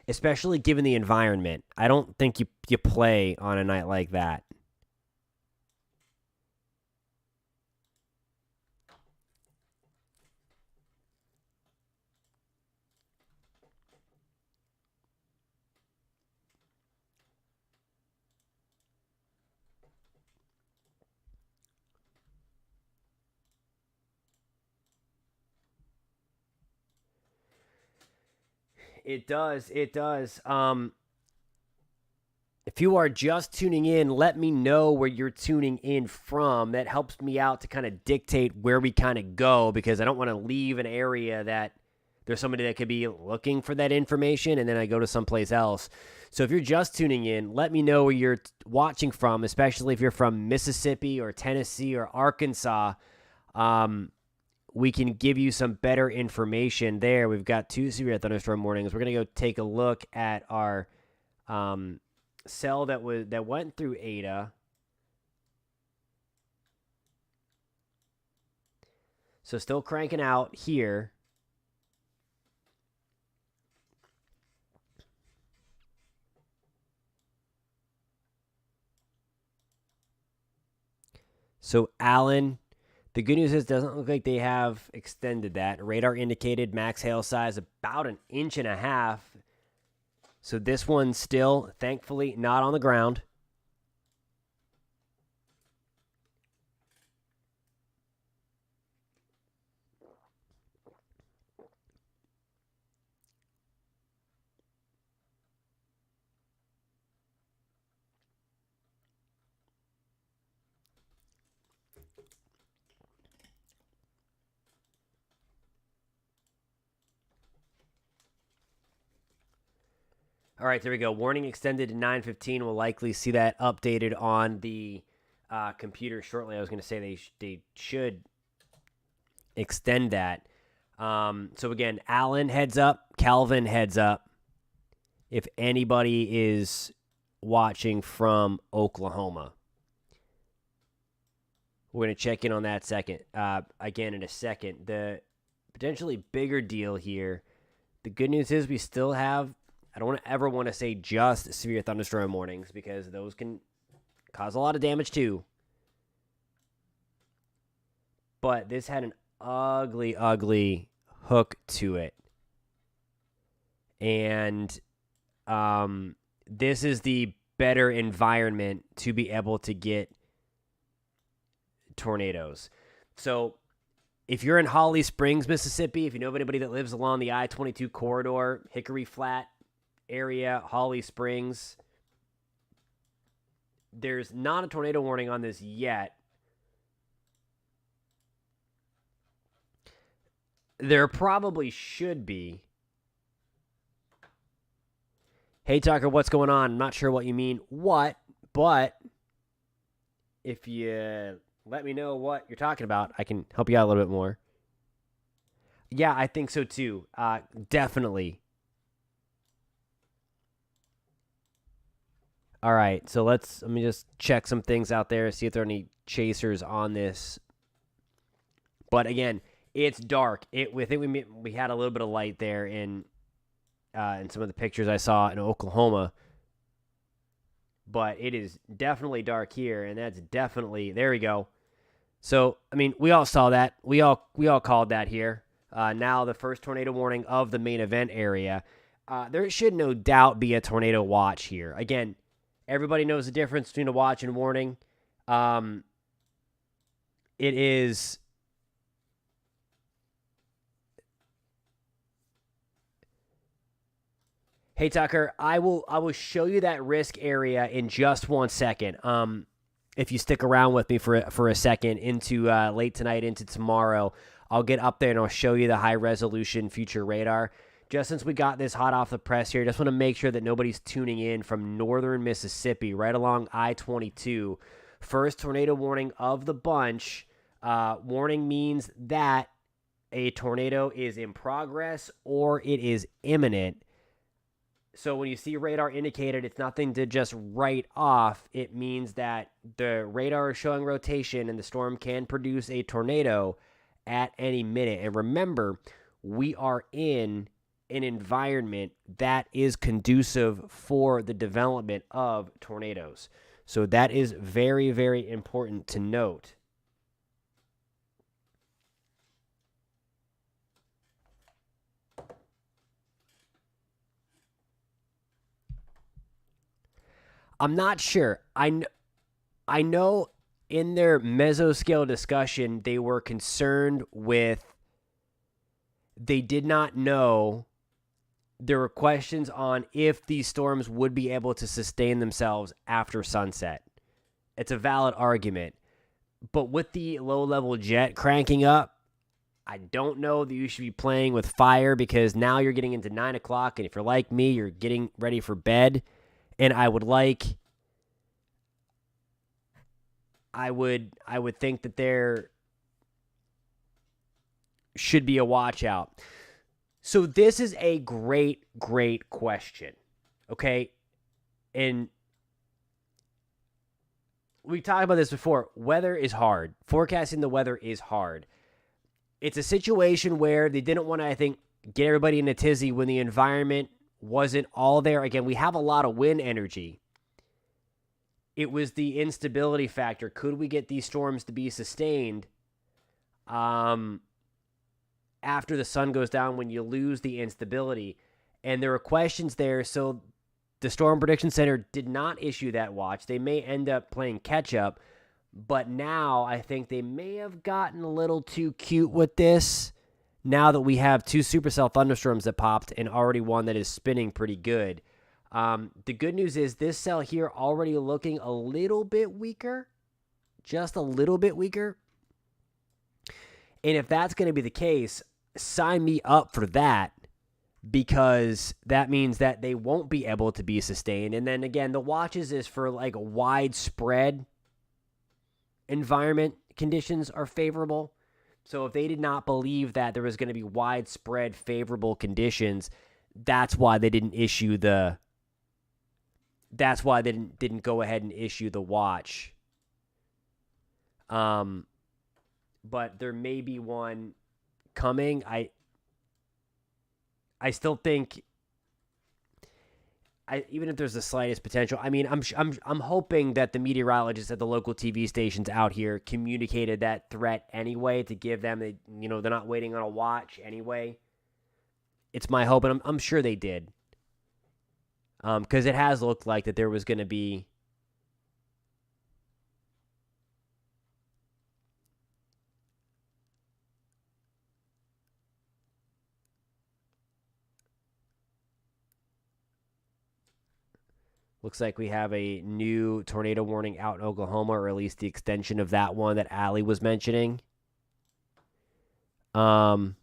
Especially given the environment. I don't think you play on a night like that. It does. It does. If you are just tuning in, let me know where you're tuning in from. That helps me out to kind of dictate where we kind of go because I don't want to leave an area that there's somebody that could be looking for that information and then I go to someplace else. So if you're just tuning in, let me know where you're watching from, especially if you're from Mississippi or Tennessee or Arkansas. We can give you some better information there. We've got 2 severe thunderstorm warnings. We're going to go take a look at our cell that went through Ada. So still cranking out here. So Allen, the good news is it doesn't look like they have extended that. Radar indicated max hail size about 1.5 inches. So this one's still, thankfully, not on the ground. All right, there we go. Warning extended to 9:15. We'll likely see that updated on the computer shortly. I was going to say they should extend that. So again, Allen heads up, Calvin heads up. If anybody is watching from Oklahoma, we're going to check in on that again in a second. The potentially bigger deal here. The good news is we still have. I don't ever want to say just severe thunderstorm warnings because those can cause a lot of damage too. But this had an ugly, ugly hook to it. And this is the better environment to be able to get tornadoes. So if you're in Holly Springs, Mississippi, if you know of anybody that lives along the I-22 corridor, Hickory Flat area, Holly Springs, there's not a tornado warning on this yet. There probably should be. Hey, Tucker, what's going on? I'm not sure what you mean. What? But if you let me know what you're talking about, I can help you out a little bit more. Yeah, I think so too. Definitely. All right, so let me just check some things out there, see if there are any chasers on this. But again, it's dark. We think we had a little bit of light there in some of the pictures I saw in Oklahoma. But it is definitely dark here, and that's definitely, there we go. So, I mean, we all saw that. We all called that here. Now the first tornado warning of the main event area. There should no doubt be a tornado watch here. Again, everybody knows the difference between a watch and warning. It is... Hey, Tucker, I will show you that risk area in just 1 second. If you stick around with me for a second into late tonight into tomorrow, I'll get up there and I'll show you the high-resolution future radar. Just since we got this hot off the press here, just want to make sure that nobody's tuning in from northern Mississippi, right along I-22. First tornado warning of the bunch. Warning means that a tornado is in progress or it is imminent. So when you see radar indicated, it's nothing to just write off. It means that the radar is showing rotation and the storm can produce a tornado at any minute. And remember, we are in an environment that is conducive for the development of tornadoes. So that is very, very important to note. I'm not sure. I know in their mesoscale discussion, they were concerned with, they did not know, there were questions on if these storms would be able to sustain themselves after sunset. It's a valid argument. But with the low-level jet cranking up, I don't know that you should be playing with fire, because now you're getting into 9 o'clock, and if you're like me, you're getting ready for bed. And I would think that there should be a watch out. So this is a great, great question. Okay? And we talked about this before. Weather is hard. Forecasting the weather is hard. It's a situation where they didn't want to, I think, get everybody in a tizzy when the environment wasn't all there. Again, we have a lot of wind energy. It was the instability factor. Could we get these storms to be sustained after the sun goes down, when you lose the instability? And there were questions there, so the Storm Prediction Center did not issue that watch. They may end up playing catch-up, but now I think they may have gotten a little too cute with this. Now that we have 2 supercell thunderstorms that popped and already one that is spinning pretty good. The good news is this cell here already looking a little bit weaker. Just a little bit weaker. And if that's going to be the case, sign me up for that, because that means that they won't be able to be sustained. And then again, the watches is for like a widespread environment conditions are favorable. So if they did not believe that there was going to be widespread favorable conditions, that's why they didn't issue the. That's why they didn't go ahead and issue the watch. But there may be one coming. I still think, even if there's the slightest potential, I mean, I'm hoping that the meteorologists at the local TV stations out here communicated that threat anyway, to give them, they're not waiting on a watch anyway. It's my hope, and I'm sure they did, because it has looked like that there was going to be. Looks like we have a new tornado warning out in Oklahoma, or at least the extension of that one that Allie was mentioning. You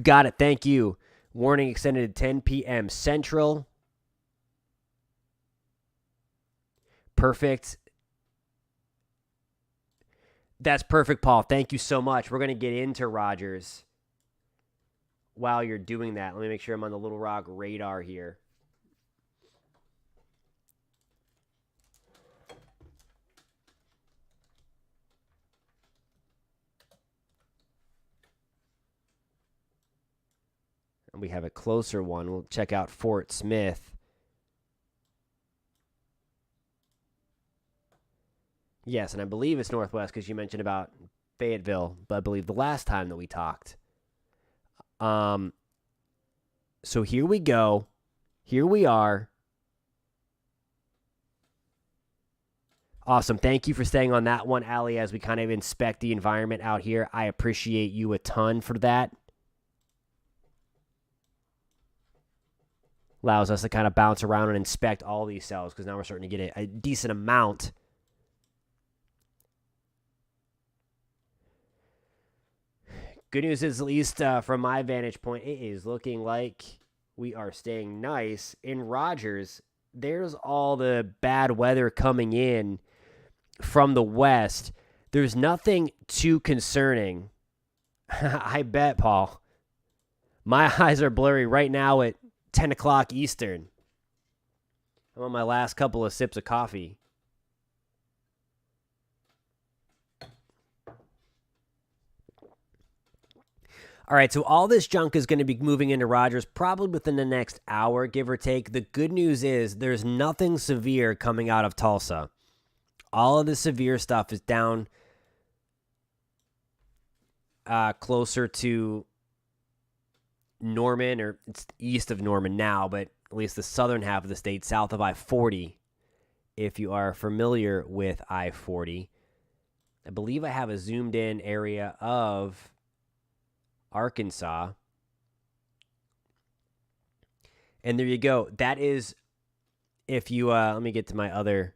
got it. Thank you. Warning extended to 10 p.m. Central. Perfect. That's perfect, Paul. Thank you so much. We're going to get into Rogers while you're doing that. Let me make sure I'm on the Little Rock radar here. we have a closer one. We'll check out Fort Smith. Yes, and I believe it's northwest because you mentioned about Fayetteville, but I believe the last time that we talked. So here we go. Here we are. Awesome. Thank you for staying on that one, Allie, as we kind of inspect the environment out here. I appreciate you a ton for that. Allows us to kind of bounce around and inspect all these cells because now we're starting to get a decent amount. Good news is, at least from my vantage point, it is looking like we are staying nice. In Rogers, there's all the bad weather coming in from the west. There's nothing too concerning. I bet, Paul. My eyes are blurry right now at 10 o'clock Eastern. I'm on my last couple of sips of coffee. All right, so all this junk is going to be moving into Rogers probably within the next hour, give or take. The good news is there's nothing severe coming out of Tulsa. All of the severe stuff is down closer to Norman, or it's east of Norman now, but at least the southern half of the state, south of I-40, if you are familiar with I-40. I believe I have a zoomed in area of Arkansas. And there you go. That is, if you, let me get to my other,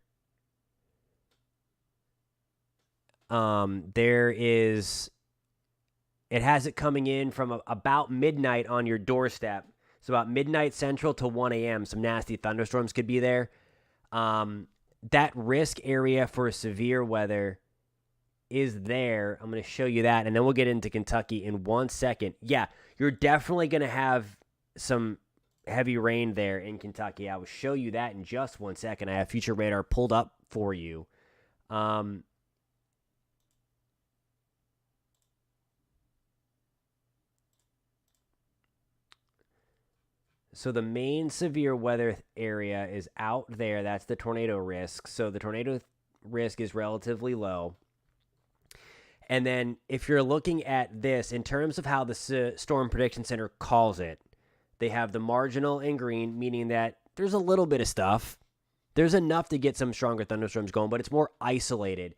there is, it has it coming in from about midnight on your doorstep. So about midnight central to 1 a.m. Some nasty thunderstorms could be there. That risk area for severe weather is there. I'm going to show you that, and then we'll get into Kentucky in 1 second. Yeah, you're definitely going to have some heavy rain there in Kentucky. I will show you that in just 1 second. I have future radar pulled up for you. So the main severe weather area is out there. That's the tornado risk. So the tornado risk is relatively low. And then if you're looking at this, in terms of how the Storm Prediction Center calls it, they have the marginal in green, meaning that there's a little bit of stuff. There's enough to get some stronger thunderstorms going, but it's more isolated.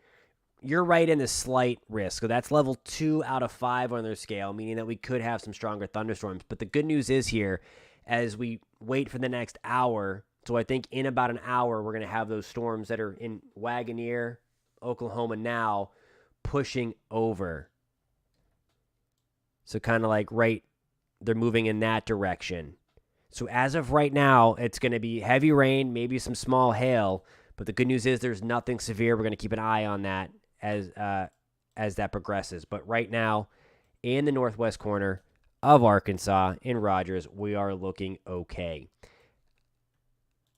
You're right in the slight risk. So that's level 2 out of 5 on their scale, meaning that we could have some stronger thunderstorms. But the good news is here, as we wait for the next hour, so I think in about an hour, we're going to have those storms that are in Wagoneer, Oklahoma now, pushing over. So kind of like they're moving in that direction. So as of right now, it's going to be heavy rain, maybe some small hail, but the good news is there's nothing severe. We're going to keep an eye on that as that progresses. But right now, in the northwest corner of Arkansas, in Rogers, we are looking okay.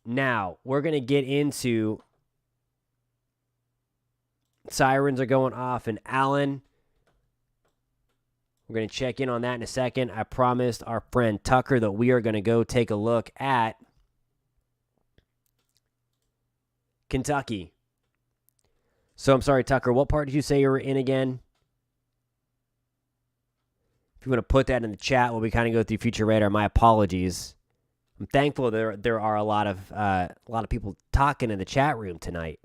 Now, we're going to get into sirens are going off in Allen. We're going to check in on that in a second. I promised our friend Tucker that we are going to go take a look at Kentucky. So I'm sorry, Tucker, what part did you say you were in again? If you want to put that in the chat while we kind of go through future radar, my apologies. I'm thankful there are a lot of people talking in the chat room tonight.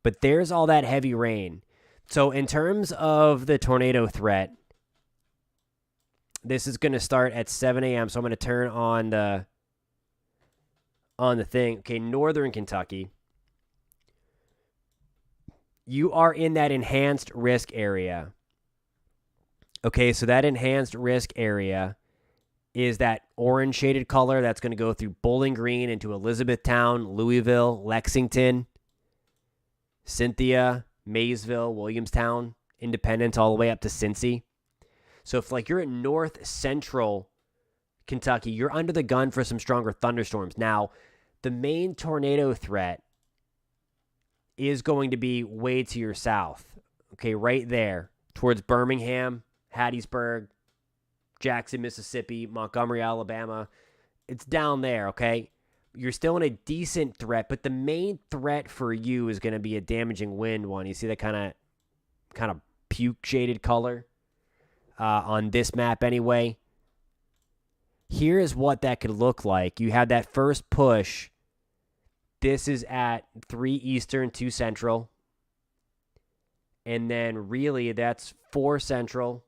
But there's all that heavy rain. So in terms of the tornado threat, this is going to start at 7 a.m. So I'm going to turn on the thing. Okay, northern Kentucky. You are in that enhanced risk area. Okay, so that enhanced risk area is that orange shaded color that's going to go through Bowling Green into Elizabethtown, Louisville, Lexington, Cynthia, Maysville, Williamstown, Independence, all the way up to Cincy. So if you're in north central Kentucky, you're under the gun for some stronger thunderstorms. Now, the main tornado threat is going to be way to your south. Okay, right there towards Birmingham, Hattiesburg, Jackson, Mississippi, Montgomery, Alabama. It's down there, okay? You're still in a decent threat, but the main threat for you is going to be a damaging wind one. You see that kind of puke shaded color on this map anyway. Here is what that could look like. You have that first push. This is at 3 Eastern, 2 Central. And then really that's 4 Central,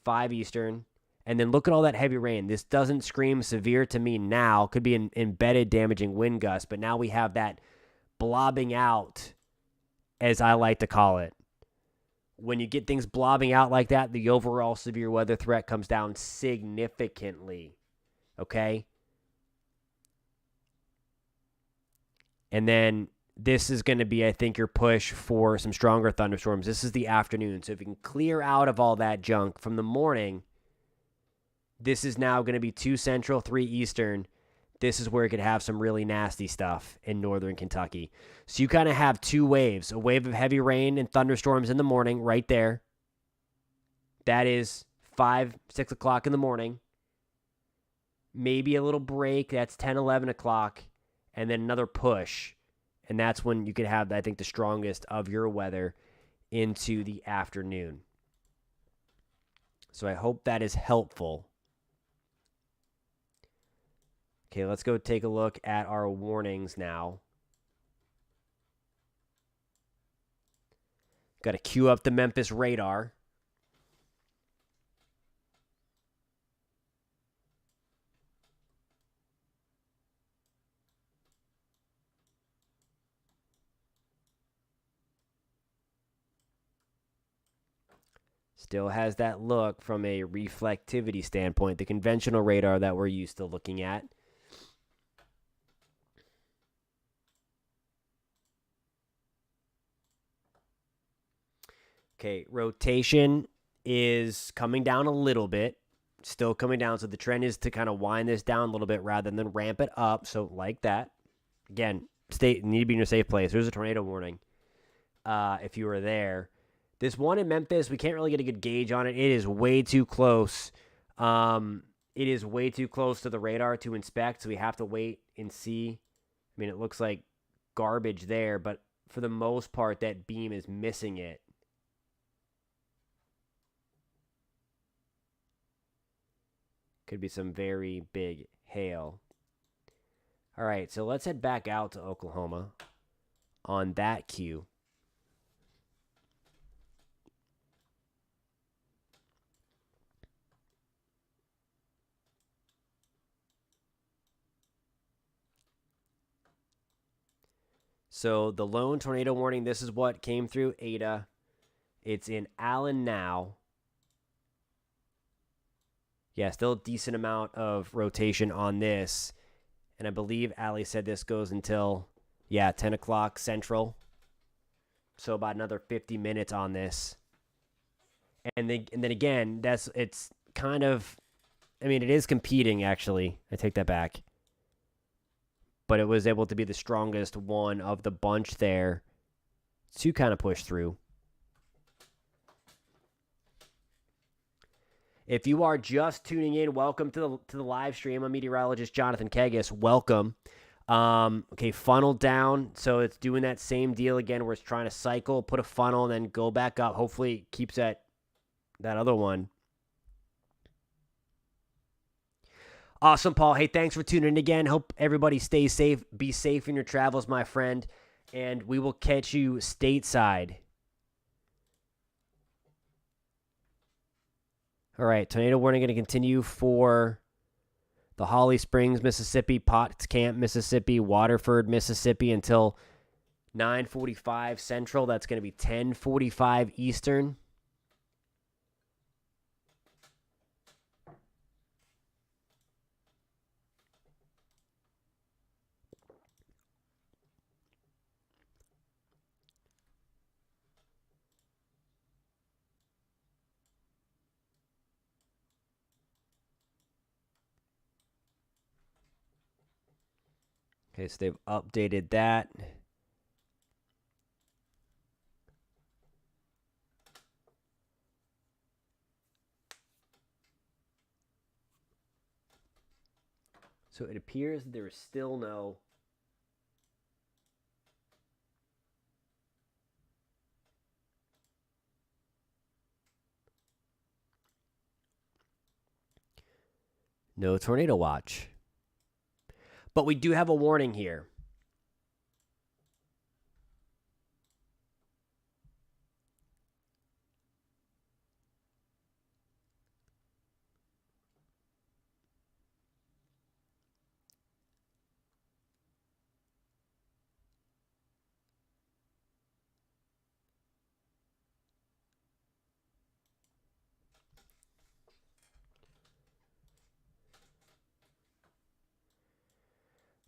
5 Eastern. And then look at all that heavy rain. This doesn't scream severe to me now. Could be an embedded damaging wind gust. But now we have that blobbing out, as I like to call it. When you get things blobbing out like that, the overall severe weather threat comes down significantly. Okay? And then this is going to be, I think, your push for some stronger thunderstorms. This is the afternoon. So if you can clear out of all that junk from the morning, this is now going to be 2 Central, 3 Eastern. This is where it could have some really nasty stuff in northern Kentucky. So you kind of have 2 waves. A wave of heavy rain and thunderstorms in the morning right there. That is 5, 6 o'clock in the morning. Maybe a little break. That's 10, 11 o'clock. And then another push. And that's when you could have, I think, the strongest of your weather into the afternoon. So I hope that is helpful. Okay, let's go take a look at our warnings now. Got to queue up the Memphis radar. Still has that look from a reflectivity standpoint, the conventional radar that we're used to looking at. Okay, rotation is coming down a little bit. Still coming down, so the trend is to kind of wind this down a little bit rather than ramp it up. So like that. Again, need to be in a safe place. There's a tornado warning if you were there. This one in Memphis, we can't really get a good gauge on it. It is way too close. It is way too close to the radar to inspect, so we have to wait and see. I mean, it looks like garbage there, but for the most part, that beam is missing it. Could be some very big hail. All right, so let's head back out to Oklahoma on that cue. So the lone tornado warning, this is what came through Ada. It's in Allen now. Yeah, still a decent amount of rotation on this. And I believe Allie said this goes until, 10 o'clock Central. So about another 50 minutes on this. And then again, it's kind of, I mean, it is competing, actually. I take that back. But it was able to be the strongest one of the bunch there to kind of push through. If you are just tuning in, welcome to the live stream. I'm meteorologist Jonathan Kegges. Welcome. Okay, funnel down. So it's doing that same deal again where it's trying to cycle, put a funnel, and then go back up. Hopefully it keeps that other one. Awesome, Paul. Hey, thanks for tuning in again. Hope everybody stays safe. Be safe in your travels, my friend. And we will catch you stateside. All right, tornado warning going to continue for the Holly Springs, Mississippi, Potts Camp, Mississippi, Waterford, Mississippi until 9:45 Central. That's going to be 10:45 Eastern. Okay, so they've updated that. So it appears there is still no tornado watch. But we do have a warning here.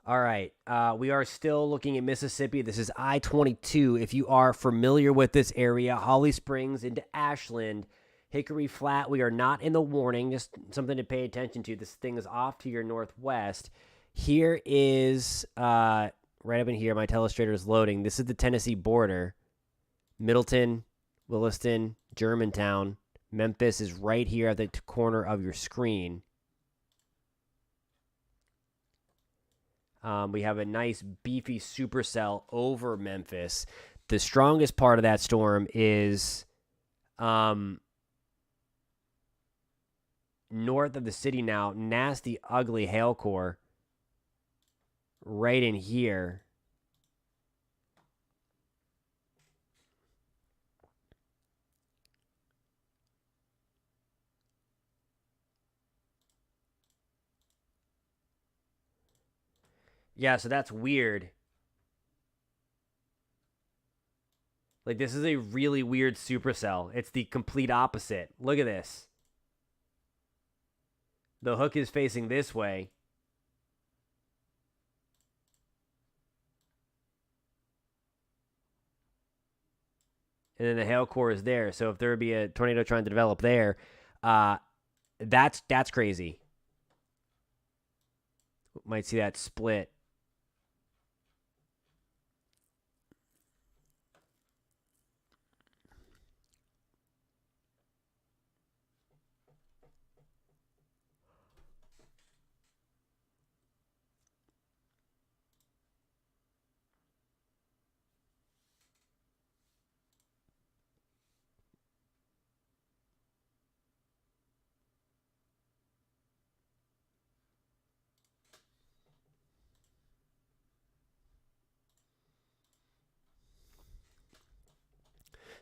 All right. We are still looking at Mississippi. This is I-22. If you are familiar with this area, Holly Springs into Ashland, Hickory Flat, we are not in the warning. Just something to pay attention to. This thing is off to your northwest. Here is, right up in here, my telestrator is loading. This is the Tennessee border. Middleton, Williston, Germantown. Memphis is right here at the corner of your screen. We have a nice beefy supercell over Memphis. The strongest part of that storm is north of the city now. Nasty, ugly hail core right in here. Yeah, so that's weird. Like, this is a really weird supercell. It's the complete opposite. Look at this. The hook is facing this way. And then the hail core is there. So if there would be a tornado trying to develop there, that's crazy. Might see that split.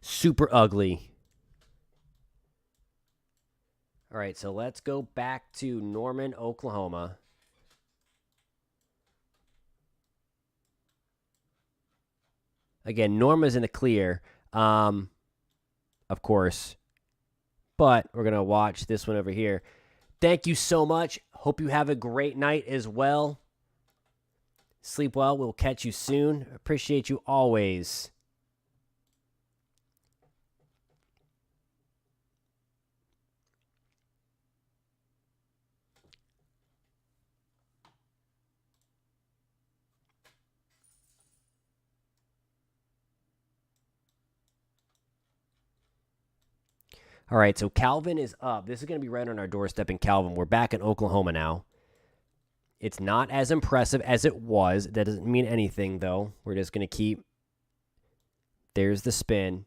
Super ugly. All right, so let's go back to Norman, Oklahoma. Again, Norma's in the clear, of course. But we're going to watch this one over here. Thank you so much. Hope you have a great night as well. Sleep well. We'll catch you soon. Appreciate you always. All right, so Calvin is up. This is going to be right on our doorstep in Calvin. We're back in Oklahoma now. It's not as impressive as it was. That doesn't mean anything, though. We're just going to keep. There's the spin.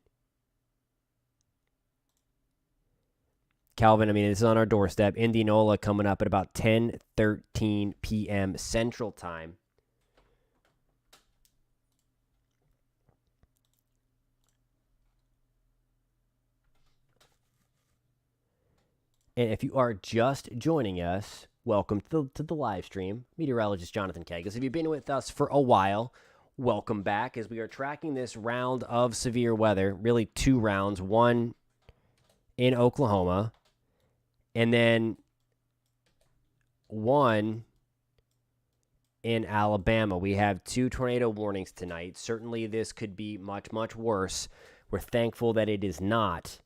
Calvin, I mean, this is on our doorstep. Indianola coming up at about 10:13 p.m. Central Time. And if you are just joining us, welcome to the live stream. Meteorologist Jonathan Kegges. If you've been with us for a while, welcome back as we are tracking this round of severe weather. Really two rounds, one in Oklahoma and then one in Alabama. We have two tornado warnings tonight. Certainly this could be much, much worse. We're thankful that it is not.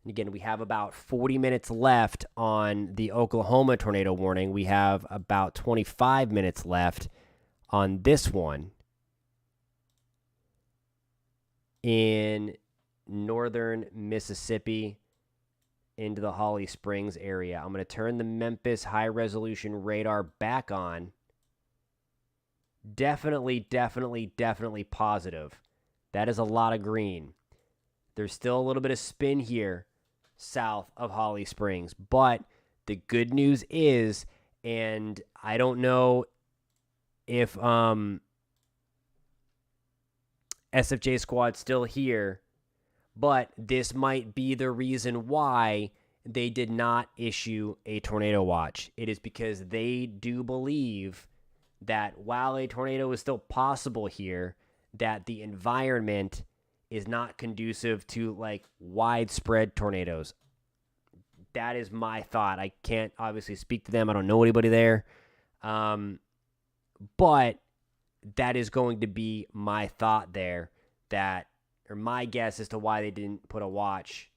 And again, we have about 40 minutes left on the Oklahoma tornado warning. We have about 25 minutes left on this one in northern Mississippi into the Holly Springs area. I'm going to turn the Memphis high-resolution radar back on. Definitely positive. That is a lot of green. There's still a little bit of spin here south of Holly Springs. But the good news is, and I don't know if SFJ Squad's still here, but this might be the reason why they did not issue a tornado watch. It is because they do believe that while a tornado is still possible here, that the environment is not conducive to like widespread tornadoes. That is my thought. I can't obviously speak to them. I don't know anybody there. But that is going to be my thought there, that, or my guess as to why they didn't put a watch,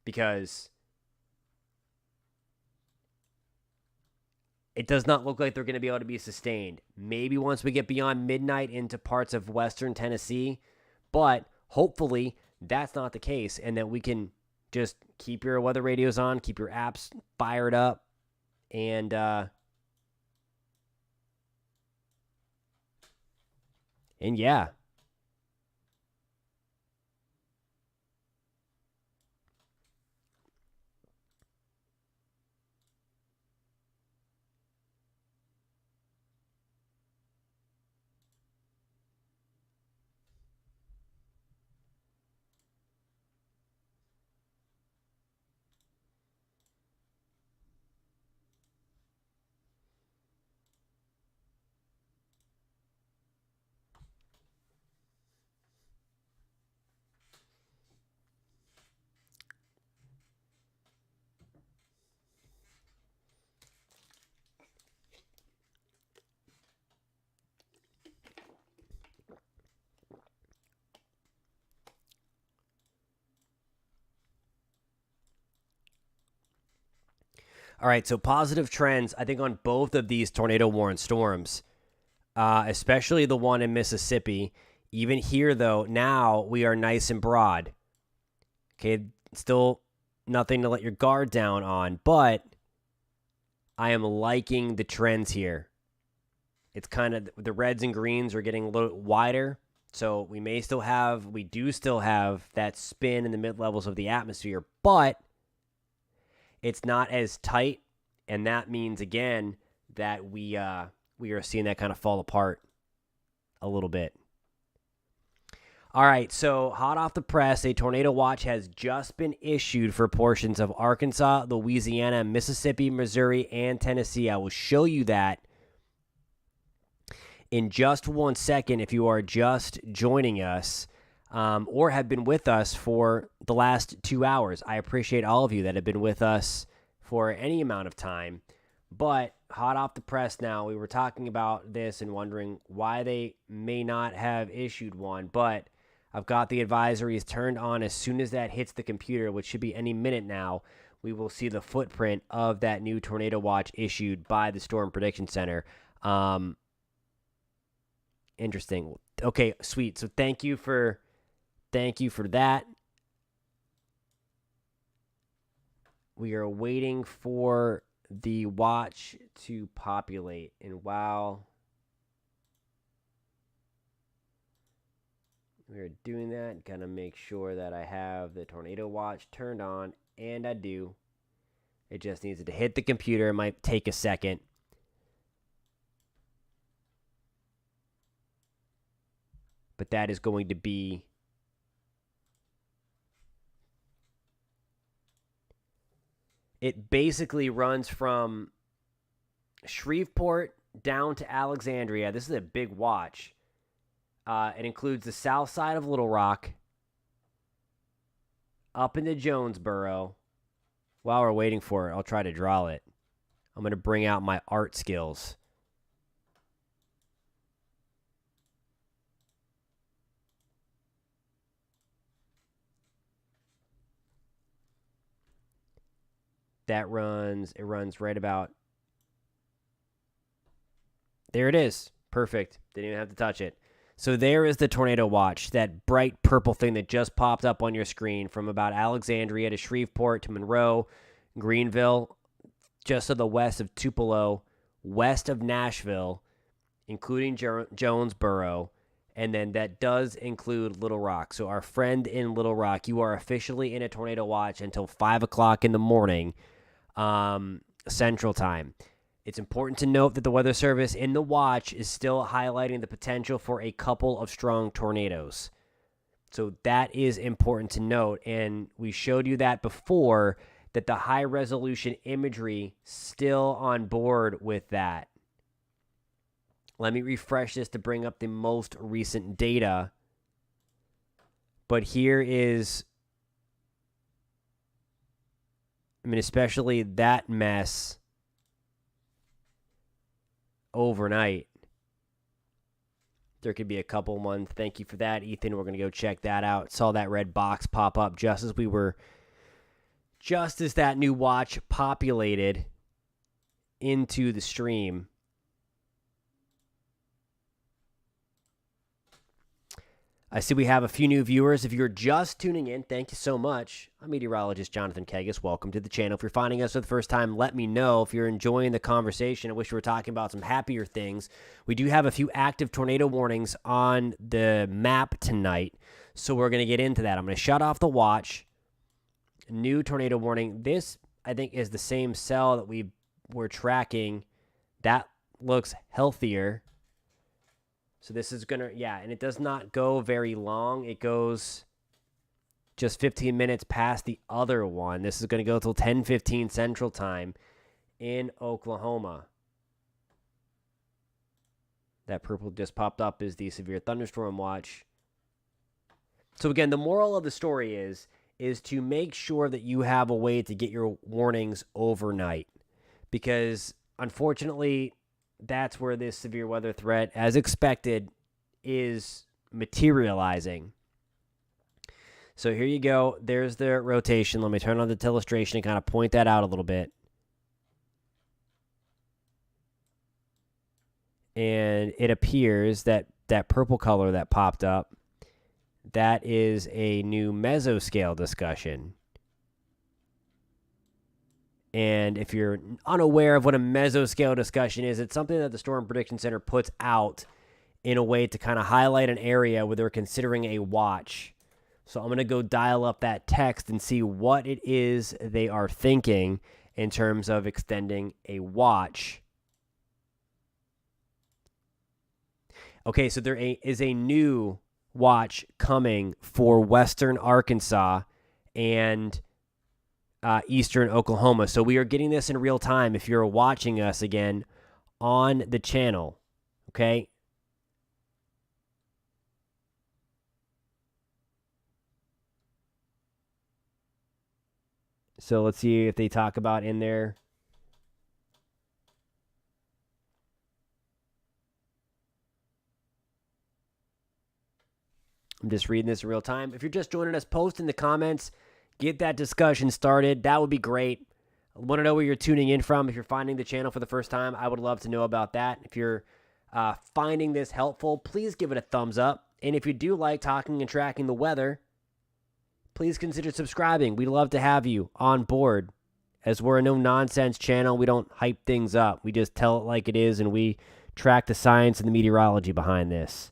because it does not look like they're going to be able to be sustained. Maybe once we get beyond midnight into parts of western Tennessee, but hopefully that's not the case, and that we can just keep your weather radios on, keep your apps fired up, and yeah. All right, so positive trends, I think, on both of these tornado-warned storms, especially the one in Mississippi. Even here, though, now we are nice and broad. Okay, still nothing to let your guard down on, but I am liking the trends here. It's kind of, the reds and greens are getting a little wider, so we do still have that spin in the mid-levels of the atmosphere, but it's not as tight, and that means, again, that we are seeing that kind of fall apart a little bit. All right, so hot off the press, a tornado watch has just been issued for portions of Arkansas, Louisiana, Mississippi, Missouri, and Tennessee. I will show you that in just 1 second if you are just joining us or have been with us for the last 2 hours. I appreciate all of you that have been with us for any amount of time. But hot off the press now, we were talking about this and wondering why they may not have issued one, but I've got the advisories turned on. As soon as that hits the computer, which should be any minute now, we will see the footprint of that new tornado watch issued by the Storm Prediction Center. Interesting. Okay, sweet. So thank you for that. We are waiting for the watch to populate, and while we're doing that, gonna make sure that I have the tornado watch turned on, and I do. It just needs to hit the computer. It might take a second. But that is going to be it. Basically runs from Shreveport down to Alexandria. This is a big watch. It includes the south side of Little Rock, up into Jonesboro. While we're waiting for it, I'll try to draw it. I'm going to bring out my art skills. It runs right about, there it is. Perfect. Didn't even have to touch it. So there is the tornado watch, that bright purple thing that just popped up on your screen from about Alexandria to Shreveport to Monroe, Greenville, just to the west of Tupelo, west of Nashville, including Jonesboro, and then that does include Little Rock. So our friend in Little Rock, you are officially in a tornado watch until 5 o'clock in the morning, Central Time. It's important to note that the Weather Service in the watch is still highlighting the potential for a couple of strong tornadoes. So that is important to note, and we showed you that before, that the high-resolution imagery still on board with that. Let me refresh this to bring up the most recent data. But here is, especially that mess overnight. There could be a couple months. Thank you for that, Ethan. We're going to go check that out. Saw that red box pop up just as that new watch populated into the stream. I see we have a few new viewers. If you're just tuning in, thank you so much. I'm meteorologist Jonathan Kegges. Welcome to the channel. If you're finding us for the first time, let me know. If you're enjoying the conversation, I wish we were talking about some happier things. We do have a few active tornado warnings on the map tonight, so we're going to get into that. I'm going to shut off the watch. New tornado warning. This, I think, is the same cell that we were tracking. That looks healthier. So this is going to, and it does not go very long. It goes just 15 minutes past the other one. This is going to go till 10:15 Central Time in Oklahoma. That purple just popped up is the severe thunderstorm watch. So again, the moral of the story is to make sure that you have a way to get your warnings overnight, because unfortunately, that's where this severe weather threat, as expected, is materializing. So here you go. There's the rotation. Let me turn on the illustration and kind of point that out a little bit. And it appears that that purple color that popped up, that is a new mesoscale discussion. And if you're unaware of what a mesoscale discussion is, it's something that the Storm Prediction Center puts out in a way to kind of highlight an area where they're considering a watch. So I'm going to go dial up that text and see what it is they are thinking in terms of extending a watch. Okay, so there is a new watch coming for Western Arkansas and Eastern Oklahoma. So we are getting this in real time if you're watching us again on the channel, okay? So let's see if they talk about in there. I'm just reading this in real time. If you're just joining us, post in the comments. Get that discussion started. That would be great. I want to know where you're tuning in from. If you're finding the channel for the first time, I would love to know about that. If you're finding this helpful, please give it a thumbs up. And if you do like talking and tracking the weather, please consider subscribing. We'd love to have you on board. As we're a no-nonsense channel, we don't hype things up. We just tell it like it is, and we track the science and the meteorology behind this.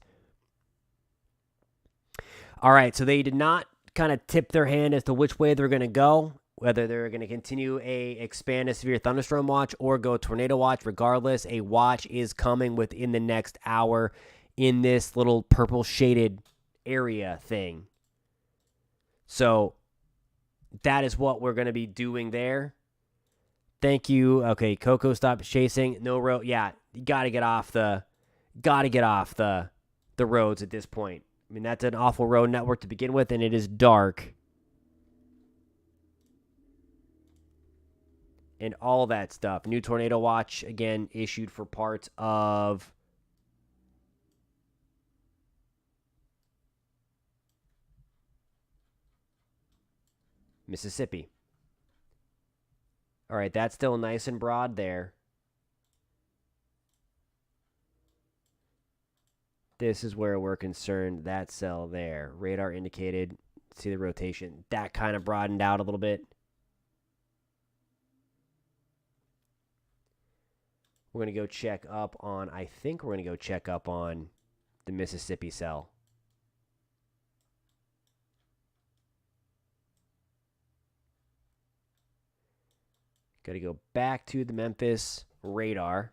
All right, so they did not kind of tip their hand as to which way they're going to go, whether they're going to continue expand a severe thunderstorm watch or go tornado watch. Regardless, a watch is coming within the next hour in this little purple shaded area thing. So that is what we're going to be doing there. Thank you. Okay, Coco, stop chasing. No road. Yeah, you got to get off the roads at this point. I mean, that's an awful road network to begin with, and it is dark. And all that stuff. New tornado watch, again, issued for parts of Mississippi. All right, that's still nice and broad there. This is where we're concerned. That cell there. Radar indicated. See the rotation. That kind of broadened out a little bit. We're going to go check up on, I think we're going to go check up on the Mississippi cell. Got to go back to the Memphis radar.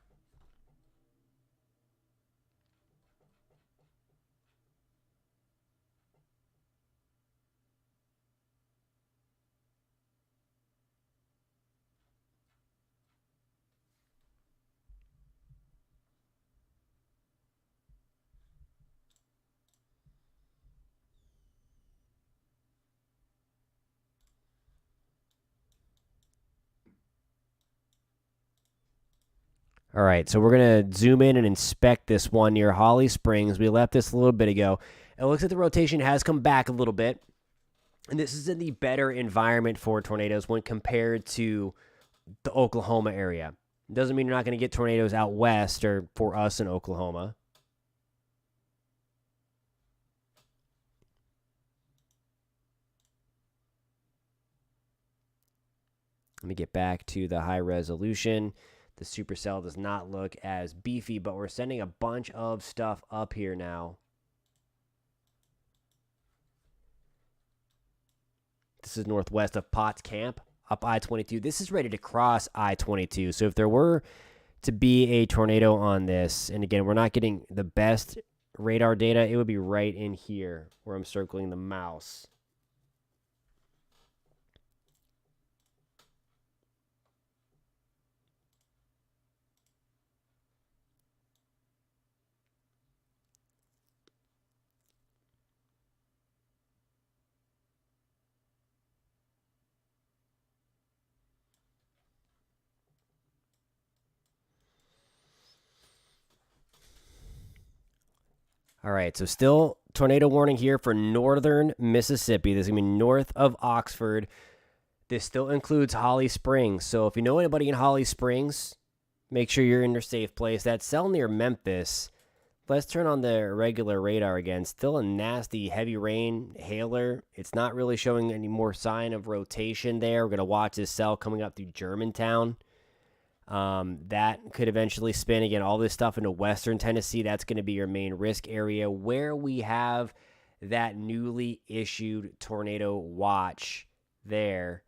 All right, so we're going to zoom in and inspect this one near Holly Springs. We left this a little bit ago. It looks like the rotation has come back a little bit. And this is in the better environment for tornadoes when compared to the Oklahoma area. It doesn't mean you're not going to get tornadoes out west or for us in Oklahoma. Let me get back to the high resolution. The supercell does not look as beefy, but we're sending a bunch of stuff up here now. This is northwest of Potts Camp, up I-22. This is ready to cross I-22. So if there were to be a tornado on this, and again, we're not getting the best radar data, it would be right in here where I'm circling the mouse. All right, so still tornado warning here for northern Mississippi. This is going to be north of Oxford. This still includes Holly Springs. So if you know anybody in Holly Springs, make sure you're in your safe place. That cell near Memphis, let's turn on the regular radar again. Still a nasty heavy rain hailer. It's not really showing any more sign of rotation there. We're going to watch this cell coming up through Germantown. That could eventually spin again, all this stuff into western Tennessee. That's going to be your main risk area where we have that newly issued tornado watch there.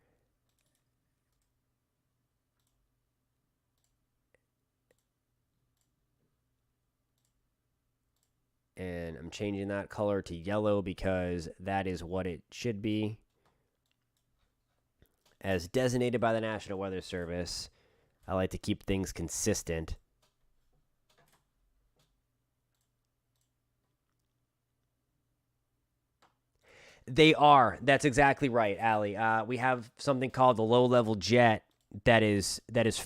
And I'm changing that color to yellow because that is what it should be. As designated by the National Weather Service, I like to keep things consistent. They are. That's exactly right, Allie. We have something called the low-level jet that is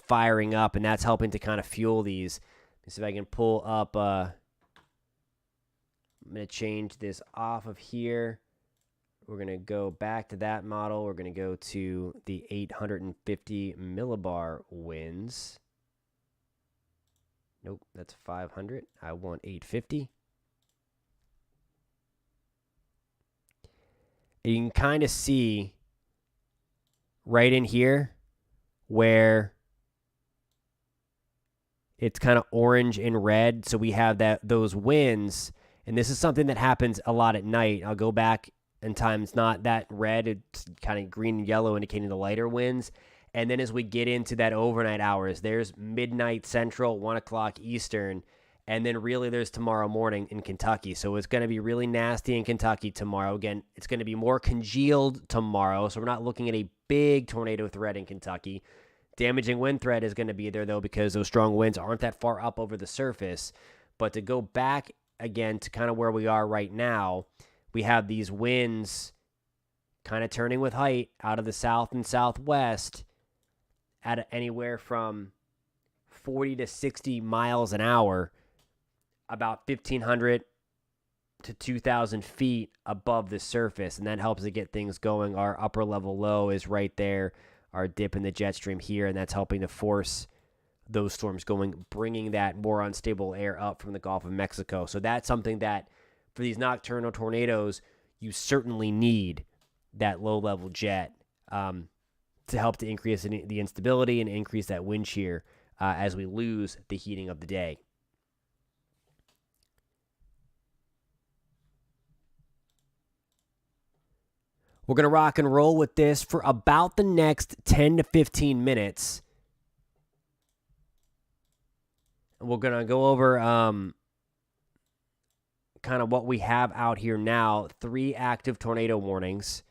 firing up, and that's helping to kind of fuel these. Let me see if I can pull up. I'm going to change this off of here. We're going to go back to that model. We're going to go to the 850 millibar winds. Nope, that's 500. I want 850. And you can kind of see right in here where it's kind of orange and red. So we have those winds, and this is something that happens a lot at night. I'll go back in time. It's not that red. It's kind of green and yellow, indicating the lighter winds. And then as we get into that overnight hours, there's midnight Central, 1 o'clock Eastern, and then really there's tomorrow morning in Kentucky. So it's going to be really nasty in Kentucky tomorrow. Again, it's going to be more congealed tomorrow, so we're not looking at a big tornado threat in Kentucky. Damaging wind threat is going to be there, though, because those strong winds aren't that far up over the surface. But to go back again to kind of where we are right now, we have these winds kind of turning with height out of the south and southwest at anywhere from 40 to 60 miles an hour, about 1,500 to 2,000 feet above the surface, and that helps to get things going. Our upper level low is right there, our dip in the jet stream here, and that's helping to force those storms going, bringing that more unstable air up from the Gulf of Mexico. So that's something that for these nocturnal tornadoes, you certainly need that low-level jet to help to increase the instability and increase that wind shear as we lose the heating of the day. We're going to rock and roll with this for about the next 10 to 15 minutes. We're going to go over kind of what we have out here now. 3 active tornado warnings.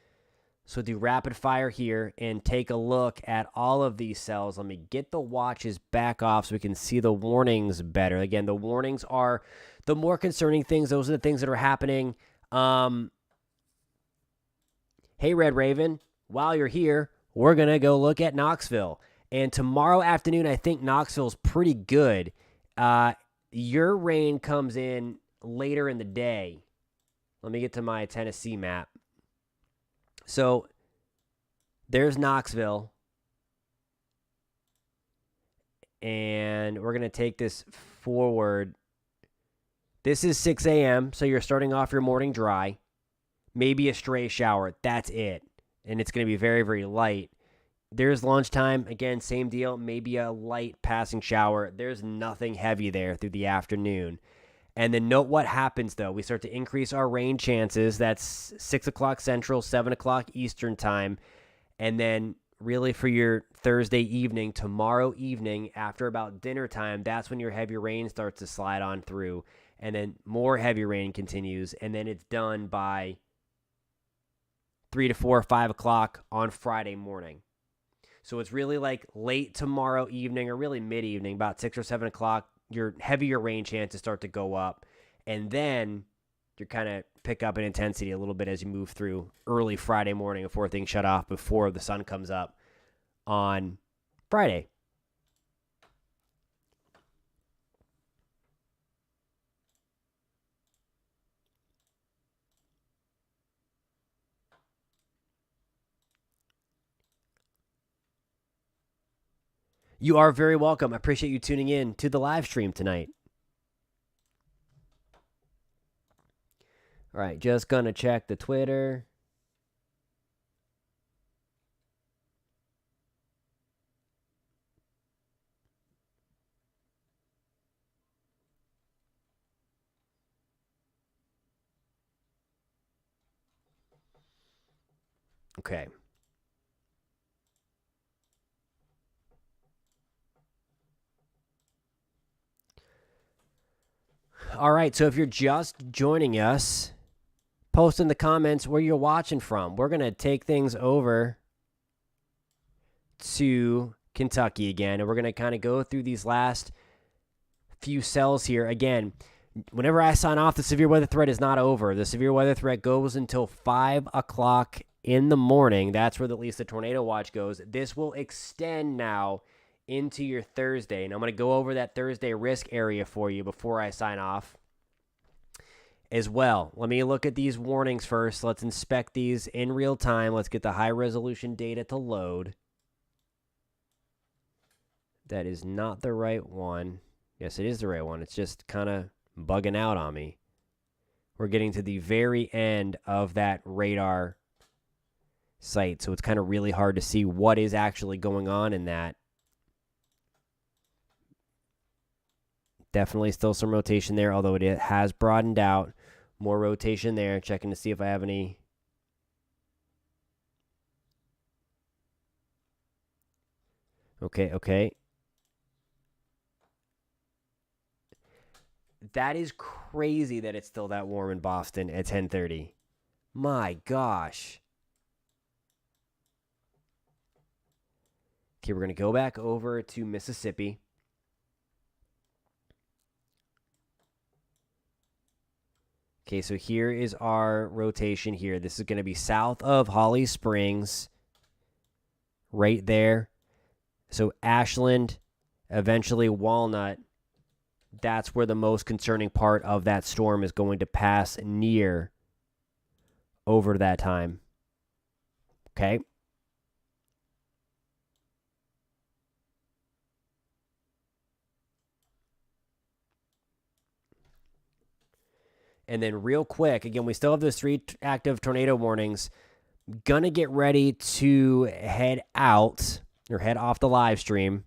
So do rapid fire here and take a look at all of these cells. Let me get the watches back off so we can see the warnings better. Again, the warnings are the more concerning things. Those are the things that are happening. Hey, Red Raven, while you're here, we're going to go look at Knoxville. And tomorrow afternoon, I think Knoxville's pretty good. Your rain comes in later in the day. Let me get to my Tennessee map. So there's Knoxville. And we're going to take this forward. This is 6 a.m., so you're starting off your morning dry. Maybe a stray shower. That's it. And it's going to be very, very light. There's lunchtime. Again, same deal. Maybe a light passing shower. There's nothing heavy there through the afternoon. And then note what happens, though. We start to increase our rain chances. That's 6 o'clock Central, 7 o'clock Eastern time. And then really for your Thursday evening, tomorrow evening, after about dinner time, that's when your heavy rain starts to slide on through. And then more heavy rain continues. And then it's done by 3 to 4 or 5 o'clock on Friday morning. So it's really like late tomorrow evening or really mid-evening, about 6 or 7 o'clock, your heavier rain chances start to go up. And then you kind of pick up in intensity a little bit as you move through early Friday morning before things shut off, before the sun comes up on Friday. You are very welcome. I appreciate you tuning in to the live stream tonight. All right, just going to check the Twitter. Okay. All right, so if you're just joining us, post in the comments where you're watching from. We're going to take things over to Kentucky again, and we're going to kind of go through these last few cells here. Again, whenever I sign off, the severe weather threat is not over. The severe weather threat goes until 5 o'clock in the morning. That's where at least the tornado watch goes. This will extend now into your Thursday, and I'm going to go over that Thursday risk area for you before I sign off as well. Let me look at these warnings first. Let's inspect these in real time. Let's get the high resolution data to load. That is not the right one. Yes, it is the right one. It's just kind of bugging out on me. We're getting to the very end of that radar site, so it's kind of really hard to see what is actually going on in that. Definitely still some rotation there, although it has broadened out. More rotation there. Checking to see if I have any. Okay. That is crazy that it's still that warm in Boston at 10:30. My gosh. Okay, we're going to go back over to Mississippi. Okay, so here is our rotation here. This is going to be south of Holly Springs, right there. So Ashland, eventually Walnut, that's where the most concerning part of that storm is going to pass near over that time. Okay. And then real quick, again, we still have those 3 active tornado warnings. Gonna get ready to head out or head off the live stream.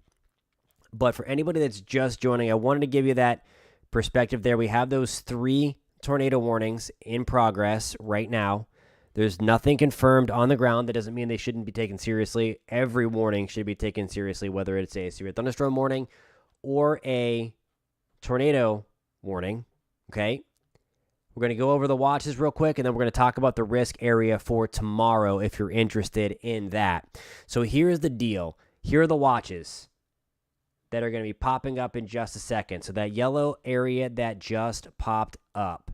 But for anybody that's just joining, I wanted to give you that perspective there. We have those 3 tornado warnings in progress right now. There's nothing confirmed on the ground. That doesn't mean they shouldn't be taken seriously. Every warning should be taken seriously, whether it's a severe thunderstorm warning or a tornado warning. Okay? We're going to go over the watches real quick, and then we're going to talk about the risk area for tomorrow if you're interested in that. So here's the deal. Here are the watches that are going to be popping up in just a second. So that yellow area that just popped up,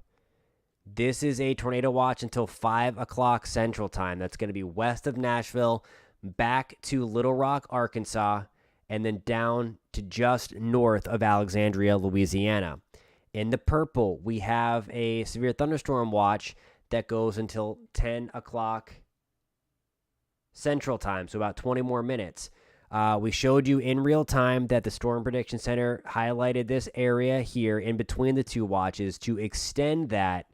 this is a tornado watch until 5 o'clock Central Time. That's going to be west of Nashville, back to Little Rock, Arkansas, and then down to just north of Alexandria, Louisiana. In the purple, we have a severe thunderstorm watch that goes until 10 o'clock Central Time, so about 20 more minutes. We showed you in real time that the Storm Prediction Center highlighted this area here in between the 2 watches to extend that,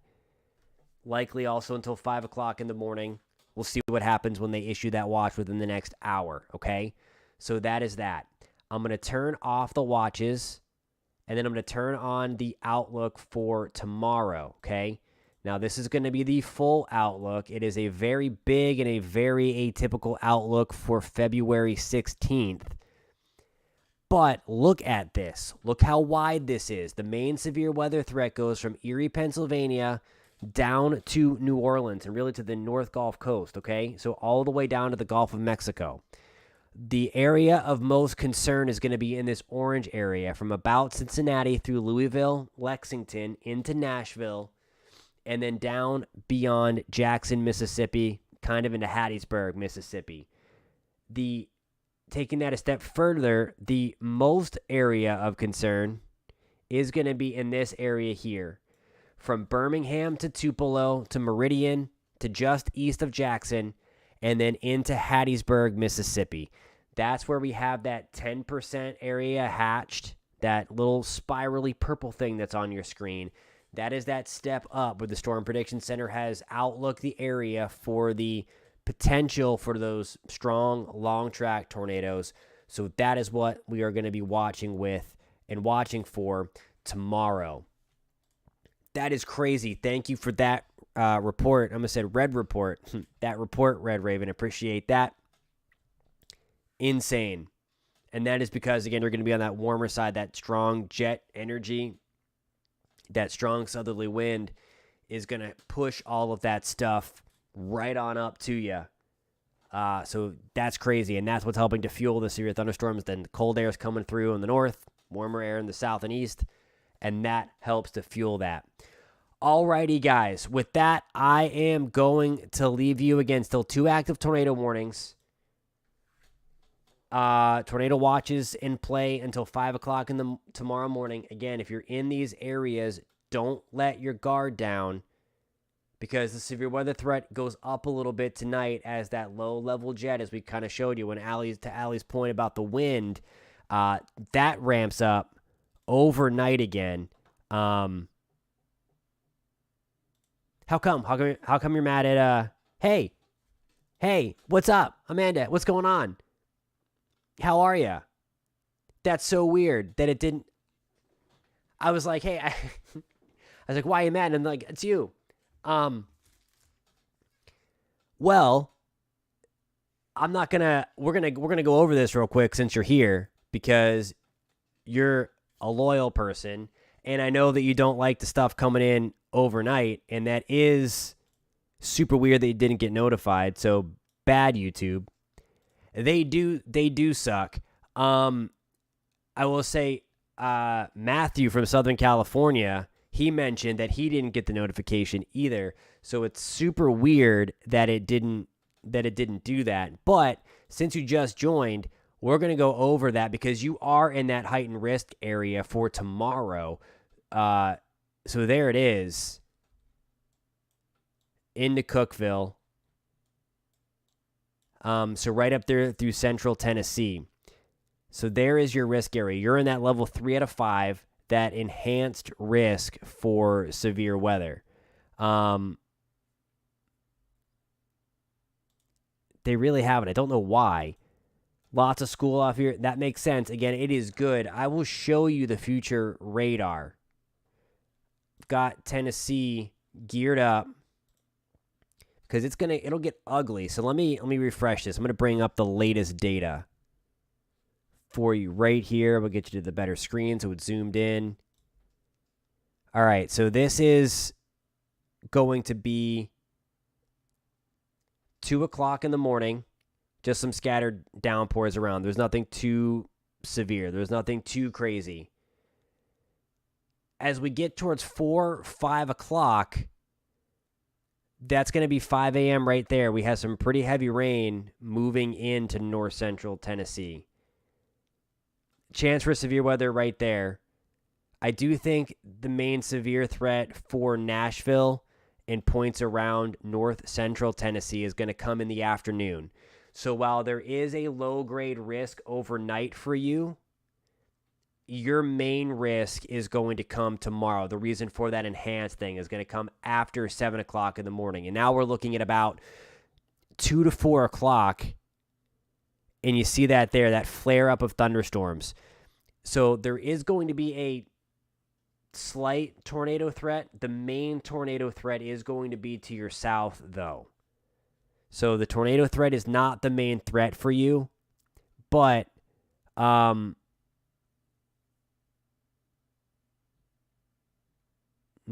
likely also until 5 o'clock in the morning. We'll see what happens when they issue that watch within the next hour, okay? So that is that. I'm going to turn off the watches, and then I'm going to turn on the outlook for tomorrow, okay? Now, this is going to be the full outlook. It is a very big and a very atypical outlook for February 16th. But look at this. Look how wide this is. The main severe weather threat goes from Erie, Pennsylvania, down to New Orleans and really to the North Gulf Coast, okay? So all the way down to the Gulf of Mexico. The area of most concern is going to be in this orange area from about Cincinnati through Louisville, Lexington, into Nashville, and then down beyond Jackson, Mississippi, kind of into Hattiesburg, Mississippi. Taking that a step further, the most area of concern is going to be in this area here. From Birmingham to Tupelo to Meridian to just east of Jackson, and then into Hattiesburg, Mississippi. That's where we have that 10% area hatched, that little spirally purple thing that's on your screen. That is that step up where the Storm Prediction Center has outlooked the area for the potential for those strong, long-track tornadoes. So that is what we are going to be watching with and watching for tomorrow. That is crazy. Thank you for that report. I almost said red report. That report, Red Raven. Appreciate that. Insane. And that is because, again, you're going to be on that warmer side, that strong jet energy, that strong southerly wind is going to push all of that stuff right on up to you. So that's crazy, and that's what's helping to fuel the severe thunderstorms. Then the cold air is coming through in the north, warmer air in the south and east, and that helps to fuel that. Alrighty, guys. With that, I am going to leave you again. Still 2 active tornado warnings. Tornado watches in play until 5 o'clock tomorrow morning. Again, if you're in these areas, don't let your guard down because the severe weather threat goes up a little bit tonight as that low-level jet, as we kind of showed you when Allie's point about the wind, that ramps up overnight again. How come? How come you're mad at, hey, what's up? Amanda, what's going on? How are you? That's so weird that it didn't. I was like, hey, I was like, why are you mad? And I'm like, it's you. Well, I'm not gonna, we're gonna go over this real quick since you're here because you're a loyal person. And I know that you don't like the stuff coming in overnight, and that is super weird that you didn't get notified. So bad, YouTube. They do suck. I will say, Matthew from Southern California, he mentioned that he didn't get the notification either. So it's super weird that it didn't do that. But since you just joined, we're going to go over that because you are in that heightened risk area for tomorrow. So there it is. Into Cookeville. So right up there through central Tennessee. So there is your risk area. You're in that level 3 out of 5. that enhanced risk for severe weather. They really haven't. I don't know why. Lots of school off here. That makes sense. Again, it is good. I will show you the future radar. Got Tennessee geared up because it'll get ugly. So let me refresh this. I'm gonna bring up the latest data for you right here. We'll get you to the better screen so it's zoomed in. All right, so this is going to be 2 o'clock in the morning. Just some scattered downpours around. There's nothing too severe. There's nothing too crazy. As we get towards 4, 5 o'clock, that's going to be 5 a.m. right there. We have some pretty heavy rain moving into north central Tennessee. Chance for severe weather right there. I do think the main severe threat for Nashville and points around north central Tennessee is going to come in the afternoon. So while there is a low-grade risk overnight for you, your main risk is going to come tomorrow. The reason for that enhanced thing is going to come after 7 o'clock in the morning. And now we're looking at about 2 to 4 o'clock, and you see that there, that flare-up of thunderstorms. So there is going to be a slight tornado threat. The main tornado threat is going to be to your south, though. So the tornado threat is not the main threat for you, but I'm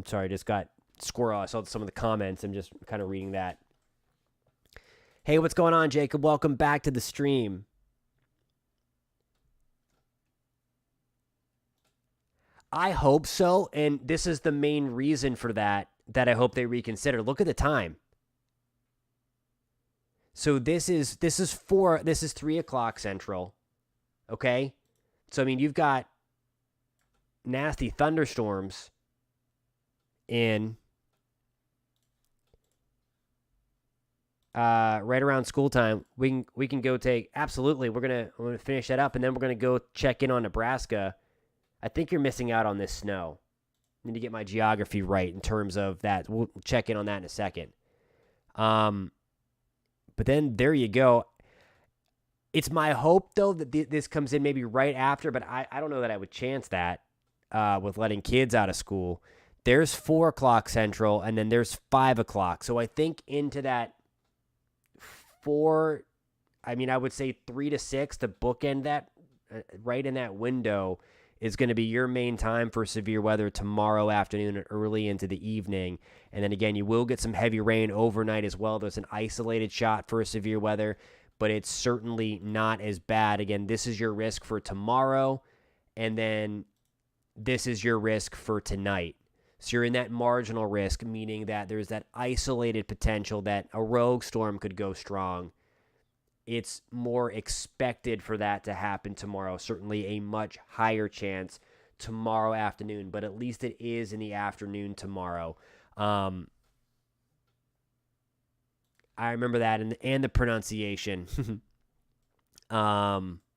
sorry, I just got squirrel. I saw some of the comments. I'm just kind of reading that. Hey, what's going on, Jacob? Welcome back to the stream. I hope so, and this is the main reason for that I hope they reconsider. Look at the time. So this is 3 o'clock central, okay? So I mean, you've got nasty thunderstorms in right around school time. We can go take, absolutely. We're gonna finish that up, and then we're gonna go check in on Nebraska. I think you're missing out on this snow. I need to get my geography right in terms of that. We'll check in on that in a second. But then there you go. It's my hope, though, that this comes in maybe right after, but I don't know that I would chance that with letting kids out of school. There's 4 o'clock central, and then there's 5 o'clock. So I think into that 4, I mean, I would say 3 to 6 to bookend that right in that window is going to be your main time for severe weather tomorrow afternoon and early into the evening. And then again, you will get some heavy rain overnight as well. There's an isolated shot for severe weather, but it's certainly not as bad. Again, this is your risk for tomorrow, and then this is your risk for tonight. So you're in that marginal risk, meaning that there's that isolated potential that a rogue storm could go strong. It's more expected for that to happen tomorrow. Certainly a much higher chance tomorrow afternoon, but at least it is in the afternoon tomorrow. I remember that and the pronunciation. So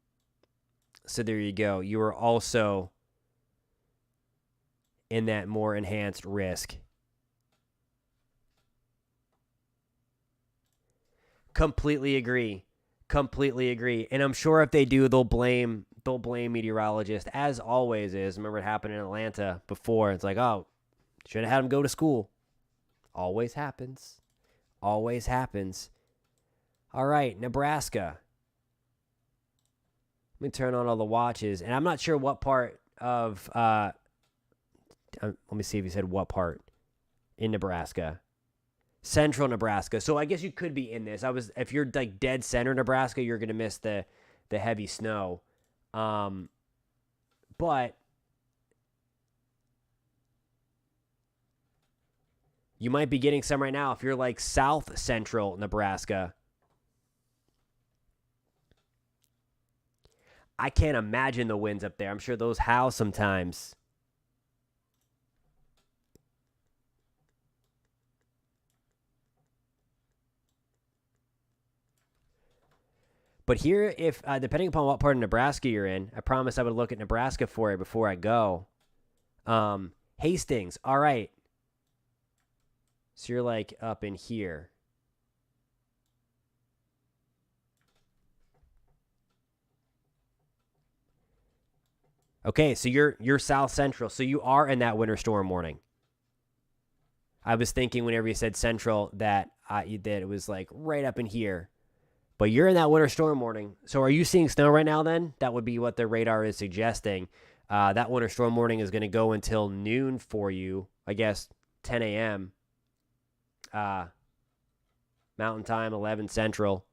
there you go. You are also in that more enhanced risk. Completely agree. And I'm sure if they do, they'll blame meteorologist, as always is. Remember it happened in Atlanta before. It's like, oh, should have had him go to school. Always happens. All right, Nebraska. Let me turn on all the watches. And I'm not sure what part of let me see if you said what part in Nebraska. Central Nebraska. So I guess you could be in this. If you're like dead center Nebraska, you're going to miss the heavy snow. But you might be getting some right now if you're like south central Nebraska. I can't imagine the winds up there. I'm sure those howl sometimes. But here, if depending upon what part of Nebraska you're in, I promise I would look at Nebraska for you before I go. Hastings. All right. So you're like up in here. Okay, so you're south central. So you are in that winter storm warning. I was thinking whenever you said central that it was like right up in here. But you're in that winter storm warning. So are you seeing snow right now then? That would be what the radar is suggesting. That winter storm warning is going to go until noon for you. I guess 10 a.m. Mountain Time, 11 Central.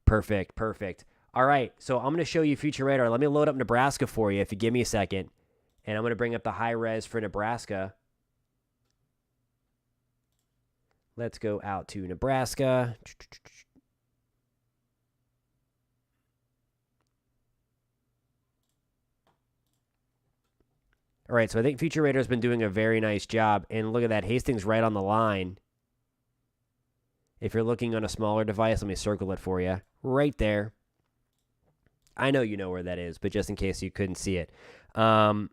Perfect, perfect. All right, so I'm going to show you future radar. Let me load up Nebraska for you if you give me a second. And I'm going to bring up the high res for Nebraska. Let's go out to Nebraska. All right, so I think Future Radar's been doing a very nice job. And look at that, Hastings right on the line. If you're looking on a smaller device, let me circle it for you. Right there. I know you know where that is, but just in case you couldn't see it. That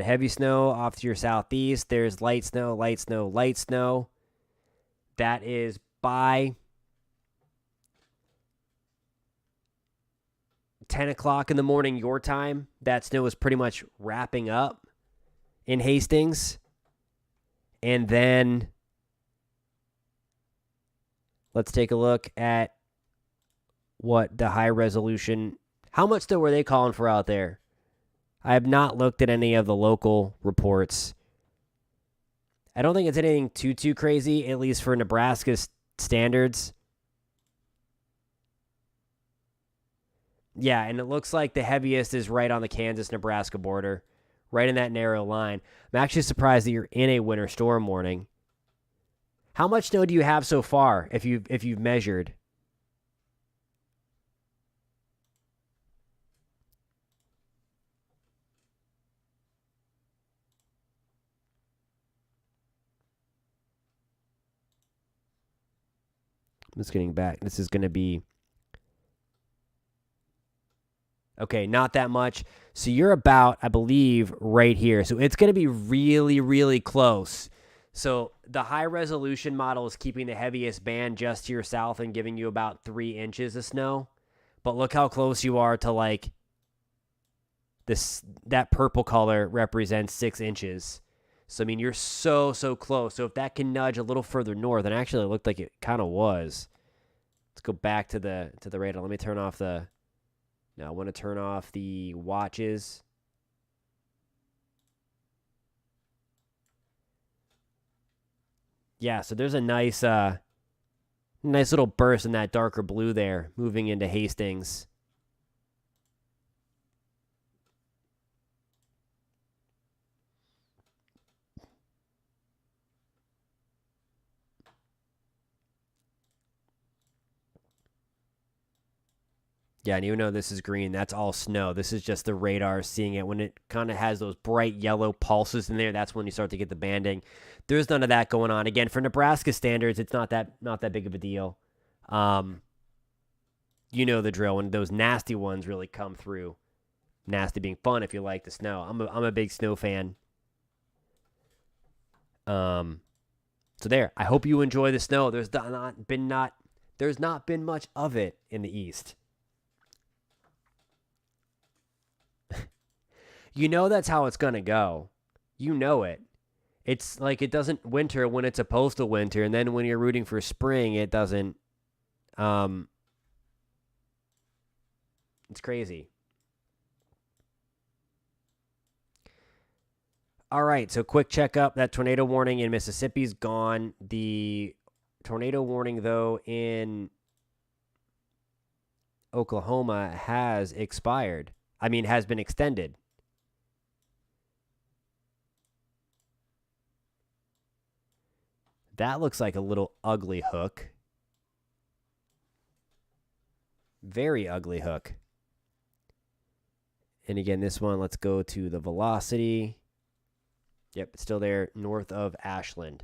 heavy snow off to your southeast. There's light snow, light snow, light snow. That is by 10 o'clock in the morning your time. That snow is pretty much wrapping up in Hastings. And then let's take a look at what the high resolution. How much snow were they calling for out there? I have not looked at any of the local reports. I don't think it's anything too crazy, at least for Nebraska's standards. Yeah, and it looks like the heaviest is right on the Kansas-Nebraska border, right in that narrow line. I'm actually surprised that you're in a winter storm warning. How much snow do you have so far, if you've measured? I'm just getting back. This is going to be... Okay, not that much. So you're about, I believe, right here. So it's going to be really close. So the high resolution model is keeping the heaviest band just to your south and giving you about 3 inches of snow. But look how close you are to like this. That purple color represents 6 inches. So I mean, you're so close. So if that can nudge a little further north, and actually it looked like it kind of was. Let's go back to the radar. Let me turn off the... Now I want to turn off the watches. Yeah, so there's a nice little burst in that darker blue there, moving into Hastings. Yeah, and even though this is green, that's all snow. This is just the radar seeing it. When it kind of has those bright yellow pulses in there, that's when you start to get the banding. There's none of that going on. Again, for Nebraska standards, it's not that big of a deal. You know the drill when those nasty ones really come through. Nasty being fun if you like the snow. I'm a big snow fan. So there. I hope you enjoy the snow. There's not been much of it in the east. You know that's how it's going to go. You know it. It's like it doesn't winter when it's supposed to winter, and then when you're rooting for spring, it doesn't. It's crazy. All right, so quick checkup. That tornado warning in Mississippi's gone. The tornado warning, though, in Oklahoma has expired. I mean, has been extended. That looks like a little ugly hook. Very ugly hook. And again, this one, let's go to the velocity. Yep, it's still there north of Ashland.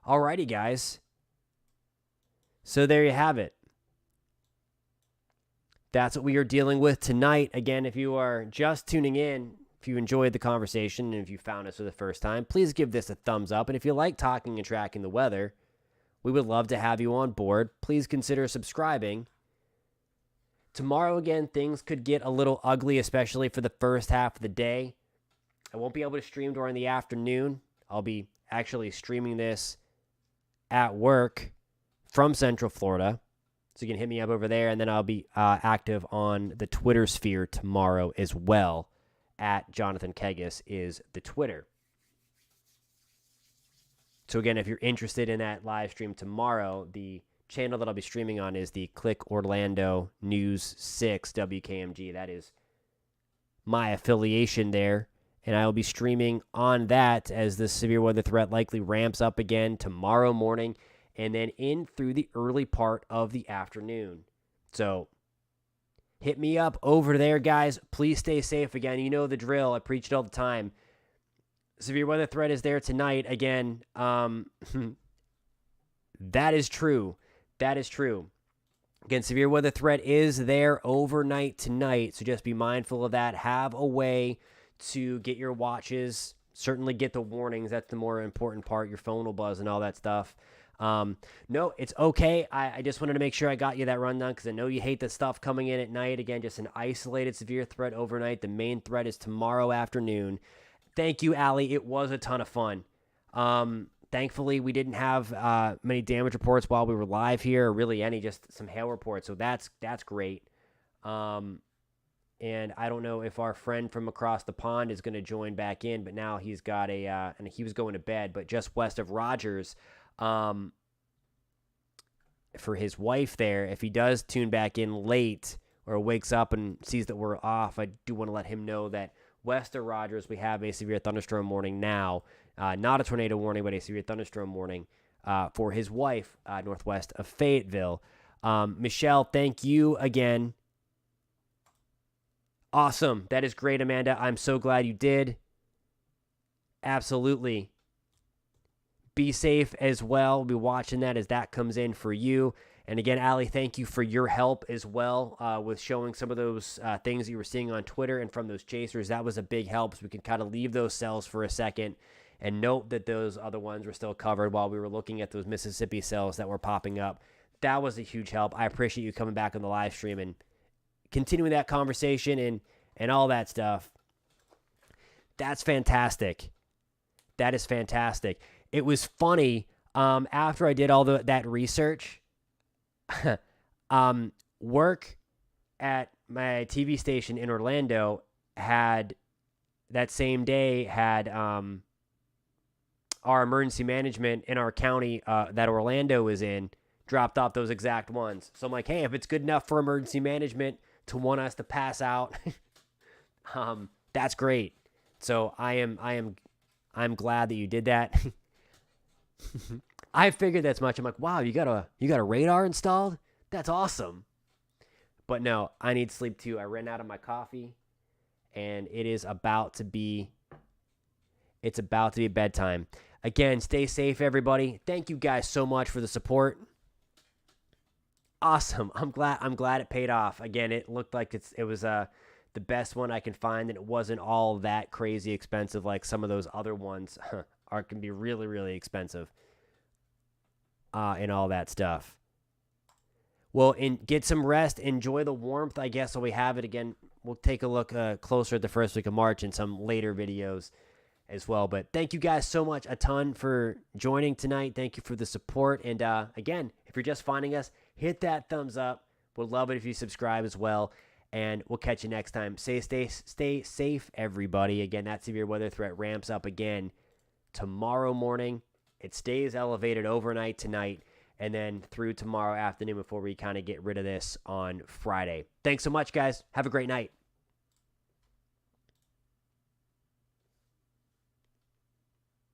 Alrighty, guys. So there you have it. That's what we are dealing with tonight. Again, if you are just tuning in, if you enjoyed the conversation and if you found us for the first time, please give this a thumbs up. And if you like talking and tracking the weather, we would love to have you on board. Please consider subscribing. Tomorrow, again, things could get a little ugly, especially for the first half of the day. I won't be able to stream during the afternoon. I'll be actually streaming this at work from Central Florida. So you can hit me up over there, and then I'll be active on the Twitter sphere tomorrow as well. At Jonathan Kegges is the Twitter. So again, if you're interested in that live stream tomorrow, the channel that I'll be streaming on is the Click Orlando News 6 WKMG. That is my affiliation there. And I will be streaming on that as the severe weather threat likely ramps up again tomorrow morning and then in through the early part of the afternoon. So hit me up over there, guys. Please stay safe. Again, you know the drill. I preach it all the time. Severe weather threat is there tonight. Again, that is true. That is true. Again, severe weather threat is there overnight tonight, so just be mindful of that. Have a way to get your watches. Certainly get the warnings. That's the more important part. Your phone will buzz and all that stuff. No, it's okay. I just wanted to make sure I got you that rundown because I know you hate the stuff coming in at night. Again, just an isolated severe threat overnight. The main threat is tomorrow afternoon. Thank you, Allie. It was a ton of fun. Thankfully, we didn't have many damage reports while we were live here, or really any, just some hail reports. So that's great. And I don't know if our friend from across the pond is going to join back in, but now he's got and he was going to bed, but just west of Rogers, for his wife there, if he does tune back in late or wakes up and sees that we're off, I do want to let him know that west of Rogers, we have a severe thunderstorm warning now. Not a tornado warning, but a severe thunderstorm warning for his wife northwest of Fayetteville. Michelle, thank you again. Awesome. That is great, Amanda. I'm so glad you did. Absolutely. Be safe as well. We'll be watching that as that comes in for you. And again, Allie, thank you for your help as well with showing some of those things that you were seeing on Twitter and from those chasers. That was a big help, so we can kind of leave those cells for a second and note that those other ones were still covered while we were looking at those Mississippi cells that were popping up. That was a huge help. I appreciate you coming back on the live stream and continuing that conversation and all that stuff. That's fantastic. That is fantastic. It was funny, after I did all that research, work at my TV station in Orlando had, that same day, had our emergency management in our county that Orlando is in dropped off those exact ones. So I'm like, hey, if it's good enough for emergency management to want us to pass out, that's great. So I'm glad that you did that. I figured that's much. I'm like, wow, you got a radar installed? That's awesome. But no, I need sleep too. I ran out of my coffee, and it's about to be bedtime. Again, stay safe, everybody. Thank you guys so much for the support. Awesome. I'm glad it paid off. Again, it looked like it was the best one I can find, and it wasn't all that crazy expensive like some of those other ones can be really, really expensive. And all that stuff. Well, get some rest. Enjoy the warmth, I guess, while we have it. Again, we'll take a look closer at the first week of March in some later videos as well. But thank you guys so much a ton for joining tonight. Thank you for the support. And again, if you're just finding us, hit that thumbs up. We'd love it if you subscribe as well. And we'll catch you next time. Stay safe, everybody. Again, that severe weather threat ramps up again tomorrow morning. It stays elevated overnight tonight and then through tomorrow afternoon before we kind of get rid of this on Friday. Thanks so much, guys. Have a great night.